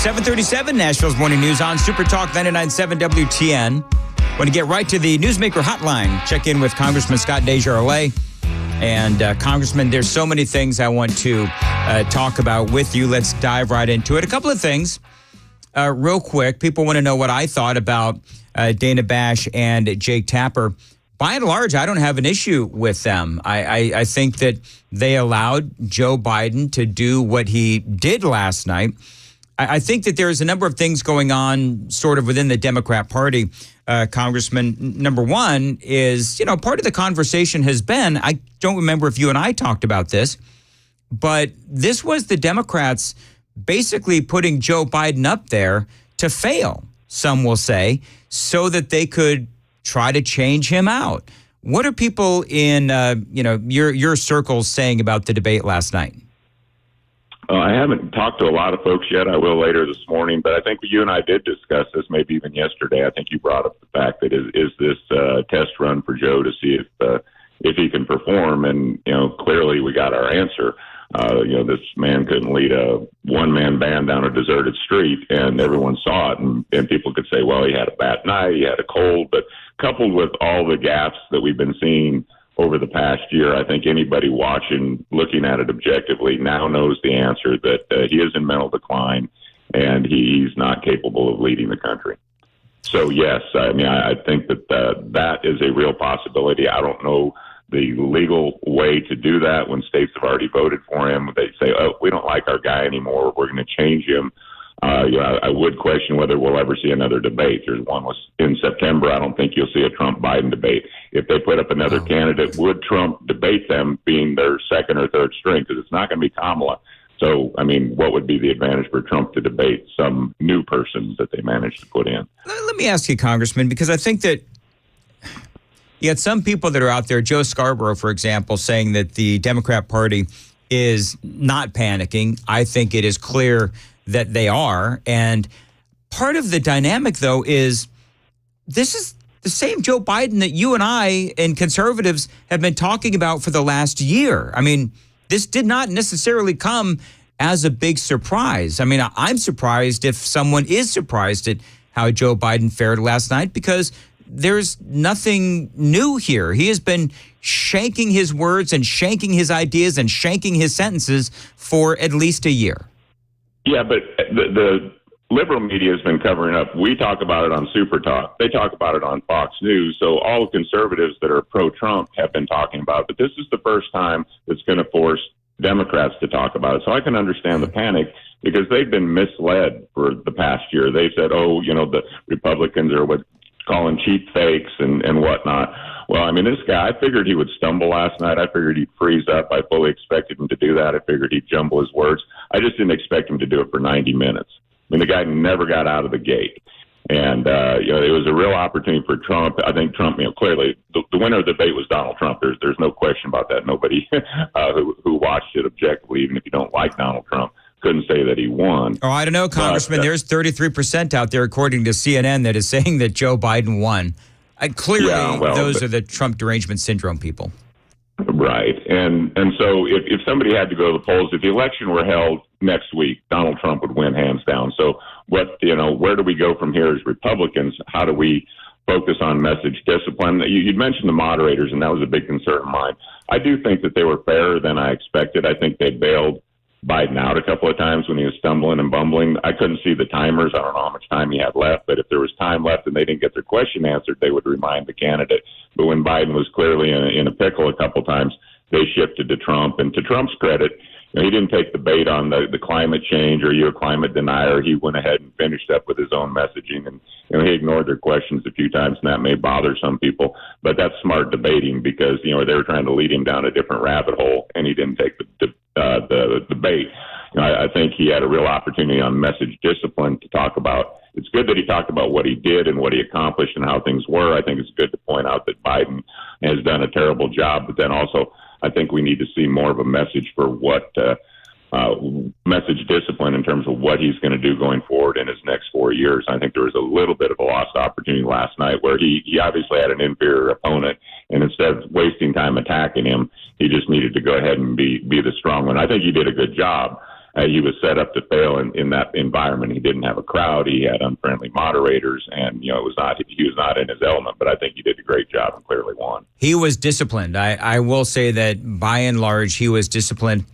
737, Nashville's Morning News on Super Talk 99.7 WTN. Want to get right to the Newsmaker hotline. Check in with Congressman Scott Desjardins. And Congressman, there's so many things I want to talk about with you. Let's dive right into it. A couple of things real quick. People want to know what I thought about Dana Bash and Jake Tapper. By and large, I don't have an issue with them. I think that they allowed Joe Biden to do what he did last night. I think that there's a number of things going on sort of within the Democrat Party, Congressman. Number one is, part of the conversation has been, I don't remember if you and I talked about this, but this was the Democrats basically putting Joe Biden up there to fail, some will say, so that they could try to change him out. What are people in, your circles saying about the debate last night? I haven't talked to a lot of folks yet. I will later this morning, but I think you and I did discuss this maybe even yesterday. I think you brought up the fact that is this test run for Joe to see if he can perform, and clearly we got our answer. This man couldn't lead a one-man band down a deserted street, and everyone saw it, and people could say, well, he had a bad night, he had a cold, but coupled with all the gaps that we've been seeing over the past year, I think anybody watching, looking at it objectively, now knows the answer that he is in mental decline and he's not capable of leading the country. So, yes, I think that that is a real possibility. I don't know the legal way to do that when states have already voted for him. They say, oh, we don't like our guy anymore, we're going to change him. I would question whether we'll ever see another debate. There's one in September. I don't think you'll see a Trump-Biden debate. If they put up another candidate, would Trump debate them being their second or third string? Because it's not going to be Kamala. So, what would be the advantage for Trump to debate some new person that they managed to put in? Let me ask you, Congressman, because I think that you had some people that are out there, Joe Scarborough, for example, saying that the Democrat Party is not panicking. I think it is clear that they are. And part of the dynamic, though, is this is the same Joe Biden that you and I and conservatives have been talking about for the last year. This did not necessarily come as a big surprise. I'm surprised if someone is surprised at how Joe Biden fared last night, because there's nothing new here. He has been shanking his words and shanking his ideas and shanking his sentences for at least a year. Yeah, but the liberal media has been covering up. We talk about it on Super Talk. They talk about it on Fox News. So all the conservatives that are pro-Trump have been talking about it. But this is the first time that's going to force Democrats to talk about it. So I can understand the panic, because they've been misled for the past year. They said, the Republicans are calling cheap fakes and whatnot. Well, this guy, I figured he would stumble last night. I figured he'd freeze up. I fully expected him to do that. I figured he'd jumble his words. I just didn't expect him to do it for 90 minutes. The guy never got out of the gate. And, it was a real opportunity for Trump. I think Trump, clearly the winner of the debate was Donald Trump. There's no question about that. Nobody who watched it objectively, even if you don't like Donald Trump, couldn't say that he won. Oh, I don't know, Congressman. There's 33% out there, according to CNN, that is saying that Joe Biden won. Clearly, those are the Trump derangement syndrome people. Right. And so if somebody had to go to the polls, if the election were held next week, Donald Trump would win hands down. So where do we go from here as Republicans? How do we focus on message discipline? You'd mentioned the moderators, and that was a big concern of mine. I do think that they were fairer than I expected. I think they bailed Biden out a couple of times when he was stumbling and bumbling. I couldn't see the timers. I don't know how much time he had left, but if there was time left and they didn't get their question answered, they would remind the candidate. But when Biden was clearly in a pickle a couple of times, they shifted to Trump. And to Trump's credit, he didn't take the bait on the climate change, or are you a climate denier? He went ahead and finished up with his own messaging, and he ignored their questions a few times, and that may bother some people. But that's smart debating, because they were trying to lead him down a different rabbit hole, and he didn't take the debate. I think he had a real opportunity on message discipline to talk about. It's good that he talked about what he did and what he accomplished and how things were. I think it's good to point out that Biden has done a terrible job, but then also I think we need to see more of a message for what message discipline in terms of what he's going to do going forward in his next 4 years. I think there was a little bit of a lost opportunity last night where he obviously had an inferior opponent, and instead of wasting time attacking him, he just needed to go ahead and be the strong one. I think he did a good job. he was set up to fail in that environment. He didn't have a crowd. He had unfriendly moderators, and he was not in his element. But I think he did a great job and clearly won. He was disciplined. I will say that by and large, he was disciplined.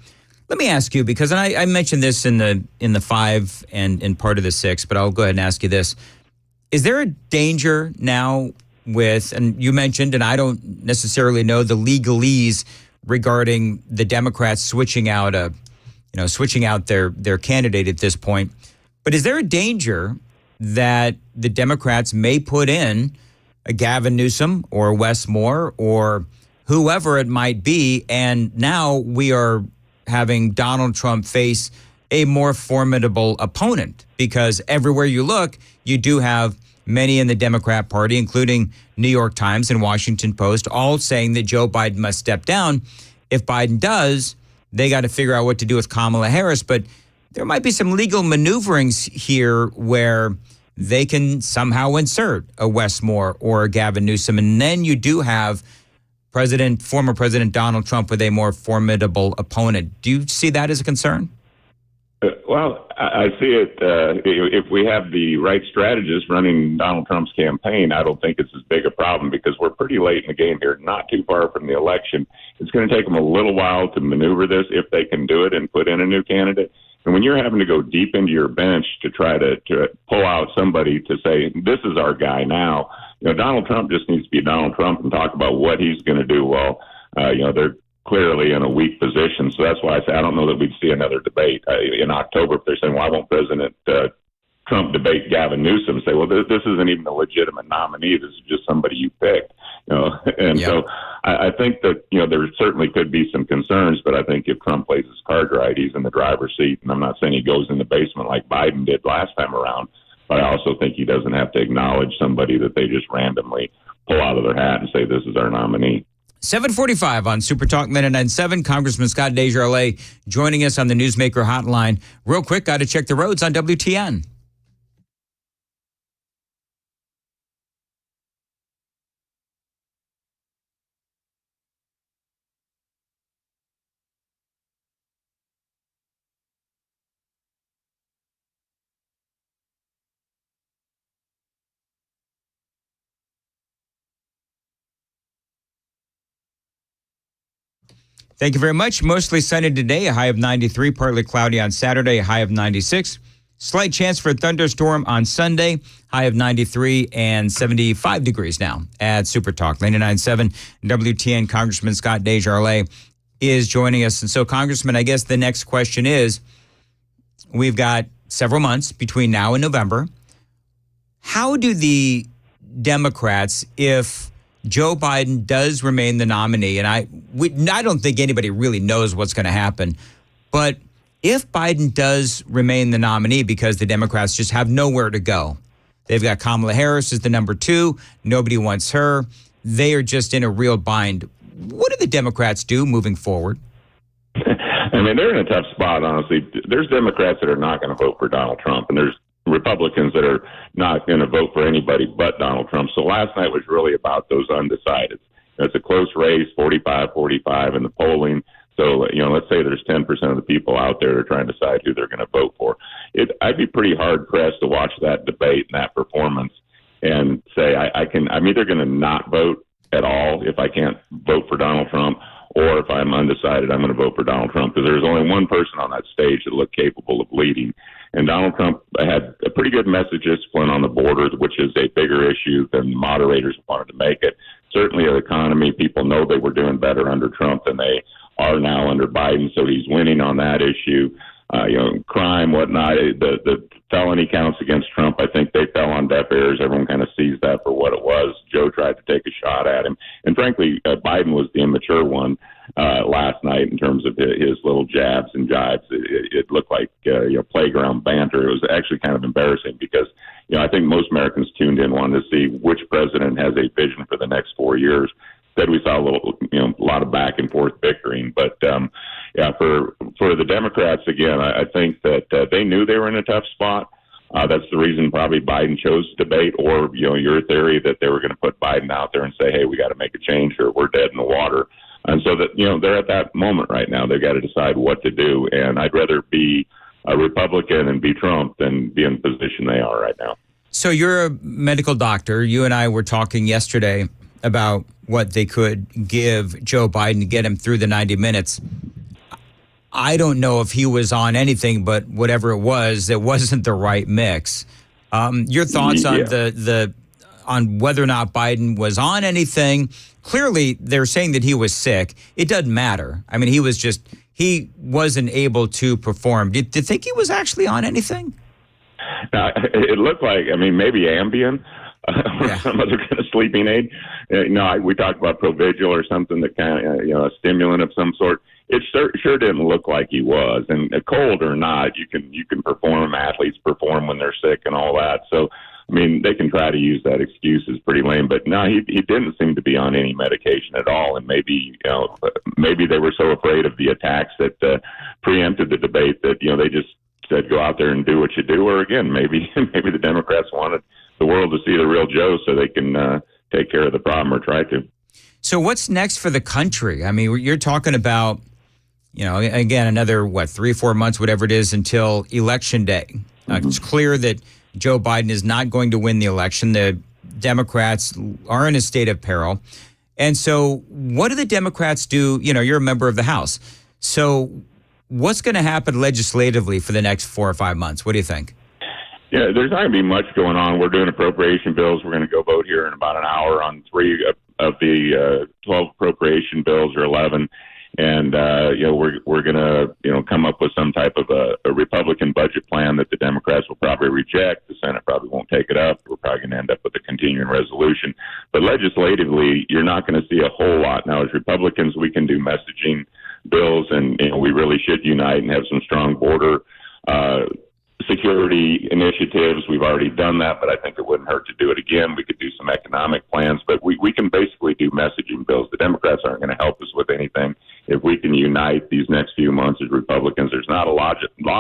Let me ask you, because I mentioned this in the 5 and in part of the 6, but I'll go ahead and ask you this. Is there a danger now with, and you mentioned, and I don't necessarily know the legalese regarding the Democrats switching out their candidate at this point, but is there a danger that the Democrats may put in a Gavin Newsom or Wes Moore or whoever it might be, and now we are having Donald Trump face a more formidable opponent? Because everywhere you look, you do have many in the Democrat Party, including New York Times and Washington Post, all saying that Joe Biden must step down. If Biden does, they got to figure out what to do with Kamala Harris. But there might be some legal maneuverings here where they can somehow insert a Wes Moore or a Gavin Newsom. And then you do have former President Donald Trump with a more formidable opponent. Do you see that as a concern? Well, I see it. If we have the right strategist running Donald Trump's campaign, I don't think it's as big a problem because we're pretty late in the game here, not too far from the election. It's going to take them a little while to maneuver this if they can do it and put in a new candidate. And when you're having to go deep into your bench to try to pull out somebody to say, this is our guy now, Donald Trump just needs to be Donald Trump and talk about what he's going to do. Well, they're clearly in a weak position. So that's why I say I don't know that we'd see another debate in October. If they're saying, why won't President Trump debate Gavin Newsom? Say, well, this isn't even a legitimate nominee. This is just somebody you picked. And so I think that, there certainly could be some concerns, but I think if Trump plays his card right, he's in the driver's seat. And I'm not saying he goes in the basement like Biden did last time around, but I also think he doesn't have to acknowledge somebody that they just randomly pull out of their hat and say, this is our nominee. 7:45 on Super Talk 99.7. Congressman Scott Desjardins joining us on the Newsmaker Hotline. Real quick, got to check the roads on WTN. Thank you very much. Mostly sunny today, a high of 93, partly cloudy on Saturday, a high of 96. Slight chance for a thunderstorm on Sunday, high of 93 and 75 degrees now at Super Talk 99.7. WTN Congressman Scott Desjardins is joining us. And so, Congressman, I guess the next question is, we've got several months between now and November. How do the Democrats, if Joe Biden does remain the nominee, and I don't think anybody really knows what's going to happen, but if Biden does remain the nominee because the Democrats just have nowhere to go, they've got Kamala Harris as the number 2, nobody wants her, they are just in a real bind. What do the Democrats do moving forward? I mean, they're in a tough spot, honestly. There's Democrats that are not going to vote for Donald Trump, and there's Republicans that are not going to vote for anybody but Donald Trump. So last night was really about those undecideds. It's a close race, 45-45 in the polling. So, let's say there's 10% of the people out there that are trying to decide who they're going to vote for. I'd be pretty hard-pressed to watch that debate and that performance and say I'm either going to not vote at all if I can't vote for Donald Trump, or if I'm undecided, I'm going to vote for Donald Trump, because there's only one person on that stage that looked capable of leading. And Donald Trump had a pretty good message discipline on the border, which is a bigger issue than moderators wanted to make it. Certainly the economy, people know they were doing better under Trump than they are now under Biden, so he's winning on that issue. Crime, whatnot, the felony counts against Trump, I think they fell on deaf ears. Everyone kind of sees that for what it was. Joe tried to take a shot at him. And frankly, Biden was the immature one last night in terms of his little jabs and jibes. It looked like playground banter. It was actually kind of embarrassing because, I think most Americans tuned in wanting to see which president has a vision for the next 4 years. Instead, we saw a lot of back and forth bickering. But for the Democrats, again, I think that they knew they were in a tough spot. That's the reason probably Biden chose to debate, or your theory that they were going to put Biden out there and say, hey, we got to make a change or we're dead in the water. And so that, they're at that moment right now. They've got to decide what to do. And I'd rather be a Republican and be Trump than be in the position they are right now. So you're a medical doctor. You and I were talking yesterday about what they could give Joe Biden to get him through the 90 minutes. I don't know if he was on anything, but whatever it wasn't the right mix. Your thoughts on on whether or not Biden was on anything? Clearly, they're saying that he was sick. It doesn't matter. I mean, he wasn't able to perform. Did you think he was actually on anything? It looked like, maybe Ambien or some other kind of sleeping aid. We talked about Provigil or something that kind of, a stimulant of some sort. It sure didn't look like he was. And cold or not, you can perform. Athletes perform when they're sick and all that. So, they can try to use that excuse. Is pretty lame. But no, he didn't seem to be on any medication at all. And maybe they were so afraid of the attacks that preempted the debate that they just said go out there and do what you do. Or again, maybe the Democrats wanted the world to see the real Joe so they can take care of the problem or try to. So what's next for the country? You're talking about, again, another, 3-4 months, whatever it is, until Election Day. It's clear that Joe Biden is not going to win the election. The Democrats are in a state of peril. And so what do the Democrats do? You're a member of the House. So what's going to happen legislatively for the next 4 or 5 months? What do you think? Yeah, there's not going to be much going on. We're doing appropriation bills. We're going to go vote here in about an hour on 3 of the 12 appropriation bills, or 11. And, we're going to, come up with some type of a Republican budget plan that the Democrats will probably reject. The Senate probably won't take it up. We're probably going to end up with a continuing resolution. But legislatively, you're not going to see a whole lot. Now, as Republicans, we can do messaging bills, and, we really should unite and have some strong border security initiatives. We've already done that, but I think it wouldn't hurt to do it again. We could do some economic plans, but we can basically do messaging bills. The Democrats aren't going to help us with anything. If we can unite these next few months as Republicans, there's not a lot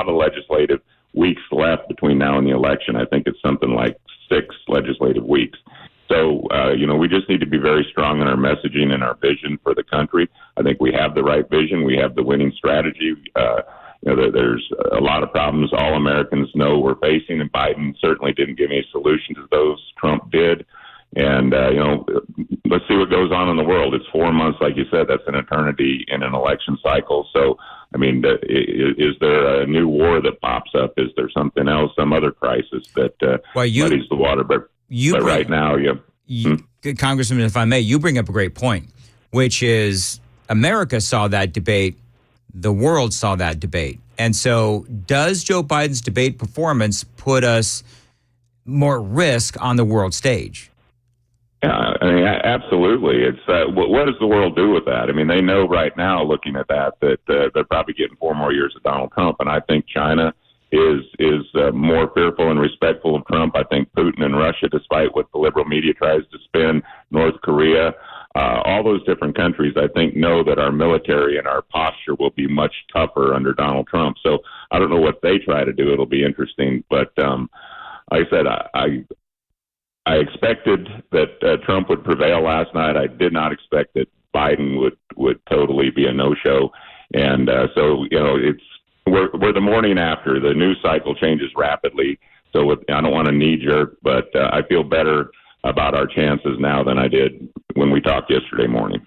of legislative weeks left between now and the election. I think it's something like 6 legislative weeks. So, we just need to be very strong in our messaging and our vision for the country. I think we have the right vision. We have the winning strategy. There's a lot of problems all Americans know we're facing, and Biden certainly didn't give any solution to those. Trump did. And, let's see what goes on in the world. It's 4 months, like you said. That's an eternity in an election cycle. So, is there a new war that pops up? Is there something else, some other crisis that muddies the water? But right now, Congressman, if I may, you bring up a great point, which is America saw that debate. The world saw that debate. And so does Joe Biden's debate performance put us more risk on the world stage? Yeah, absolutely. It's what does the world do with that? They know right now, looking at that they're probably getting 4 more years of Donald Trump. And I think China is more fearful and respectful of Trump. I think Putin and Russia, despite what the liberal media tries to spin, North Korea, all those different countries, I think, know that our military and our posture will be much tougher under Donald Trump. So I don't know what they try to do. It'll be interesting. But like I said, I expected that Trump would prevail last night. I did not expect that Biden would totally be a no-show. And so, we're the morning after. The news cycle changes rapidly. So I don't want to knee-jerk, but I feel better about our chances now than I did when we talked yesterday morning.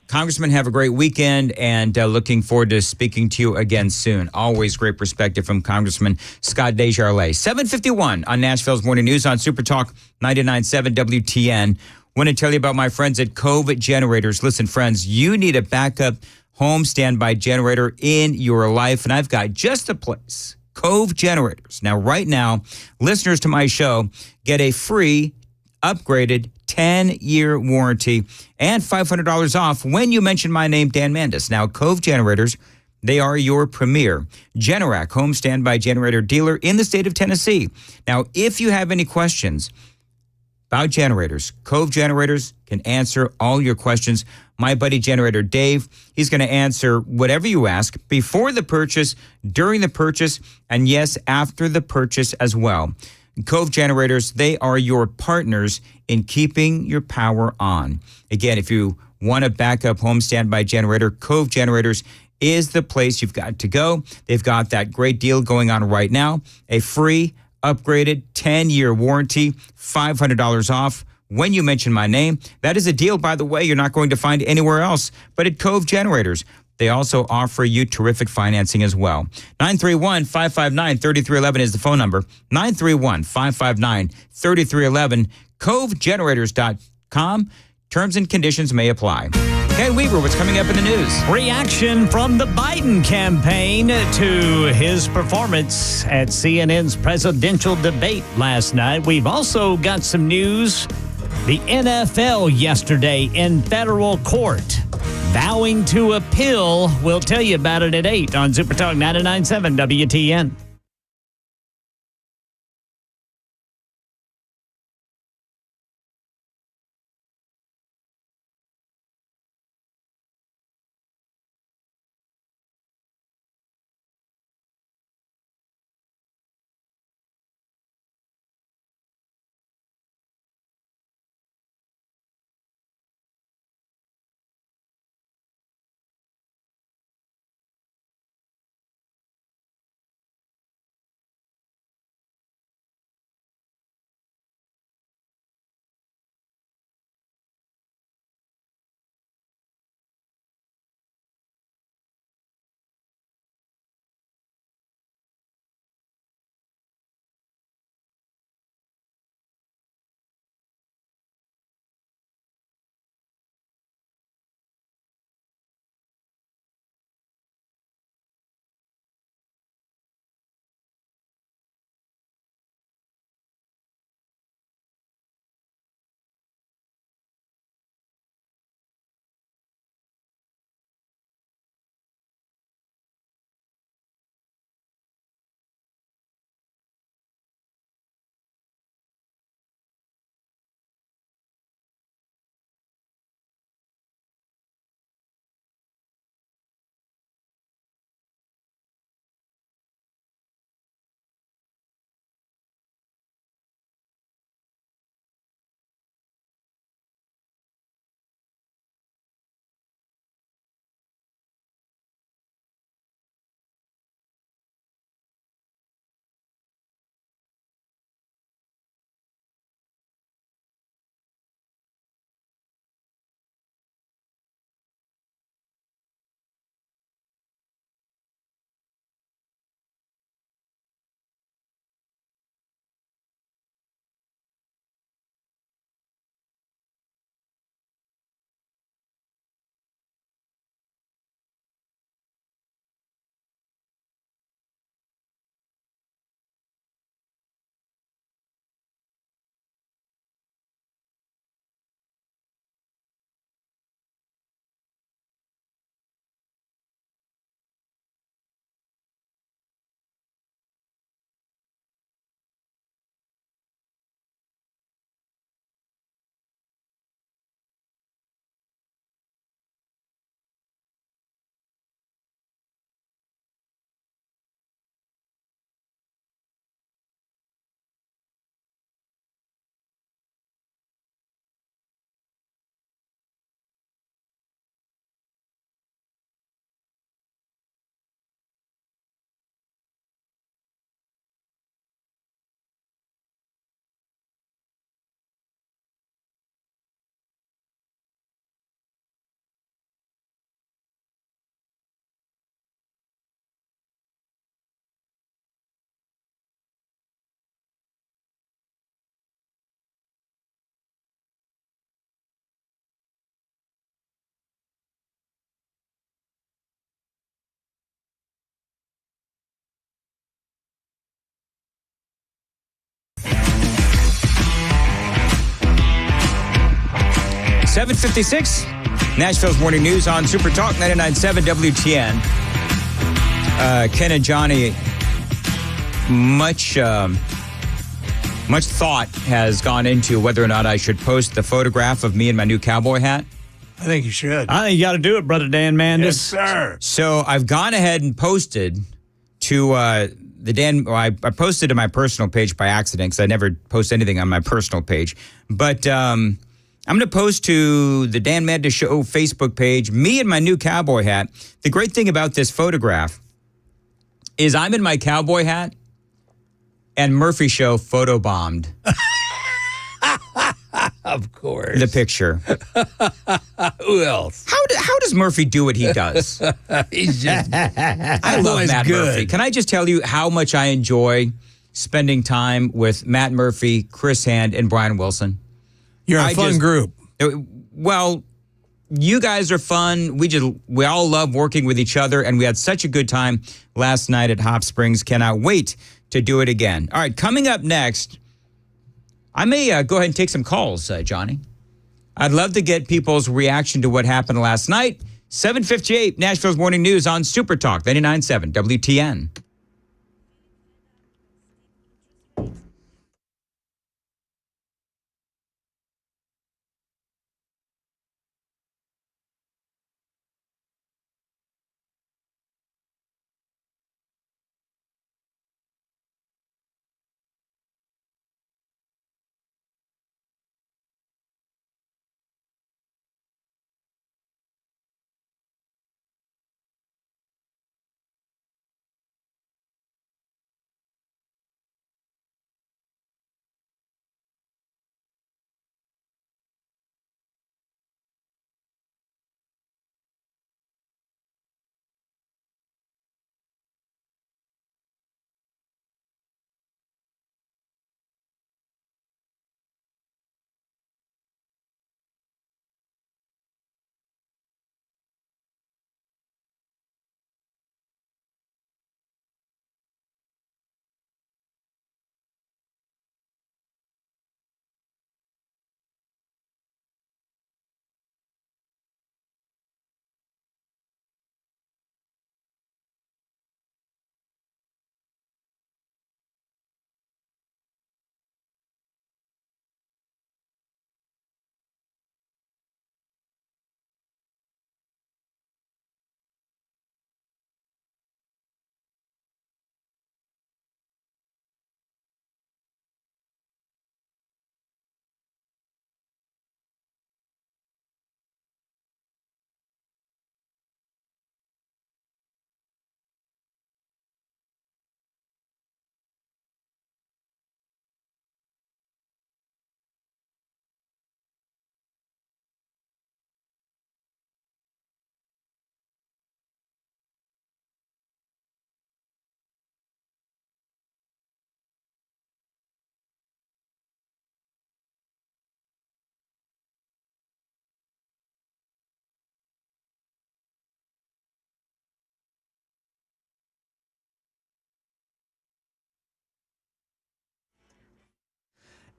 Congressman, have a great weekend, and looking forward to speaking to you again soon. Always great perspective from Congressman Scott Desjardins. 7:51 on Nashville's Morning News on Super Talk 99.7 WTN. Want to tell you about my friends at Cove Generators. Listen, friends, you need a backup home standby generator in your life, and I've got just the place. Cove Generators. Now, right now, listeners to my show get a free, upgraded 10-year warranty and $500 off when you mention my name, Dan Mandis. Now, Cove Generators, they are your premier Generac home standby generator dealer in the state of Tennessee. Now, if you have any questions about generators, Cove Generators can answer all your questions. My buddy generator Dave, he's going to answer whatever you ask before the purchase, during the purchase, and yes, after the purchase as well. Cove Generators, they are your partners in keeping your power on. Again, if you want a backup home standby generator, Cove Generators is the place you've got to go. They've got that great deal going on right now. A free, upgraded 10-year warranty, $500 off when you mention my name. That is a deal, by the way, you're not going to find anywhere else but at Cove Generators. They also offer you terrific financing as well. 931-559-3311 is the phone number. 931-559-3311. CoveGenerators.com. Terms and conditions may apply. Ken Weaver, what's coming up in the news? Reaction from the Biden campaign to his performance at CNN's presidential debate last night. We've also got some news. The NFL yesterday in federal court vowing to appeal. We'll tell you about it at 8 on Super Talk 99.7 WTN. $7:56, Nashville's Morning News on Super Talk 99.7 WTN. Ken and Johnny, much thought has gone into whether or not I should post the photograph of me in my new cowboy hat. I think you should. I think you got to do it, Brother Dan Mandis. Yes, sir. So I've gone ahead and posted to the Dan. Well, I posted to my personal page by accident because I never post anything on my personal page. But I'm going to post to the Dan Mandis Show Facebook page, me in my new cowboy hat. The great thing about this photograph is I'm in my cowboy hat and Murphy Show photobombed. Of course. The picture. Who else? How does Murphy do what he does? He's just... I love Matt Murphy. Can I just tell you how much I enjoy spending time with Matt Murphy, Chris Hand, and Brian Wilson? You're a fun group. Well, you guys are fun. We all love working with each other, and we had such a good time last night at Hop Springs. Cannot wait to do it again. All right, coming up next, I may go ahead and take some calls, Johnny. I'd love to get people's reaction to what happened last night. 7:58, Nashville's Morning News on Super Talk 99.7 WTN.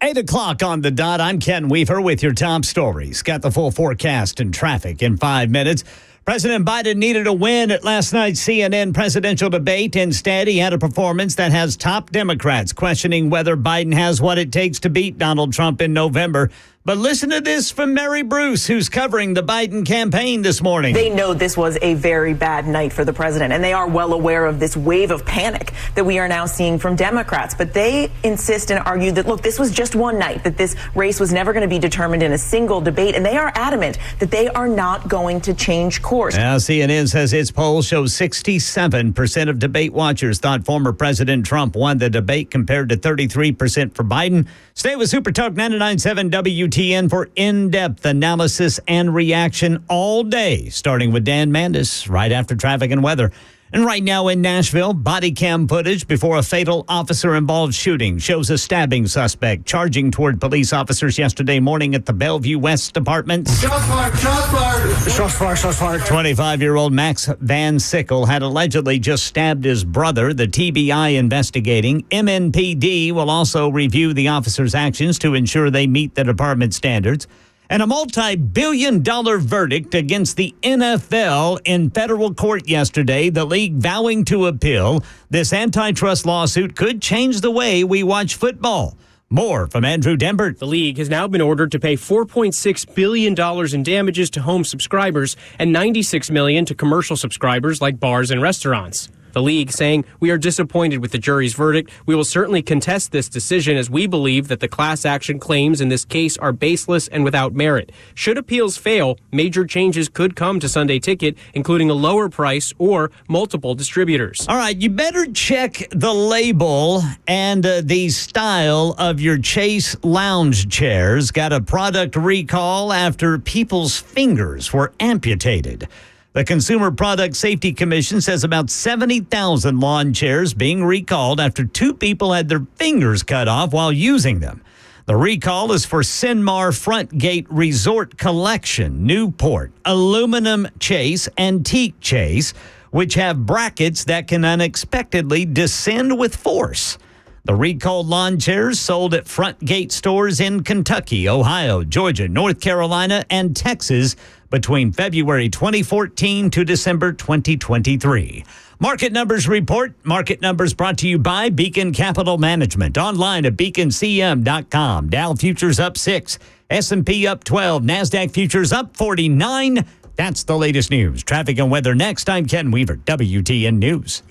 Eight o'clock on the dot. I'm Ken Weaver with your top stories. Got the full forecast and traffic in 5 minutes. President Biden needed a win at last night's CNN presidential debate. Instead, he had a performance that has top Democrats questioning whether Biden has what it takes to beat Donald Trump in November. But listen to this from Mary Bruce, who's covering the Biden campaign this morning. They know this was a very bad night for the president, and they are well aware of this wave of panic that we are now seeing from Democrats. But they insist and argue that, look, this was just one night, that this race was never going to be determined in a single debate. And they are adamant that they are not going to change course. Now, CNN says its poll shows 67% of debate watchers thought former President Trump won the debate compared to 33% for Biden. Stay with Super Talk 99.7 WTN for in-depth analysis and reaction all day, starting with Dan Mandis right after traffic and weather. And right now in Nashville, body cam footage before a fatal officer-involved shooting shows a stabbing suspect charging toward police officers yesterday morning at the Bellevue West Department. Shots fired! Shots fired! Shots fired! Shots fired! 25-year-old Max Van Sickle had allegedly just stabbed his brother. The TBI investigating. MNPD will also review the officer's actions to ensure they meet the department standards. And a multi-billion-dollar verdict against the NFL in federal court yesterday, the league vowing to appeal. This antitrust lawsuit could change the way we watch football. More from Andrew Dembert. The league has now been ordered to pay $4.6 billion in damages to home subscribers and $96 million to commercial subscribers like bars and restaurants. The league saying, "We are disappointed with the jury's verdict. We will certainly contest this decision as we believe that the class action claims in this case are baseless and without merit. Should appeals fail, major changes could come to Sunday Ticket, including a lower price or multiple distributors." All right, you better check the label and the style of your Chase lounge chairs. Got a product recall after people's fingers were amputated. The Consumer Product Safety Commission says about 70,000 lawn chairs being recalled after 2 people had their fingers cut off while using them. The recall is for Sinmar Frontgate Resort Collection, Newport, Aluminum Chase, Antique Chase, which have brackets that can unexpectedly descend with force. The recalled lawn chairs sold at Frontgate stores in Kentucky, Ohio, Georgia, North Carolina, and Texas between February 2014 to December 2023. Market Numbers Report. Market Numbers brought to you by Beacon Capital Management. Online at beaconcm.com. Dow futures up 6. S&P up 12. NASDAQ futures up 49. That's the latest news. Traffic and weather next. I'm Ken Weaver, WTN News.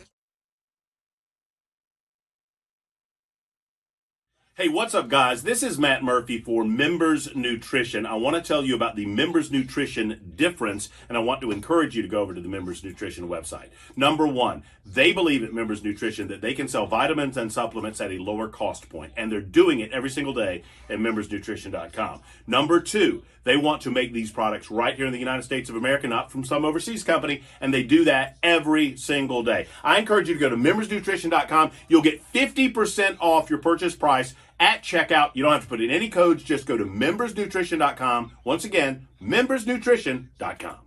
Hey, what's up, guys? This is Matt Murphy for Members Nutrition. I want to tell you about the Members Nutrition difference, and I want to encourage you to go over to the Members Nutrition website. Number one, they believe at Members Nutrition that they can sell vitamins and supplements at a lower cost point, and they're doing it every single day at membersnutrition.com. Number two, they want to make these products right here in the United States of America, not from some overseas company, and they do that every single day. I encourage you to go to membersnutrition.com. You'll get 50% off your purchase price at checkout. You don't have to put in any codes. Just go to membersnutrition.com. Once again, membersnutrition.com.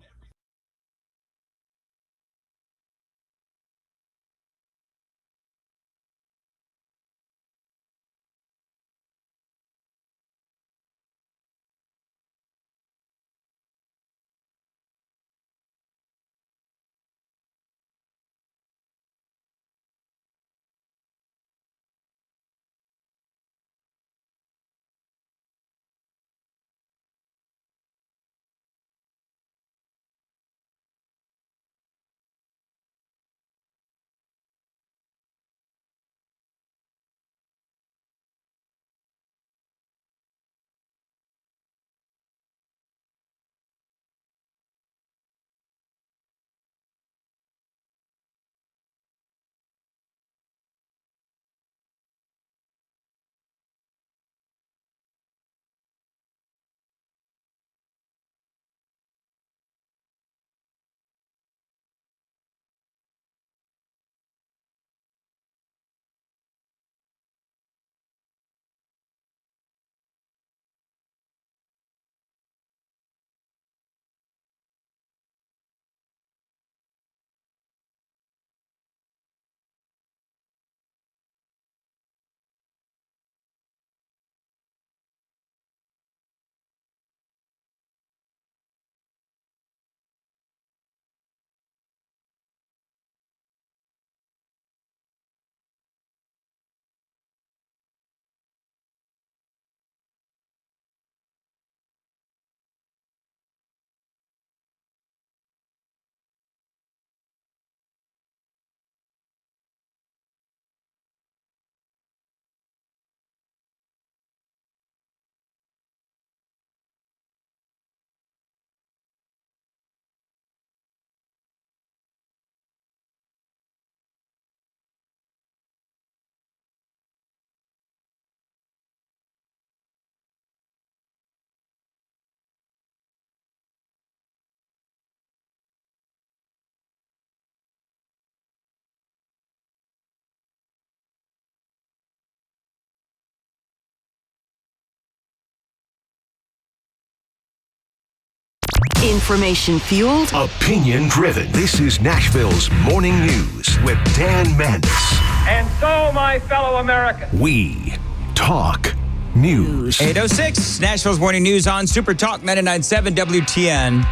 Information fueled, opinion driven. This is Nashville's Morning News with Dan Mandis. And so, my fellow Americans, we talk news. 8:06, Nashville's Morning News on Super Talk 99.7 WTN.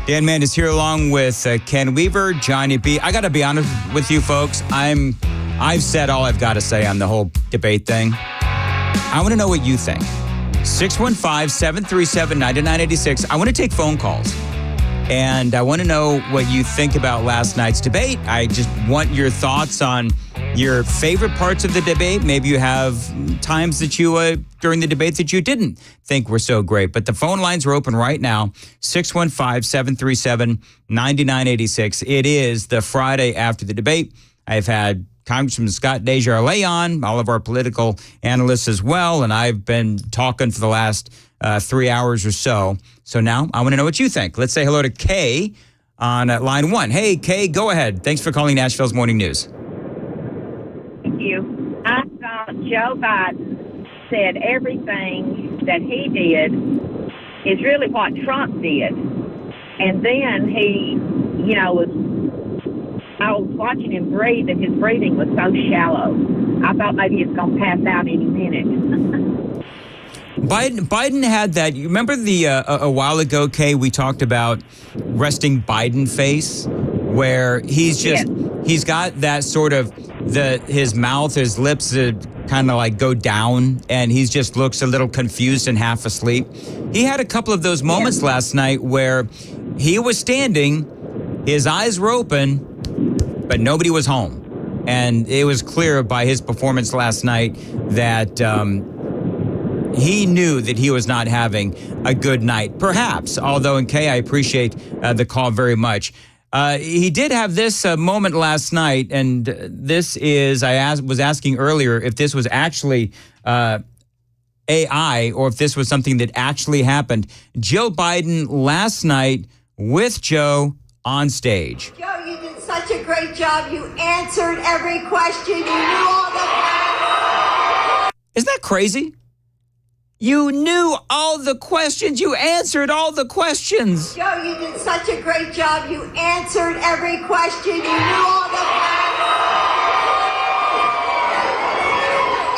Dan Mandis here along with Ken Weaver, Johnny B. I got to be honest with you folks. I've said all I've got to say on the whole debate thing. I want to know what you think. 615-737-9986. I want to take phone calls. And I want to know what you think about last night's debate. I just want your thoughts on your favorite parts of the debate. Maybe you have times that you, during the debate, that you didn't think were so great. But the phone lines are open right now, 615-737-9986. It is the Friday after the debate. I've had Congressman Scott Desjardins on, all of our political analysts as well, and I've been talking for the last 3 hours or so. So now I want to know what you think. Let's say hello to Kay on line 1. Hey, Kay, go ahead. Thanks for calling Nashville's Morning News. Thank you. I thought Joe Biden said everything that he did is really what Trump did. And then he, I was watching him breathe, and his breathing was so shallow. I thought maybe he was going to pass out any minute. Biden had that. You remember a while ago, Kay, we talked about resting Biden face, where he's got that sort of his mouth, his lips kind of like go down, and he just looks a little confused and half asleep. He had a couple of those moments last night where he was standing, his eyes were open, but nobody was home. And it was clear by his performance last night that he knew that he was not having a good night, perhaps. Although, and Kay, I appreciate the call very much. He did have this moment last night, and this is, was asking earlier if this was actually AI or if this was something that actually happened. Jill Biden last night with Joe on stage. Joe, you did such a great job. You answered every question. You knew all the facts. Isn't that crazy? You knew all the questions. You answered all the questions. Joe, you did such a great job. You answered every question. You knew all the facts.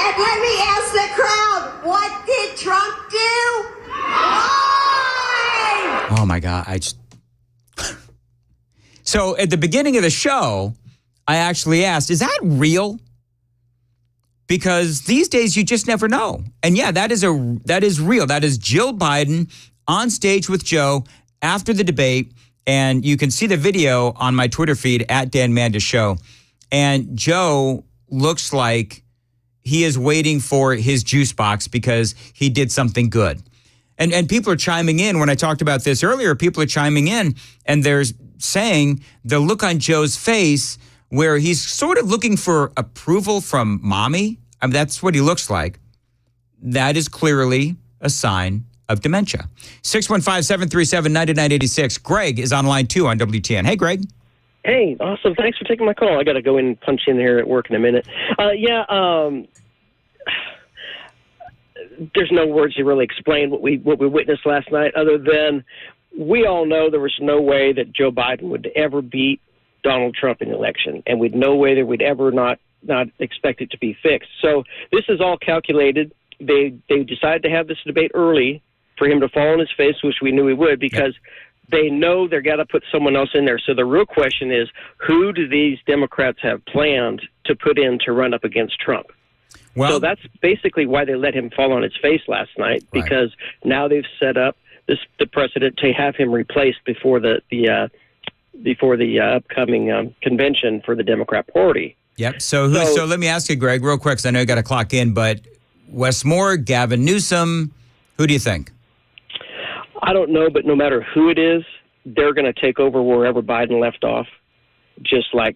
And let me ask the crowd, what did Trump do? Why? Oh, my God. So at the beginning of the show, I actually asked, is that real? Because these days you just never know. And yeah, that is real. That is Jill Biden on stage with Joe after the debate. And you can see the video on my Twitter feed at Dan Mandis Show. And Joe looks like he is waiting for his juice box because he did something good. And people are chiming in. When I talked about this earlier, people are chiming in and they're saying the look on Joe's face where he's sort of looking for approval from mommy. I mean, that's what he looks like. That is clearly a sign of dementia. 615-737-9986. Greg is on line 2 on WTN. Hey, Greg. Hey, awesome. Thanks for taking my call. I got to go in and punch in here at work in a minute. There's no words to really explain what we witnessed last night other than we all know there was no way that Joe Biden would ever beat Donald Trump in the election, and we'd no way that we'd ever not expect it to be fixed. So this is all calculated. They decided to have this debate early for him to fall on his face, which we knew he would, because they know they're got to put someone else in there. So the real question is, who do these Democrats have planned to put in to run up against Trump? Well, so that's basically why they let him fall on his face last night, because now they've set up the precedent to have him replaced before the upcoming convention for the Democrat Party. Yep. So let me ask you, Greg, real quick, because I know you got to clock in, but Wes Moore, Gavin Newsom, who do you think? I don't know, but no matter who it is, they're going to take over wherever Biden left off, just like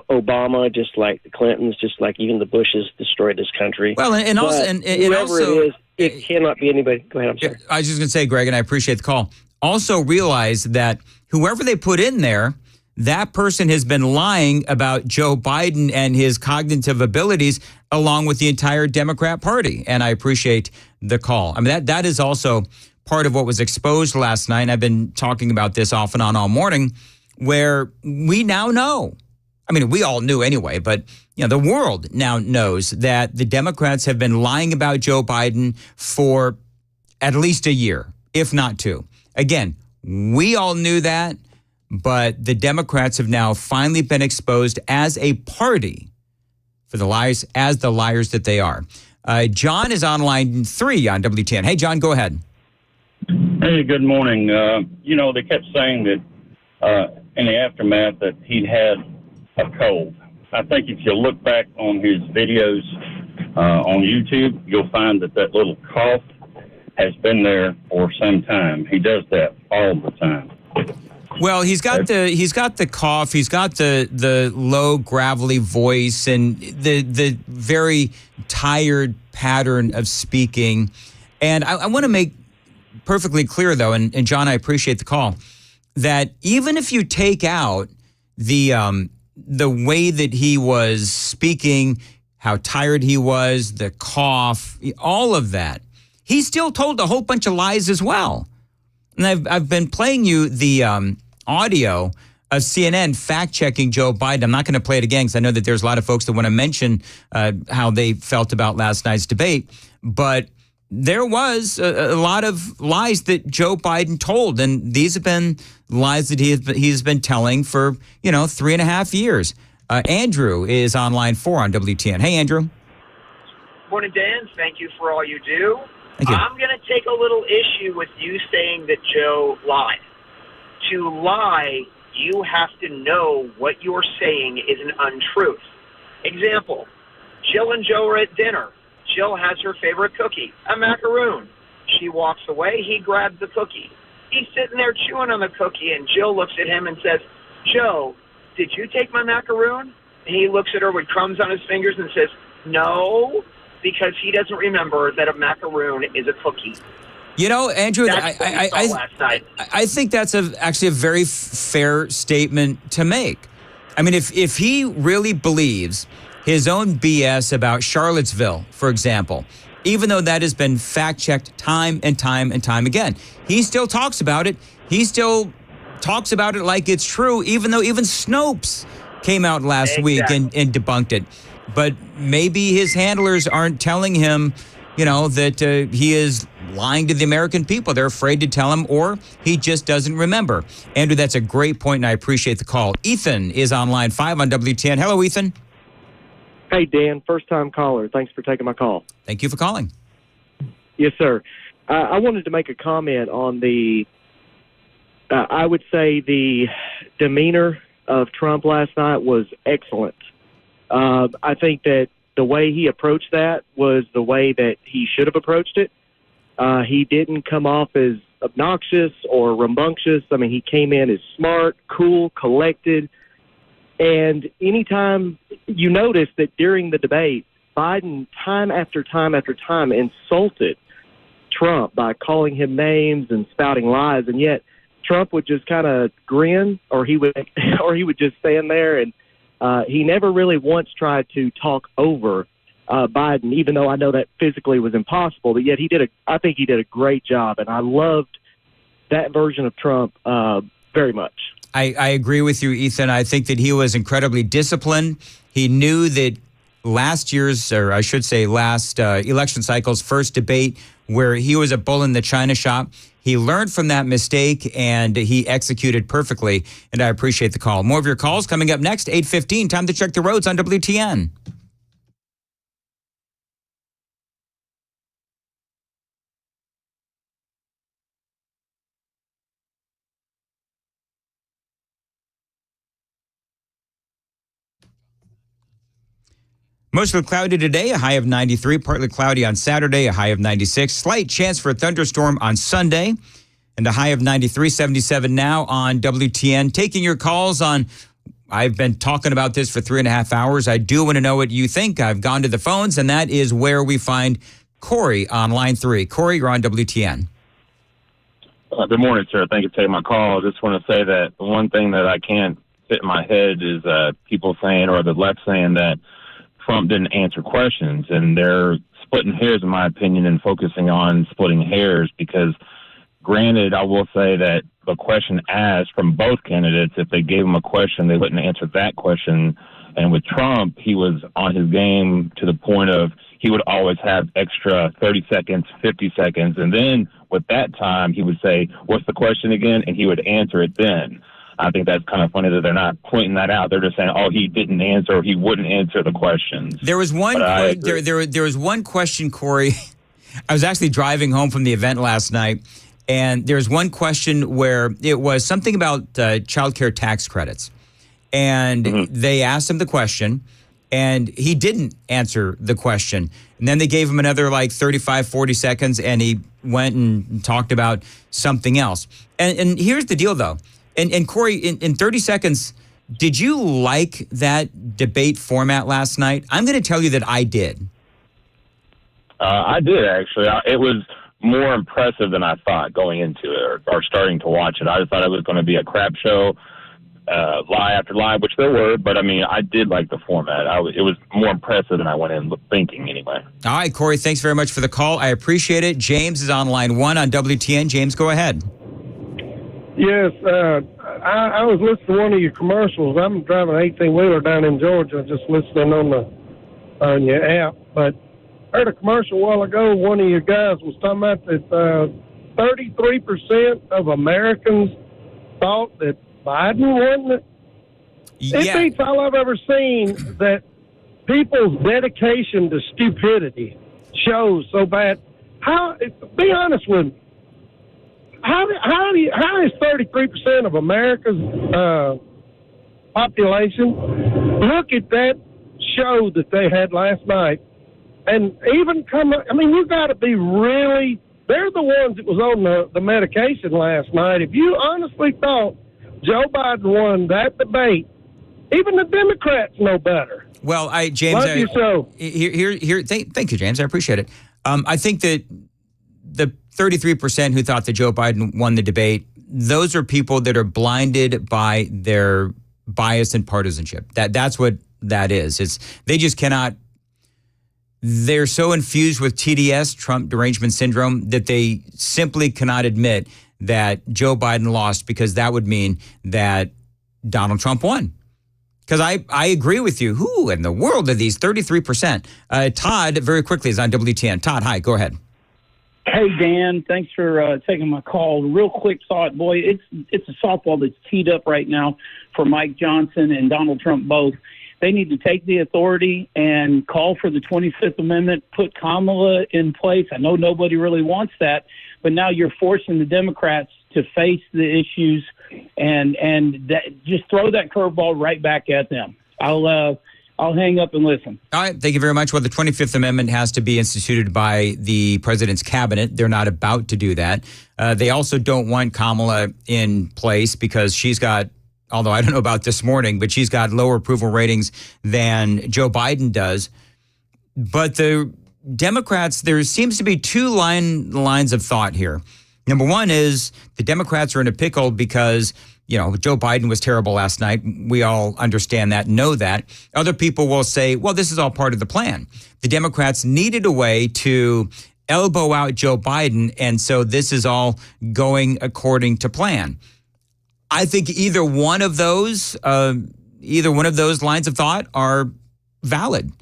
Obama, just like the Clintons, just like even the Bushes destroyed this country. Well, and also whoever it is, it cannot be anybody. Go ahead, I'm sorry. I was just going to say, Greg, and I appreciate the call. Also realize that whoever they put in there, that person has been lying about Joe Biden and his cognitive abilities along with the entire Democrat Party. And I appreciate the call. I mean, that is also part of what was exposed last night. And I've been talking about this off and on all morning, where we now know. I mean, we all knew anyway, but the world now knows that the Democrats have been lying about Joe Biden for at least a year, if not 2. Again, we all knew that, but the Democrats have now finally been exposed as a party for the lies, as the liars that they are. John is on line 3 on WTN. Hey, John, go ahead. Hey, Hey, good morning. They kept saying that in the aftermath that he'd had a cold. I think if you look back on his videos on YouTube, you'll find that little cough has been there for some time. He does that all the time. Well, he's got the cough, he's got the low gravelly voice, and the very tired pattern of speaking. And I want to make perfectly clear, though, and John, I appreciate the call, that even if you take out the way that he was speaking, how tired he was, the cough, all of that, he still told a whole bunch of lies as well. And I've been playing you the audio of CNN fact-checking Joe Biden. I'm not going to play it again because I know that there's a lot of folks that want to mention how they felt about last night's debate. But there was a lot of lies that Joe Biden told, and these have been lies that he's been telling for 3.5 years. Andrew is on line 4 on WTN. Hey, Andrew. Morning, Dan. Thank you for all you do. Thank you. I'm going to take a little issue with you saying that Joe lied. To lie, you have to know what you're saying is an untruth. Example, Jill and Joe are at dinner. Jill has her favorite cookie, a macaroon. She walks away. He grabs the cookie. He's sitting there chewing on the cookie, and Jill looks at him and says, Joe, did you take my macaroon? And he looks at her with crumbs on his fingers and says, no, because he doesn't remember that a macaroon is a cookie. Andrew, I think that's actually a very fair statement to make. I mean, if he really believes his own BS about Charlottesville, for example, even though that has been fact-checked time and time and time again, he still talks about it. He still talks about it like it's true, even though even Snopes came out last week and debunked it. But maybe his handlers aren't telling him, that he is lying to the American people. They're afraid to tell him, or he just doesn't remember. Andrew, that's a great point, and I appreciate the call. Ethan is on line 5 on WTN. Hello, Ethan. Hey, Dan, first-time caller. Thanks for taking my call. Thank you for calling. Yes, sir. I wanted to make a comment on I would say the demeanor of Trump last night was excellent. I think that the way he approached that was the way that he should have approached it. He didn't come off as obnoxious or rambunctious. I mean, he came in as smart, cool, collected. And anytime you notice that during the debate, Biden time after time after time insulted Trump by calling him names and spouting lies, and yet Trump would just kind of grin, or he would just stand there, and he never really once tried to talk over Biden, even though I know that physically was impossible. But yet I think he did a great job, and I loved that version of Trump very much. I agree with you, Ethan. I think that he was incredibly disciplined. He knew that last election cycle's first debate, where he was a bull in the china shop, he learned from that mistake, and he executed perfectly, and I appreciate the call. More of your calls coming up next, 8:15. Time to check the roads on WTN. Mostly cloudy today, a high of 93. Partly cloudy on Saturday, a high of 96. Slight chance for a thunderstorm on Sunday, and a high of 93. 77 now on WTN. Taking your calls on, I've been talking about this for 3.5 hours. I do want to know what you think. I've gone to the phones, and that is where we find Corey on line 3. Corey, you're on WTN. Good morning, sir. Thank you for taking my call. I just want to say that the one thing that I can't fit in my head is people saying, or the left saying, that Trump didn't answer questions, and they're splitting hairs, in my opinion, and focusing on splitting hairs, because granted, I will say that the question asked from both candidates, if they gave him a question, they wouldn't answer that question. And with Trump, he was on his game to the point of he would always have extra 30 seconds, 50 seconds. And then with that time, he would say, what's the question again? And he would answer it then. I think that's kind of funny that they're not pointing that out. They're just saying, oh, he didn't answer, or he wouldn't answer the questions. There was one there was one question, Corey. I was actually driving home from the event last night, And there's one question where it was something about child care tax credits. And they asked him the question, and he didn't answer the question. And then they gave him another 35, 40 seconds, and he went and talked about something else. And here's the deal, though. And Corey, in 30 seconds, did you like that debate format last night? I'm going to tell you that I did. I did, actually. It was more impressive than I thought going into it or starting to watch it. I thought it was going to be a crap show, lie after lie, which there were. But, I mean, I did like the format. It was more impressive than I went in thinking anyway. All right, Corey, thanks very much for the call. I appreciate it. James is on line 1 on WTN. James, go ahead. Yes, I was listening to one of your commercials. I'm driving an 18-wheeler down in Georgia, just listening on your app. But I heard a commercial a while ago. One of your guys was talking about that 33% of Americans thought that Biden won it. It beats all I've ever seen that people's dedication to stupidity shows so bad. Be honest with me. How is 33% of America's population look at that show that they had last night and even you got to be really, they're the ones that was on the medication last night. If you honestly thought Joe Biden won that debate, even the Democrats know better. Well, James, love you so. Thank you, James. I appreciate it. I think that the 33% who thought that Joe Biden won the debate, those are people that are blinded by their bias and partisanship. That's what that is. They just cannot. They're so infused with TDS, Trump derangement syndrome, that they simply cannot admit that Joe Biden lost, because that would mean that Donald Trump won. Because I agree with you. Who in the world are these 33%? Todd, very quickly, is on WTN. Todd, hi, go ahead. Hey, Dan, thanks for taking my call. Real quick thought, boy, it's a softball that's teed up right now for Mike Johnson and Donald Trump both. They need to take the authority and call for the 25th Amendment, put Kamala in place. I know nobody really wants that, but now you're forcing the Democrats to face the issues and just throw that curveball right back at them. I'll hang up and listen. All right. Thank you very much. Well, the 25th Amendment has to be instituted by the president's cabinet. They're not about to do that. They also don't want Kamala in place because she's got, although I don't know about this morning, but she's got lower approval ratings than Joe Biden does. But the Democrats, there seems to be two lines of thought here. Number one is the Democrats are in a pickle because Joe Biden was terrible last night. We all understand that, know that. Other people will say, well, this is all part of the plan. The Democrats needed a way to elbow out Joe Biden, and so this is all going according to plan. I think either one of those lines of thought are valid,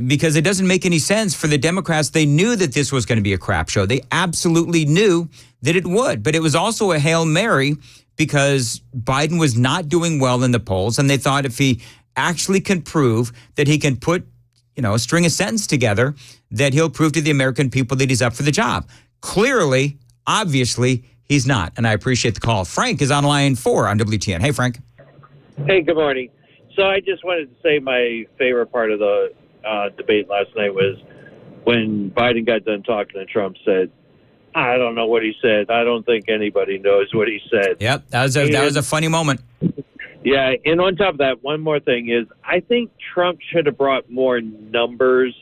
because it doesn't make any sense for the Democrats. They knew that this was going to be a crap show. They absolutely knew that it would, but it was also a Hail Mary because Biden was not doing well in the polls, and they thought if he actually can prove that he can put, a string of sentence together, that he'll prove to the American people that he's up for the job. Clearly, obviously, he's not, and I appreciate the call. Frank is on line 4 on WTN. Hey, Frank. Hey, good morning. So I just wanted to say my favorite part of the debate last night was when Biden got done talking and Trump said, I don't know what he said. I don't think anybody knows what he said. Yep, that was a funny moment. Yeah, and on top of that, one more thing is I think Trump should have brought more numbers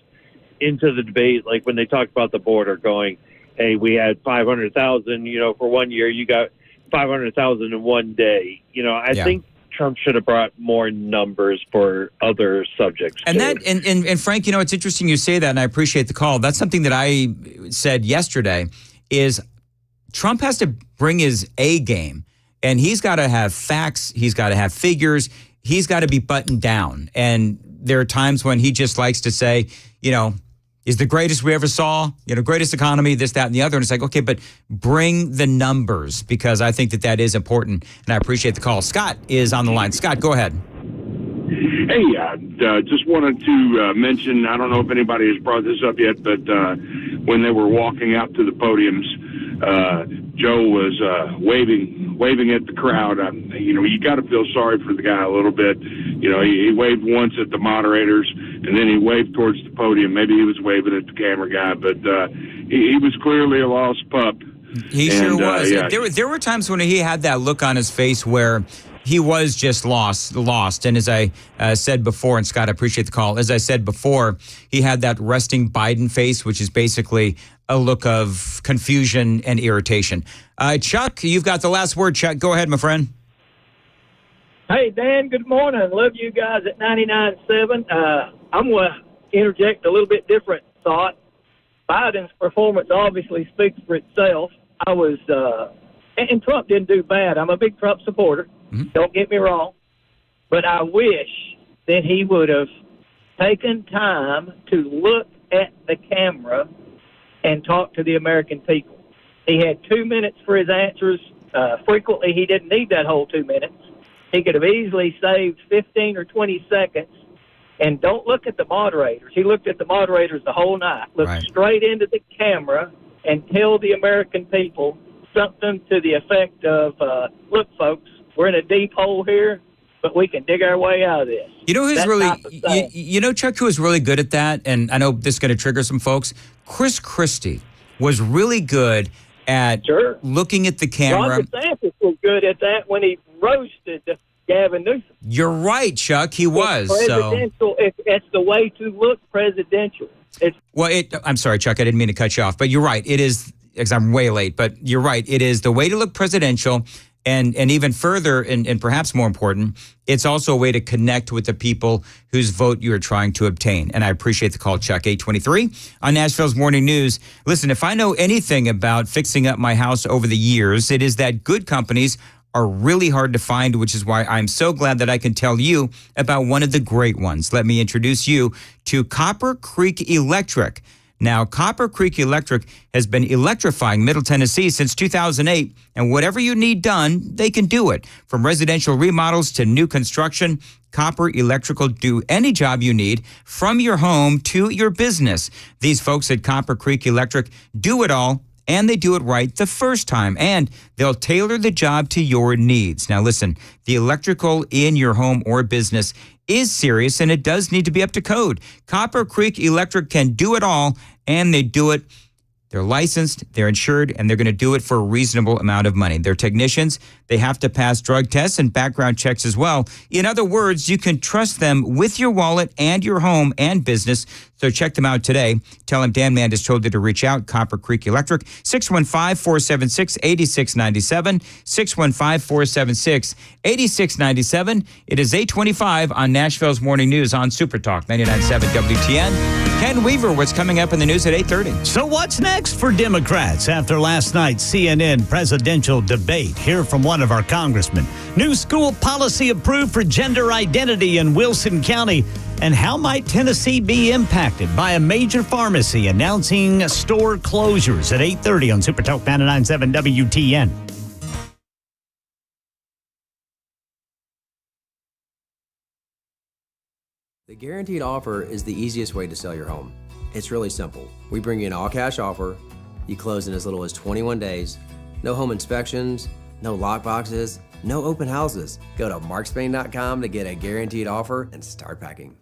into the debate, like when they talked about the border going, hey, we had 500,000, for 1 year, you got 500,000 in one day. I think Trump should have brought more numbers for other subjects. And and Frank, it's interesting you say that, and I appreciate the call. That's something that I said yesterday, is Trump has to bring his A game, and he's got to have facts. He's got to have figures. He's got to be buttoned down. And there are times when he just likes to say, is the greatest we ever saw, greatest economy, this, that, and the other. And it's like, okay, but bring the numbers, because I think that is important. And I appreciate the call. Scott is on the line. Scott, go ahead. Hey, just wanted to mention, I don't know if anybody has brought this up yet, but when they were walking out to the podiums, Joe was waving at the crowd. You got to feel sorry for the guy a little bit. He waved once at the moderators, and then he waved towards the podium. Maybe he was waving at the camera guy, but he was clearly a lost pup. He sure was. There were times when he had that look on his face where he was just lost. And as I said before, and Scott, I appreciate the call. As I said before, he had that resting Biden face, which is basically a look of confusion and irritation. Chuck, you've got the last word. Chuck, go ahead, my friend. Hey, Dan, good morning. Love you guys at 99.7. I'm going to interject a little bit different thought. Biden's performance obviously speaks for itself. And Trump didn't do bad. I'm a big Trump supporter. Mm-hmm. Don't get me wrong. But I wish that he would have taken time to look at the camera and talk to the American people. He had 2 minutes for his answers. Frequently, he didn't need that whole 2 minutes. He could have easily saved 15 or 20 seconds. And don't look at the moderators. He looked at the moderators the whole night. Look straight into the camera and tell the American people something to the effect of, look, folks, we're in a deep hole here, but we can dig our way out of this. You know who's Chuck, who is really good at that, and I know this is going to trigger some folks, Chris Christie was really good at looking at the camera. Ron DeSantis was good at that when he roasted Gavin Newsom. You're right, Chuck. He was. Presidential. It's the way to look presidential. I'm sorry, Chuck. I didn't mean to cut you off, but you're right. It is, because I'm way late, but you're right. It is the way to look presidential, and even further, and perhaps more important, it's also a way to connect with the people whose vote you are trying to obtain. And I appreciate the call, Chuck. 823 on Nashville's Morning News. Listen, if I know anything about fixing up my house over the years, it is that good companies are really hard to find, which is why I'm so glad that I can tell you about one of the great ones. Let me introduce you to Copper Creek Electric. Now, Copper Creek Electric has been electrifying Middle Tennessee since 2008, and whatever you need done, they can do it. From residential remodels to new construction, Copper Electric will do any job you need, from your home to your business. These folks at Copper Creek Electric do it all, and they do it right the first time, and they'll tailor the job to your needs. Now listen, the electrical in your home or business is serious, and it does need to be up to code. Copper Creek Electric can do it all, and they do it. They're licensed, they're insured, and they're going to do it for a reasonable amount of money. They're technicians. They have to pass drug tests and background checks as well. In other words, you can trust them with your wallet and your home and business. So check them out today. Tell them Dan Mandis told you to reach out. Copper Creek Electric, 615-476-8697, 615-476-8697. It is 8:25 on Nashville's Morning News on Super Talk 99.7 WTN. Ken Weaver, what's coming up in the news at 8:30? So what's next for Democrats after last night's CNN presidential debate? Hear from one of our congressmen. New school policy approved for gender identity in Wilson County. And how might Tennessee be impacted by a major pharmacy announcing store closures at 8:30 on Super Talk 99.7 WTN. The guaranteed offer is the easiest way to sell your home. It's really simple. We bring you an all-cash offer. You close in as little as 21 days. No home inspections, no lock boxes, no open houses. Go to markspain.com to get a guaranteed offer and start packing.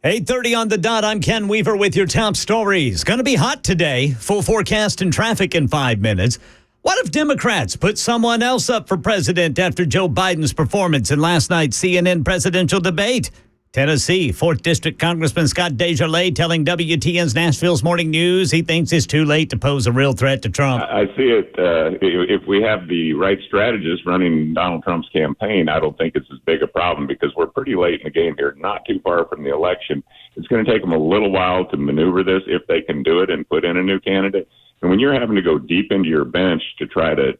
8:30 on the dot. I'm Ken Weaver with your top stories. Going to be hot today. Full forecast and traffic in 5 minutes. What if Democrats put someone else up for president after Joe Biden's performance in last night's CNN presidential debate? Tennessee, 4th District Congressman Scott Desjardins telling WTN's Nashville's Morning News he thinks it's too late to pose a real threat to Trump. I see it. If we have the right strategist running Donald Trump's campaign, I don't think it's as big a problem because we're pretty late in the game here, not too far from the election. It's going to take them a little while to maneuver this if they can do it and put in a new candidate. And when you're having to go deep into your bench to try to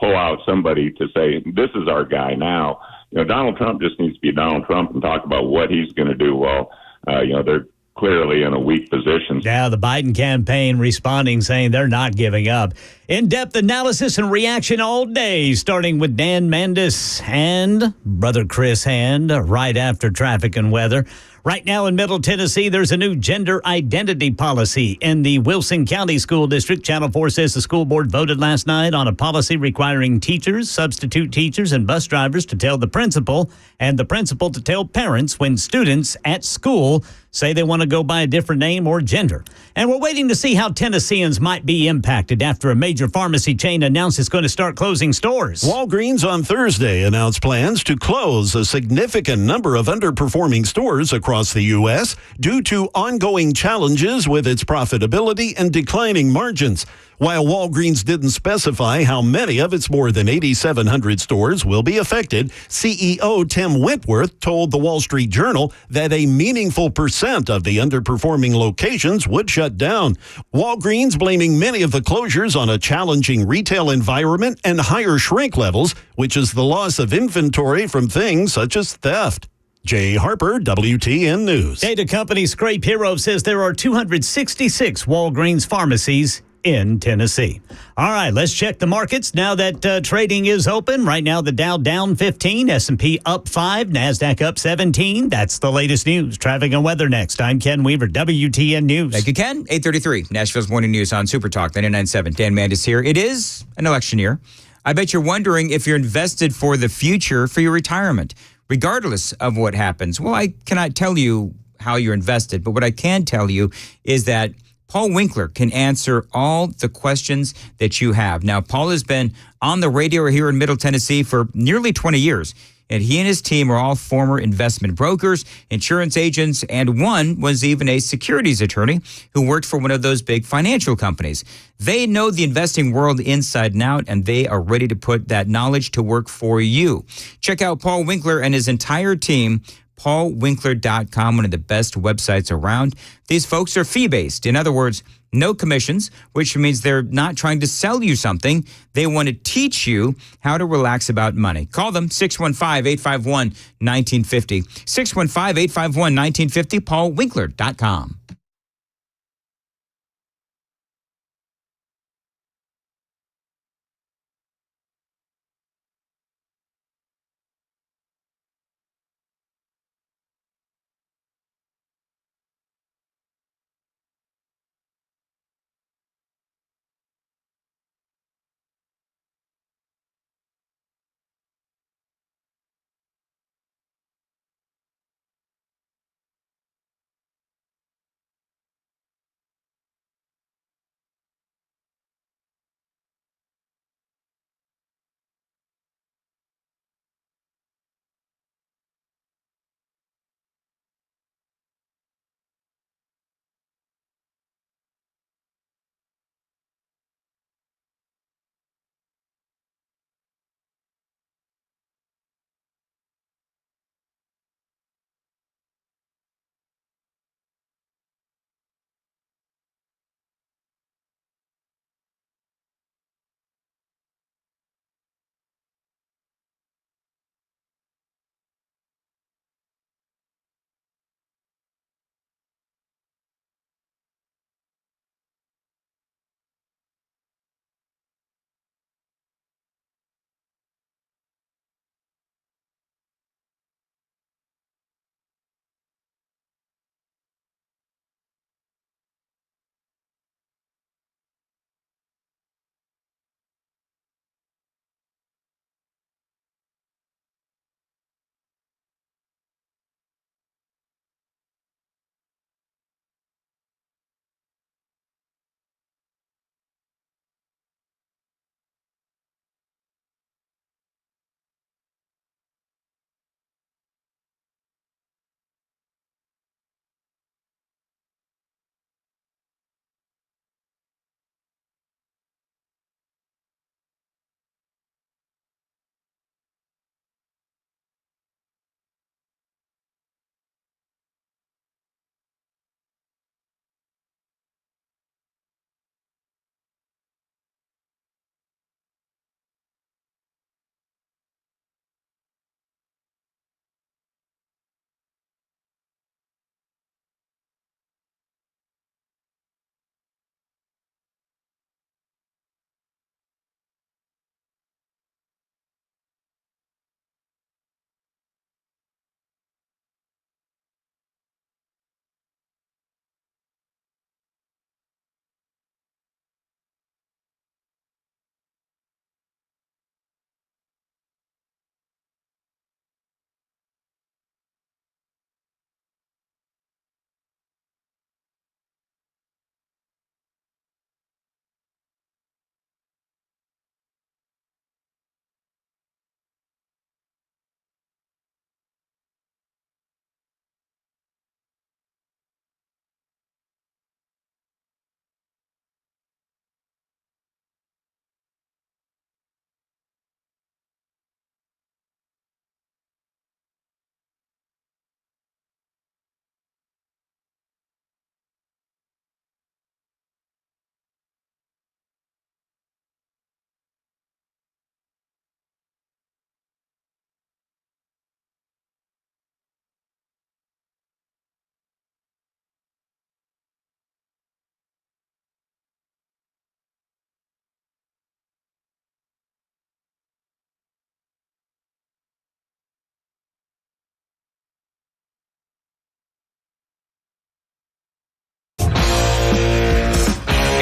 pull out somebody to say, this is our guy now, Donald Trump just needs to be Donald Trump and talk about what he's going to do. Well, they're clearly in a weak position. Now, the Biden campaign responding, saying they're not giving up. In-depth analysis and reaction all day, starting with Dan Mandis and Brother Chris Hand right after traffic and weather. Right now in Middle Tennessee, there's a new gender identity policy in the Wilson County School District. Channel 4 says the school board voted last night on a policy requiring teachers, substitute teachers, and bus drivers to tell the principal and the principal to tell parents when students at school say they want to go by a different name or gender. And we're waiting to see how Tennesseans might be impacted after a major pharmacy chain announced it's going to start closing stores. Walgreens on Thursday announced plans to close a significant number of underperforming stores across the U.S. due to ongoing challenges with its profitability and declining margins. While Walgreens didn't specify how many of its more than 8,700 stores will be affected, CEO Tim Wentworth told the Wall Street Journal that a meaningful percent of the underperforming locations would shut down. Walgreens blaming many of the closures on a challenging retail environment and higher shrink levels, which is the loss of inventory from things such as theft. Jay Harper, WTN News. Data company Scrape Hero says there are 266 Walgreens pharmacies in Tennessee. All right, let's check the markets now that trading is open. Right now, the Dow down 15, S&P up 5, NASDAQ up 17. That's the latest news. Traffic and weather next. I'm Ken Weaver, WTN News. Thank you, Ken. 8:33, Nashville's Morning News on Super Talk 99.7. Dan Mandis here. It is an election year. I bet you're wondering if you're invested for the future for your retirement, regardless of what happens. Well, I cannot tell you how you're invested, but what I can tell you is that Paul Winkler can answer all the questions that you have. Now, Paul has been on the radio here in Middle Tennessee for nearly 20 years, and he and his team are all former investment brokers, insurance agents, and one was even a securities attorney who worked for one of those big financial companies. They know the investing world inside and out, and they are ready to put that knowledge to work for you. Check out Paul Winkler and his entire team, paulwinkler.com, one of the best websites around. These folks are fee-based. In other words, no commissions, which means they're not trying to sell you something. They want to teach you how to relax about money. Call them 615-851-1950. 615-851-1950, paulwinkler.com.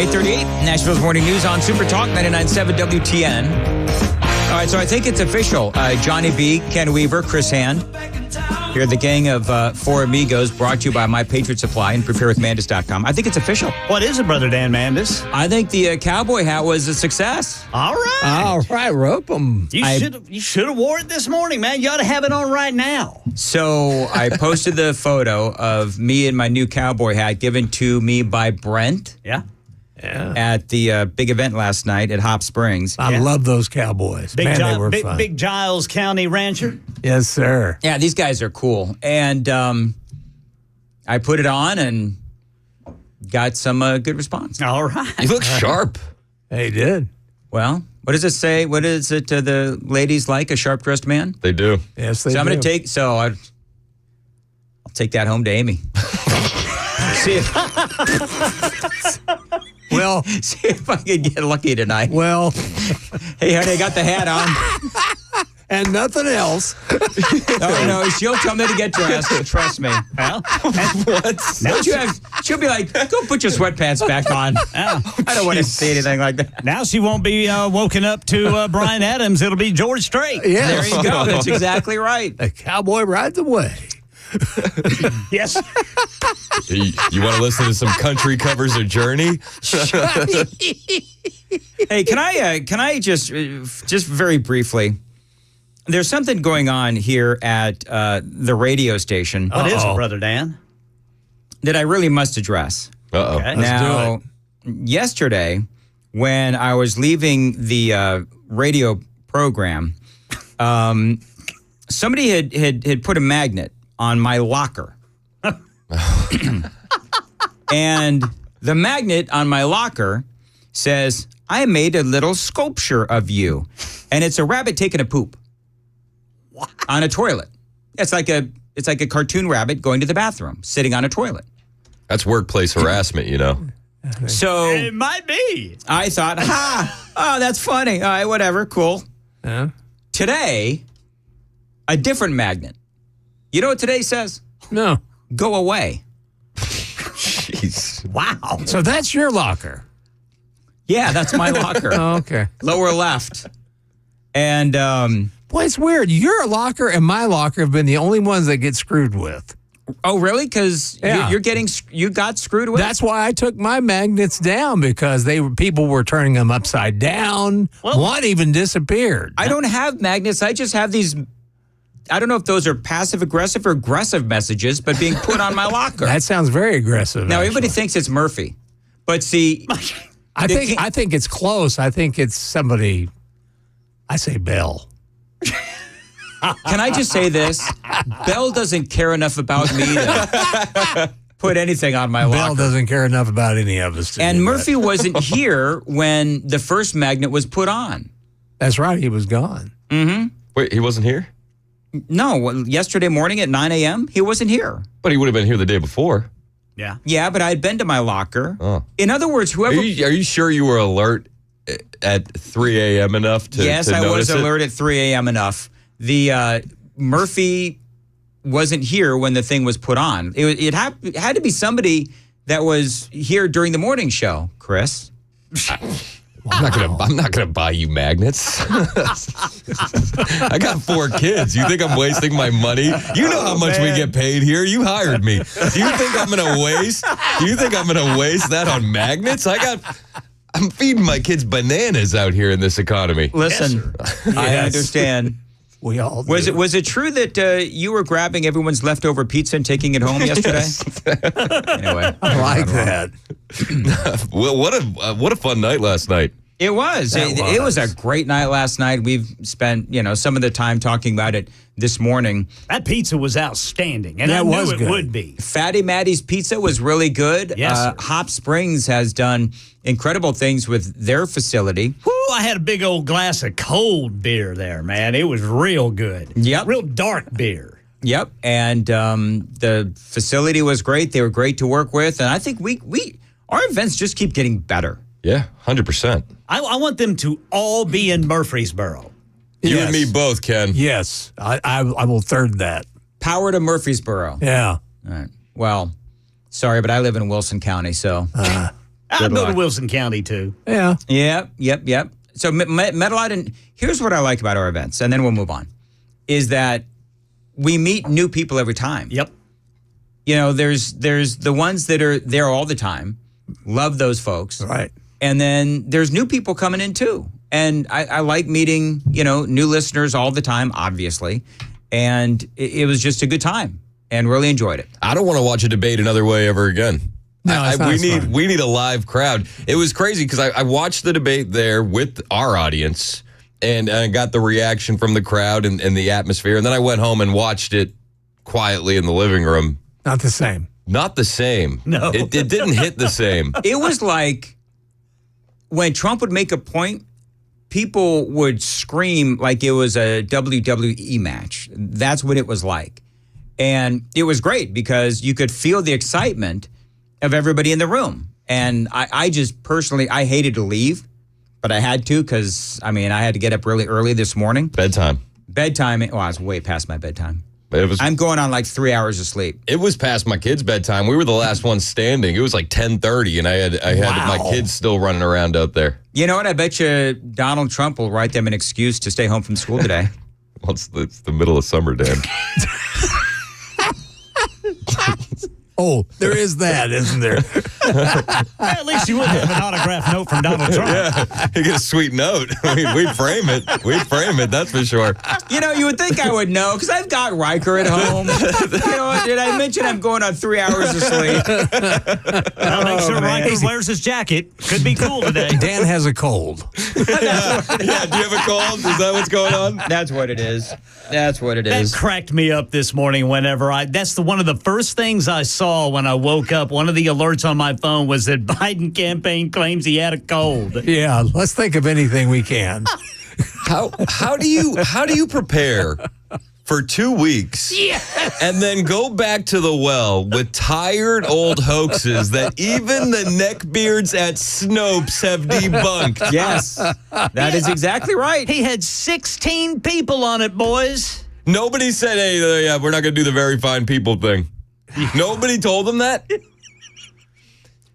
8:38, Nashville's Morning News on Super Talk 99.7 WTN. All right, so I think it's official. Johnny B, Ken Weaver, Chris Hand. Here, the gang of Four Amigos, brought to you by My Patriot Supply and preparewithmandis.com. I think it's official. What is it, Brother Dan Mandis? I think the cowboy hat was a success. All right. All right, rope them. You should have wore it this morning, man. You ought to have it on right now. So I posted the photo of me in my new cowboy hat given to me by Brent. Yeah. At the big event last night at Hop Springs. I love those cowboys. Big, Man, they were fun. Big Giles County rancher. Yes, sir. Yeah, these guys are cool. And I put it on and got some good response. All right. You look sharp. They did. Well, what does it say? What is it the ladies like, a sharp-dressed man? They do. Yes, they do. do. I'm going to take, I'll take that home to Amy. See if I can get lucky tonight. Well, hey, honey, I got the hat on. And nothing else. Oh, no, she'll tell me to get dressed. Trust me. Well, what? She'll be like, go put your sweatpants back on. I don't want to see anything like that. Now she won't be woken up to Bryan Adams. It'll be George Strait. Yes. There you go. That's exactly right. The cowboy rides away. Yes. You want to listen to some country covers of Journey? Hey, can I just very briefly? There's something going on here at the radio station. What is it, Brother Dan? That I really must address. Uh-oh. Okay. Now, yesterday, when I was leaving the radio program, somebody had put a magnet on my locker. And the magnet on my locker says, I made a little sculpture of you. And it's a rabbit taking a poop. What? On a toilet. It's like a cartoon rabbit going to the bathroom, sitting on a toilet. That's workplace harassment, you know. So it might be. I thought, that's funny. All right, whatever, cool. Today, a different magnet. You know what today says? No. Go away. Jeez. Wow. So that's your locker. Yeah, that's my locker. Oh, okay. Lower left. And boy, it's weird. Your locker and my locker have been the only ones that get screwed with. Oh, really? Because you got screwed with? That's why I took my magnets down, because people were turning them upside down. Well, one even disappeared. I don't have magnets. I just have these. I don't know if those are passive-aggressive or aggressive messages, but being put on my locker. That sounds very aggressive. Now, everybody thinks it's Murphy. But see, I think it's close. I think it's somebody. I say Bell. Can I just say this? Bell doesn't care enough about me to put anything on my locker. Bell doesn't care enough about any of us. And Murphy wasn't here when the first magnet was put on. That's right. He was gone. Mm-hmm. Wait, he wasn't here? No, yesterday morning at 9 a.m., he wasn't here. But he would have been here the day before. Yeah. Yeah, but I had been to my locker. Oh. In other words, whoever... Are you sure you were alert at 3 a.m. enough to Yes, to I was notice it? alert at 3 a.m. enough. The Murphy wasn't here when the thing was put on. It had to be somebody that was here during the morning show, Chris. I'm not gonna buy you magnets. I got 4 kids. You think I'm wasting my money? You know how much we get paid here. You hired me. Do you think I'm gonna waste that on magnets? I'm feeding my kids bananas out here in this economy. Listen, Yes, I understand. We all do. Was it true that you were grabbing everyone's leftover pizza and taking it home yesterday? Anyway, I like that. Well, what a fun night last night. It was. It was a great night last night. We've spent some of the time talking about it this morning. That pizza was outstanding, and I knew it would be. Fatty Maddie's Pizza was really good. Yes, Hop Springs has done incredible things with their facility. Woo, I had a big old glass of cold beer there, man. It was real good. Yep. Real dark beer. Yep. And the facility was great. They were great to work with. And I think our events just keep getting better. Yeah, 100%. I want them to all be in Murfreesboro. You and me both, Ken. Yes, I will third that. Power to Murfreesboro. Yeah. All right. Well, sorry, but I live in Wilson County, so... I'll go to Wilson County, too. Yeah. Yep. So met a lot. And here's what I like about our events, and then we'll move on, is that we meet new people every time. Yep. You know, there's the ones that are there all the time. Love those folks. Right. And then there's new people coming in, too. And I like meeting, new listeners all the time, obviously. And it was just a good time and really enjoyed it. I don't want to watch a debate another way ever again. No, we need a live crowd. It was crazy because I watched the debate there with our audience and I got the reaction from the crowd and the atmosphere. And then I went home and watched it quietly in the living room. Not the same. Not the same. No. It didn't hit the same. It was like when Trump would make a point, people would scream like it was a WWE match. That's what it was like. And it was great because you could feel the excitement of everybody in the room. And I just personally, I hated to leave, but I had to because, I had to get up really early this morning. Bedtime. I was way past my bedtime. I'm going on like 3 hours of sleep. It was past my kids' bedtime. We were the last ones standing. It was like 10:30, and I had my kids still running around out there. You know what? I bet you Donald Trump will write them an excuse to stay home from school today. Well, it's the middle of summer, Dan. Oh, there is that, isn't there? At least you would have an autograph note from Donald Trump. Yeah, you get a sweet note. We'd frame it. That's for sure. You would think I would know because I've got Riker at home. Did I mention I'm going on 3 hours of sleep? I'll make sure Riker wears his jacket. Could be cool today. Dan has a cold. Yeah, do you have a cold? Is that what's going on? That's what it is. That cracked me up this morning that's one of the first things I saw when I woke up. One of the alerts on my phone was that Biden campaign claims he had a cold. Yeah, let's think of anything we can. How do you prepare for 2 weeks and then go back to the well with tired old hoaxes that even the neckbeards at Snopes have debunked? Yes, that is exactly right. He had 16 people on it, boys. Nobody said, hey, we're not going to do the very fine people thing. Nobody told them that?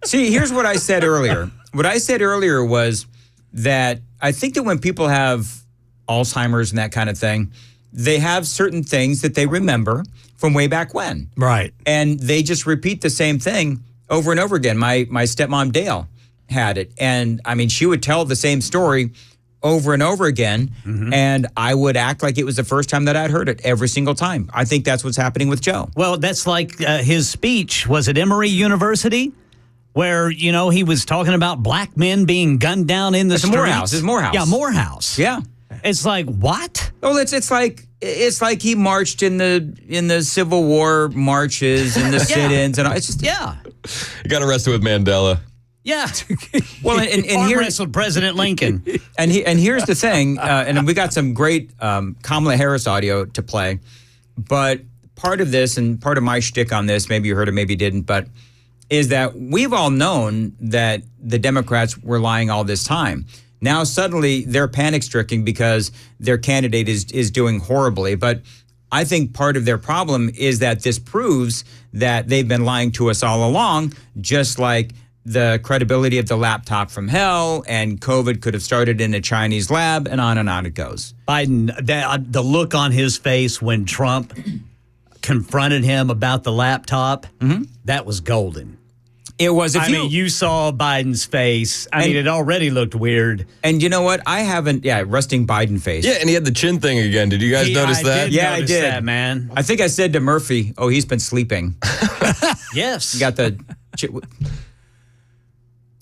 See, here's what I said earlier. What I said earlier was that I think that when people have Alzheimer's and that kind of thing, they have certain things that they remember from way back when. Right. And they just repeat the same thing over and over again. My stepmom, Dale, had it. And, she would tell the same story over and over again, and I would act like it was the first time that I'd heard it every single time. I think that's what's happening with Joe. Well, that's like his speech. Was it Emory University? Where, he was talking about black men being gunned down in the streets. Morehouse. It's Morehouse. Yeah, Morehouse. Yeah. It's like, what? Oh, it's like he marched in the Civil War marches and the sit-ins and all. It's just You got arrested with Mandela. Yeah. Well, and here wrestled President Lincoln. and here's the thing, and we got some great Kamala Harris audio to play, but part of this and part of my shtick on this, maybe you heard it, maybe you didn't, but is that we've all known that the Democrats were lying all this time. Now suddenly they're panic-stricken because their candidate is doing horribly. But I think part of their problem is that this proves that they've been lying to us all along, just like the credibility of the laptop from hell and COVID could have started in a Chinese lab and on it goes. Biden, the look on his face when Trump confronted him about the laptop, that was golden. It was. You saw Biden's face. It already looked weird. And you know what? I haven't. Yeah, resting Biden face. Yeah, and he had the chin thing again. Did you guys notice that? I did. That, man. I think I said to Murphy, "Oh, he's been sleeping." Yes. You got the.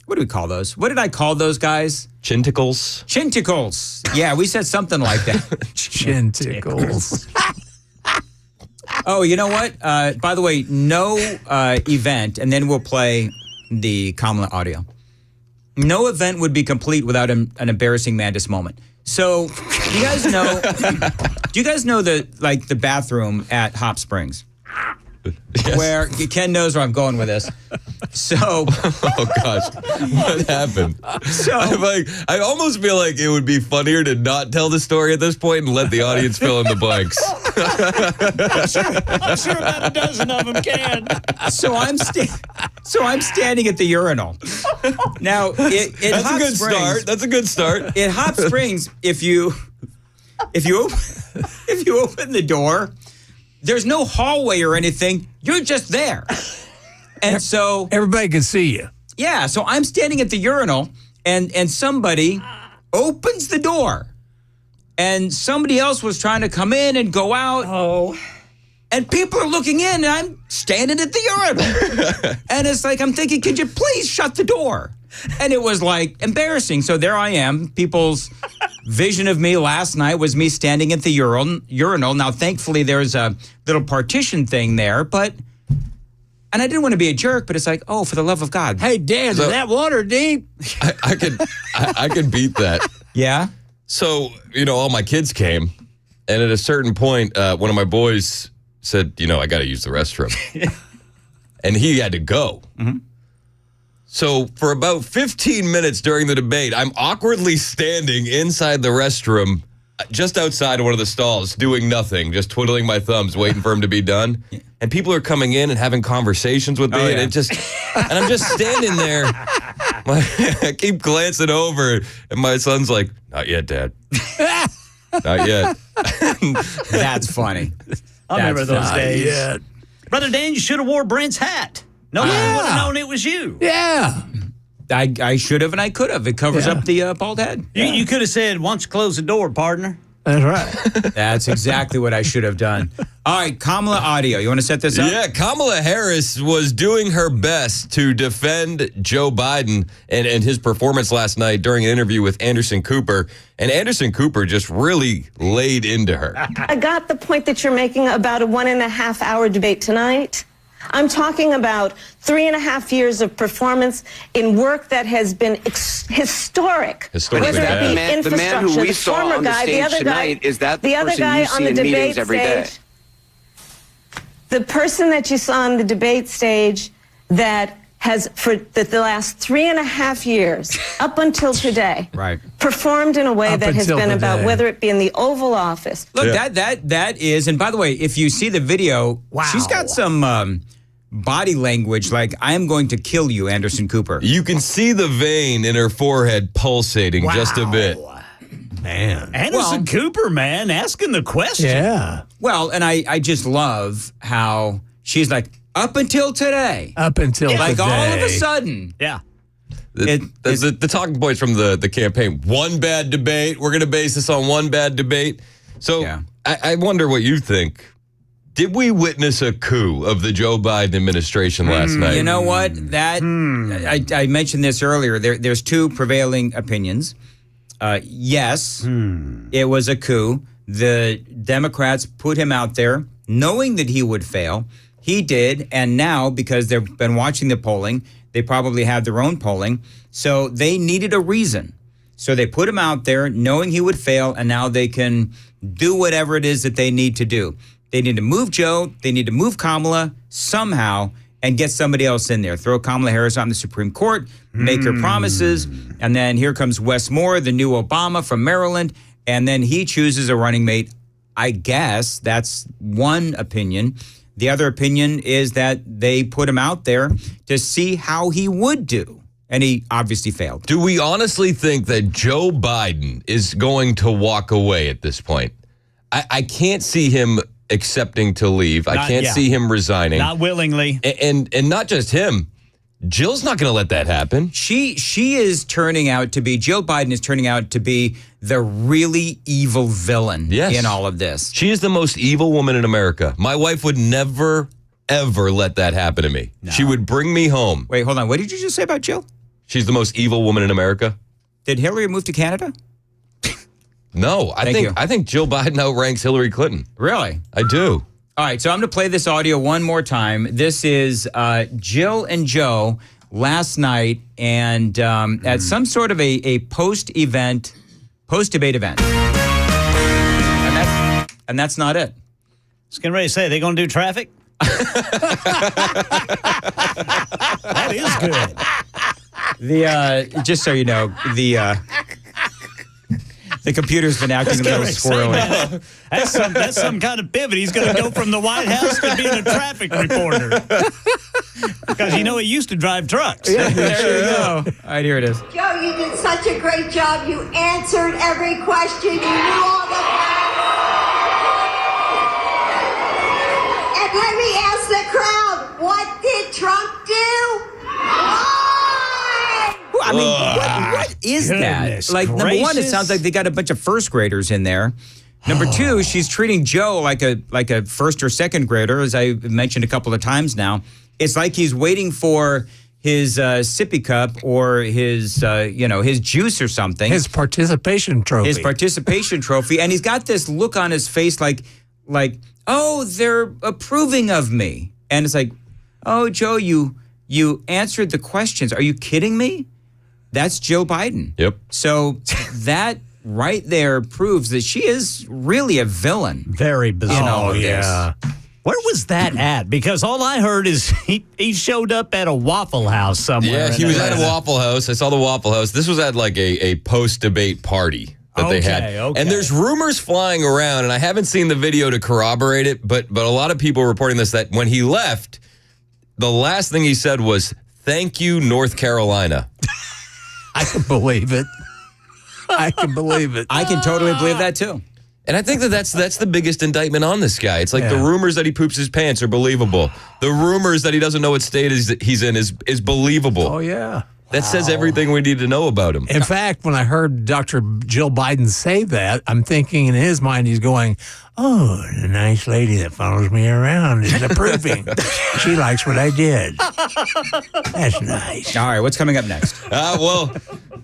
What do we call those? What did I call those guys? Chinticles. Chinticles. Yeah, we said something like that. Chinticles. Oh, you know what? By the way, no event, and then we'll play the Kamala audio. No event would be complete without an embarrassing Mandis moment. So, do you guys know? Do you guys know the bathroom at Hot Springs? Yes. Where Ken knows where I'm going with this. So, oh gosh, what happened? So, I almost feel like it would be funnier to not tell the story at this point and let the audience fill in the blanks. I'm sure about a dozen of them can. So I'm standing at the urinal, Now, That's Hot a good Springs, start. That's a good start. In Hot Springs, if you open the door, there's no hallway or anything. You're just there. And so everybody can see you. Yeah, so I'm standing at the urinal and somebody opens the door. And somebody else was trying to come in and go out. Oh. And people are looking in and I'm standing at the urinal. And it's like, I'm thinking, could you please shut the door? And it was like embarrassing. So there I am. People's vision of me last night was me standing at the urinal. Now, thankfully, there's a little partition thing there, and I didn't want to be a jerk, but it's like, oh, for the love of God. Hey, Dan, is that water deep? I could beat that. Yeah? So, all my kids came, and at a certain point, one of my boys said, I got to use the restroom. And he had to go. Mm-hmm. So for about 15 minutes during the debate, I'm awkwardly standing inside the restroom, just outside one of the stalls, doing nothing, just twiddling my thumbs, waiting for him to be done. And people are coming in and having conversations with me, and I'm just standing there. I keep glancing over, and my son's like, "Not yet, Dad. Not yet." That's funny. I remember those days. Yet. Brother Dan, you should have wore Brent's hat. Nobody would have known it was you. Yeah. I should have and I could have. It covers up the bald head. You could have said, "Why don't you close the door, partner?" That's right. That's exactly what I should have done. All right, Kamala audio. You want to set this up? Yeah, Kamala Harris was doing her best to defend Joe Biden and his performance last night during an interview with Anderson Cooper. And Anderson Cooper just really laid into her. I got the point that you're making about a 1.5 hour debate tonight. I'm talking about 3.5 years of performance in work that has been historic. Historically Whether it be bad. The man who we saw on the stage tonight, is that the person you see in meetings every day? The person that you saw on the debate stage that has, for the last 3.5 years, up until today, right, performed in a way that has been about whether it be in the Oval Office. Look, that is, and by the way, if you see the video, she's got some body language like, "I am going to kill you, Anderson Cooper." You can see the vein in her forehead pulsating just a bit. Man. Anderson Cooper, man, asking the question. Yeah. Well, and I just love how she's like, up until today. Up until like today. all of a sudden. Yeah. The talking points from the campaign, one bad debate. We're going to base this on one bad debate. So I wonder what you think. Did we witness a coup of the Joe Biden administration last night? You know what? That I mentioned this earlier. There's two prevailing opinions. Yes, it was a coup. The Democrats put him out there knowing that he would fail. He did, and now, because they've been watching the polling, they probably have their own polling, so they needed a reason. So they put him out there knowing he would fail, and now they can do whatever it is that they need to do. They need to move Joe, they need to move Kamala somehow, and get somebody else in there. Throw Kamala Harris on the Supreme Court, make her promises, and then here comes Wes Moore, the new Obama from Maryland, and then he chooses a running mate. I guess that's one opinion. The other opinion is that they put him out there to see how he would do. And he obviously failed. Do we honestly think that Joe Biden is going to walk away at this point? I can't see him accepting to leave. I can't see him resigning. Not willingly. And not just him. Jill's not going to let that happen. She is turning out to be, Jill Biden is turning out to be the really evil villain in all of this. She is the most evil woman in America. My wife would never, ever let that happen to me. No. She would bring me home. Wait, hold on. What did you just say about Jill? She's the most evil woman in America. Did Hillary move to Canada? No, I think Jill Biden outranks Hillary Clinton. Really? I do. All right, so I'm going to play this audio one more time. This is Jill and Joe last night and at some sort of a post-debate event. And that's not it. I was getting ready to say, they going to do traffic? That is good. Just so you know, the The computer's been acting a little squirrely. That's some kind of pivot. He's going to go from the White House to being a traffic reporter. Because, he used to drive trucks. Yeah, there you go. All right, here it is. Joe, you did such a great job. You answered every question. You knew all the facts. And let me ask the crowd, what did Trump do? Why? I mean, what is that? Like, number one, it sounds like they got a bunch of first graders in there. Number two, she's treating Joe like a first or second grader, as I mentioned a couple of times now. It's like he's waiting for his sippy cup or his juice or something. His participation trophy. His participation trophy. And he's got this look on his face like, oh, they're approving of me. And it's like, oh, Joe, you answered the questions. Are you kidding me? That's Joe Biden. Yep. So that right there proves that she is really a villain. Very bizarre. Oh, yeah. Where was that at? Because all I heard is he showed up at a Waffle House somewhere. Yeah, he was at a Waffle House. I saw the Waffle House. This was at like a post-debate party that they had. Okay. And there's rumors flying around, and I haven't seen the video to corroborate it, but a lot of people are reporting this, that when he left, the last thing he said was, "Thank you, North Carolina." I can believe it. I can believe it. I can totally believe that, too. And I think that's the biggest indictment on this guy. It's like the rumors that he poops his pants are believable. The rumors that he doesn't know what state he's in is believable. Oh, yeah. That says everything we need to know about him. In fact, when I heard Dr. Jill Biden say that, I'm thinking in his mind, he's going, oh, the nice lady that follows me around is approving. She likes what I did. That's nice. All right, what's coming up next? Well,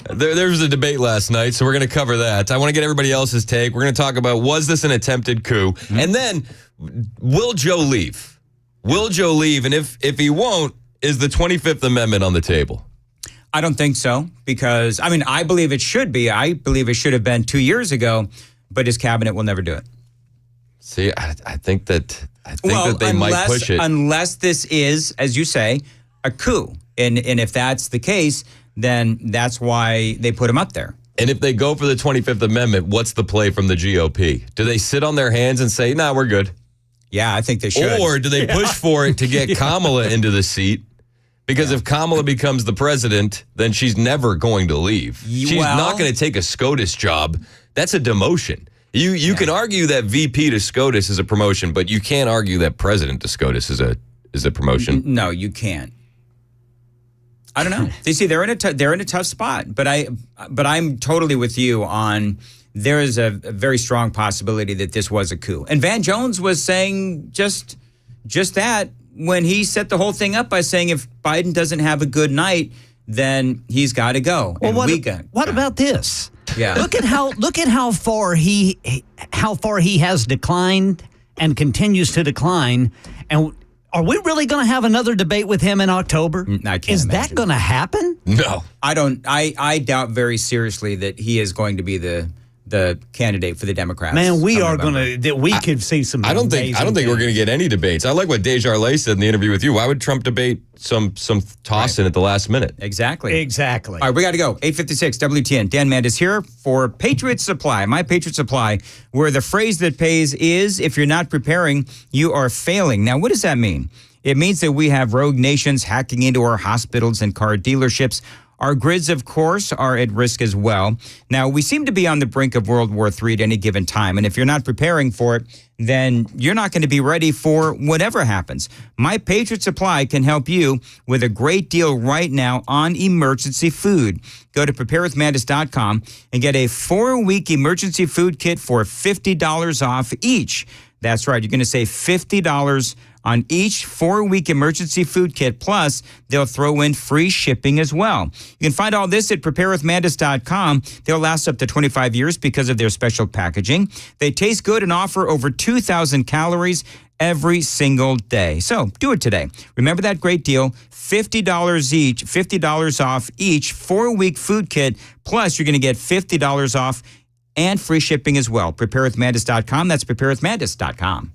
there was a debate last night, so we're going to cover that. I want to get everybody else's take. We're going to talk about, was this an attempted coup? Mm-hmm. And then, will Joe leave? Will Joe leave? And if he won't, is the 25th Amendment on the table? I don't think so, because, I believe it should be. I believe it should have been 2 years ago, but his cabinet will never do it. See, I think that they might push it. Unless this is, as you say, a coup. And if that's the case, then that's why they put him up there. And if they go for the 25th Amendment, what's the play from the GOP? Do they sit on their hands and say, nah, we're good? Yeah, I think they should. Or do they push for it to get Kamala into the seat? Because if Kamala becomes the president, then she's never going to leave. She's not going to take a SCOTUS job. That's a demotion. You can argue that VP to SCOTUS is a promotion, but you can't argue that president to SCOTUS is a promotion. No, you can't. I don't know. You see, they're in a tough spot, but I'm totally with you on. There is a very strong possibility that this was a coup, and Van Jones was saying just that when he set the whole thing up by saying if Biden doesn't have a good night, then he's got to go. Well, what about this? Yeah. Look at how far he has declined and continues to decline. And are we really going to have another debate with him in October? I can't Is imagine. that going to happen? No. I doubt very seriously that he is going to be the candidate for the Democrats. Man, we could see some. I don't think we're going to get any debates. I like what Desjardins said in the interview with you. Why would Trump debate some toss in at the last minute? Exactly. Exactly. All right, we got to go. 8:56 WTN. Dan Mandis here for Patriot Supply, My Patriot Supply, where the phrase that pays is, if you're not preparing, you are failing. Now, what does that mean? It means that we have rogue nations hacking into our hospitals and car dealerships. Our grids, of course, are at risk as well. Now, we seem to be on the brink of World War III at any given time. And if you're not preparing for it, then you're not going to be ready for whatever happens. My Patriot Supply can help you with a great deal right now on emergency food. Go to preparewithmandis.com and get a 4-week emergency food kit for $50 off each. That's right. You're going to save $50 on each 4-week emergency food kit, plus they'll throw in free shipping as well. You can find all this at preparewithmandis.com. They'll last up to 25 years because of their special packaging. They taste good and offer over 2,000 calories every single day. So do it today. Remember that great deal, $50 off each 4-week food kit, plus you're going to get $50 off and free shipping as well. Preparewithmandis.com. That's preparewithmandis.com.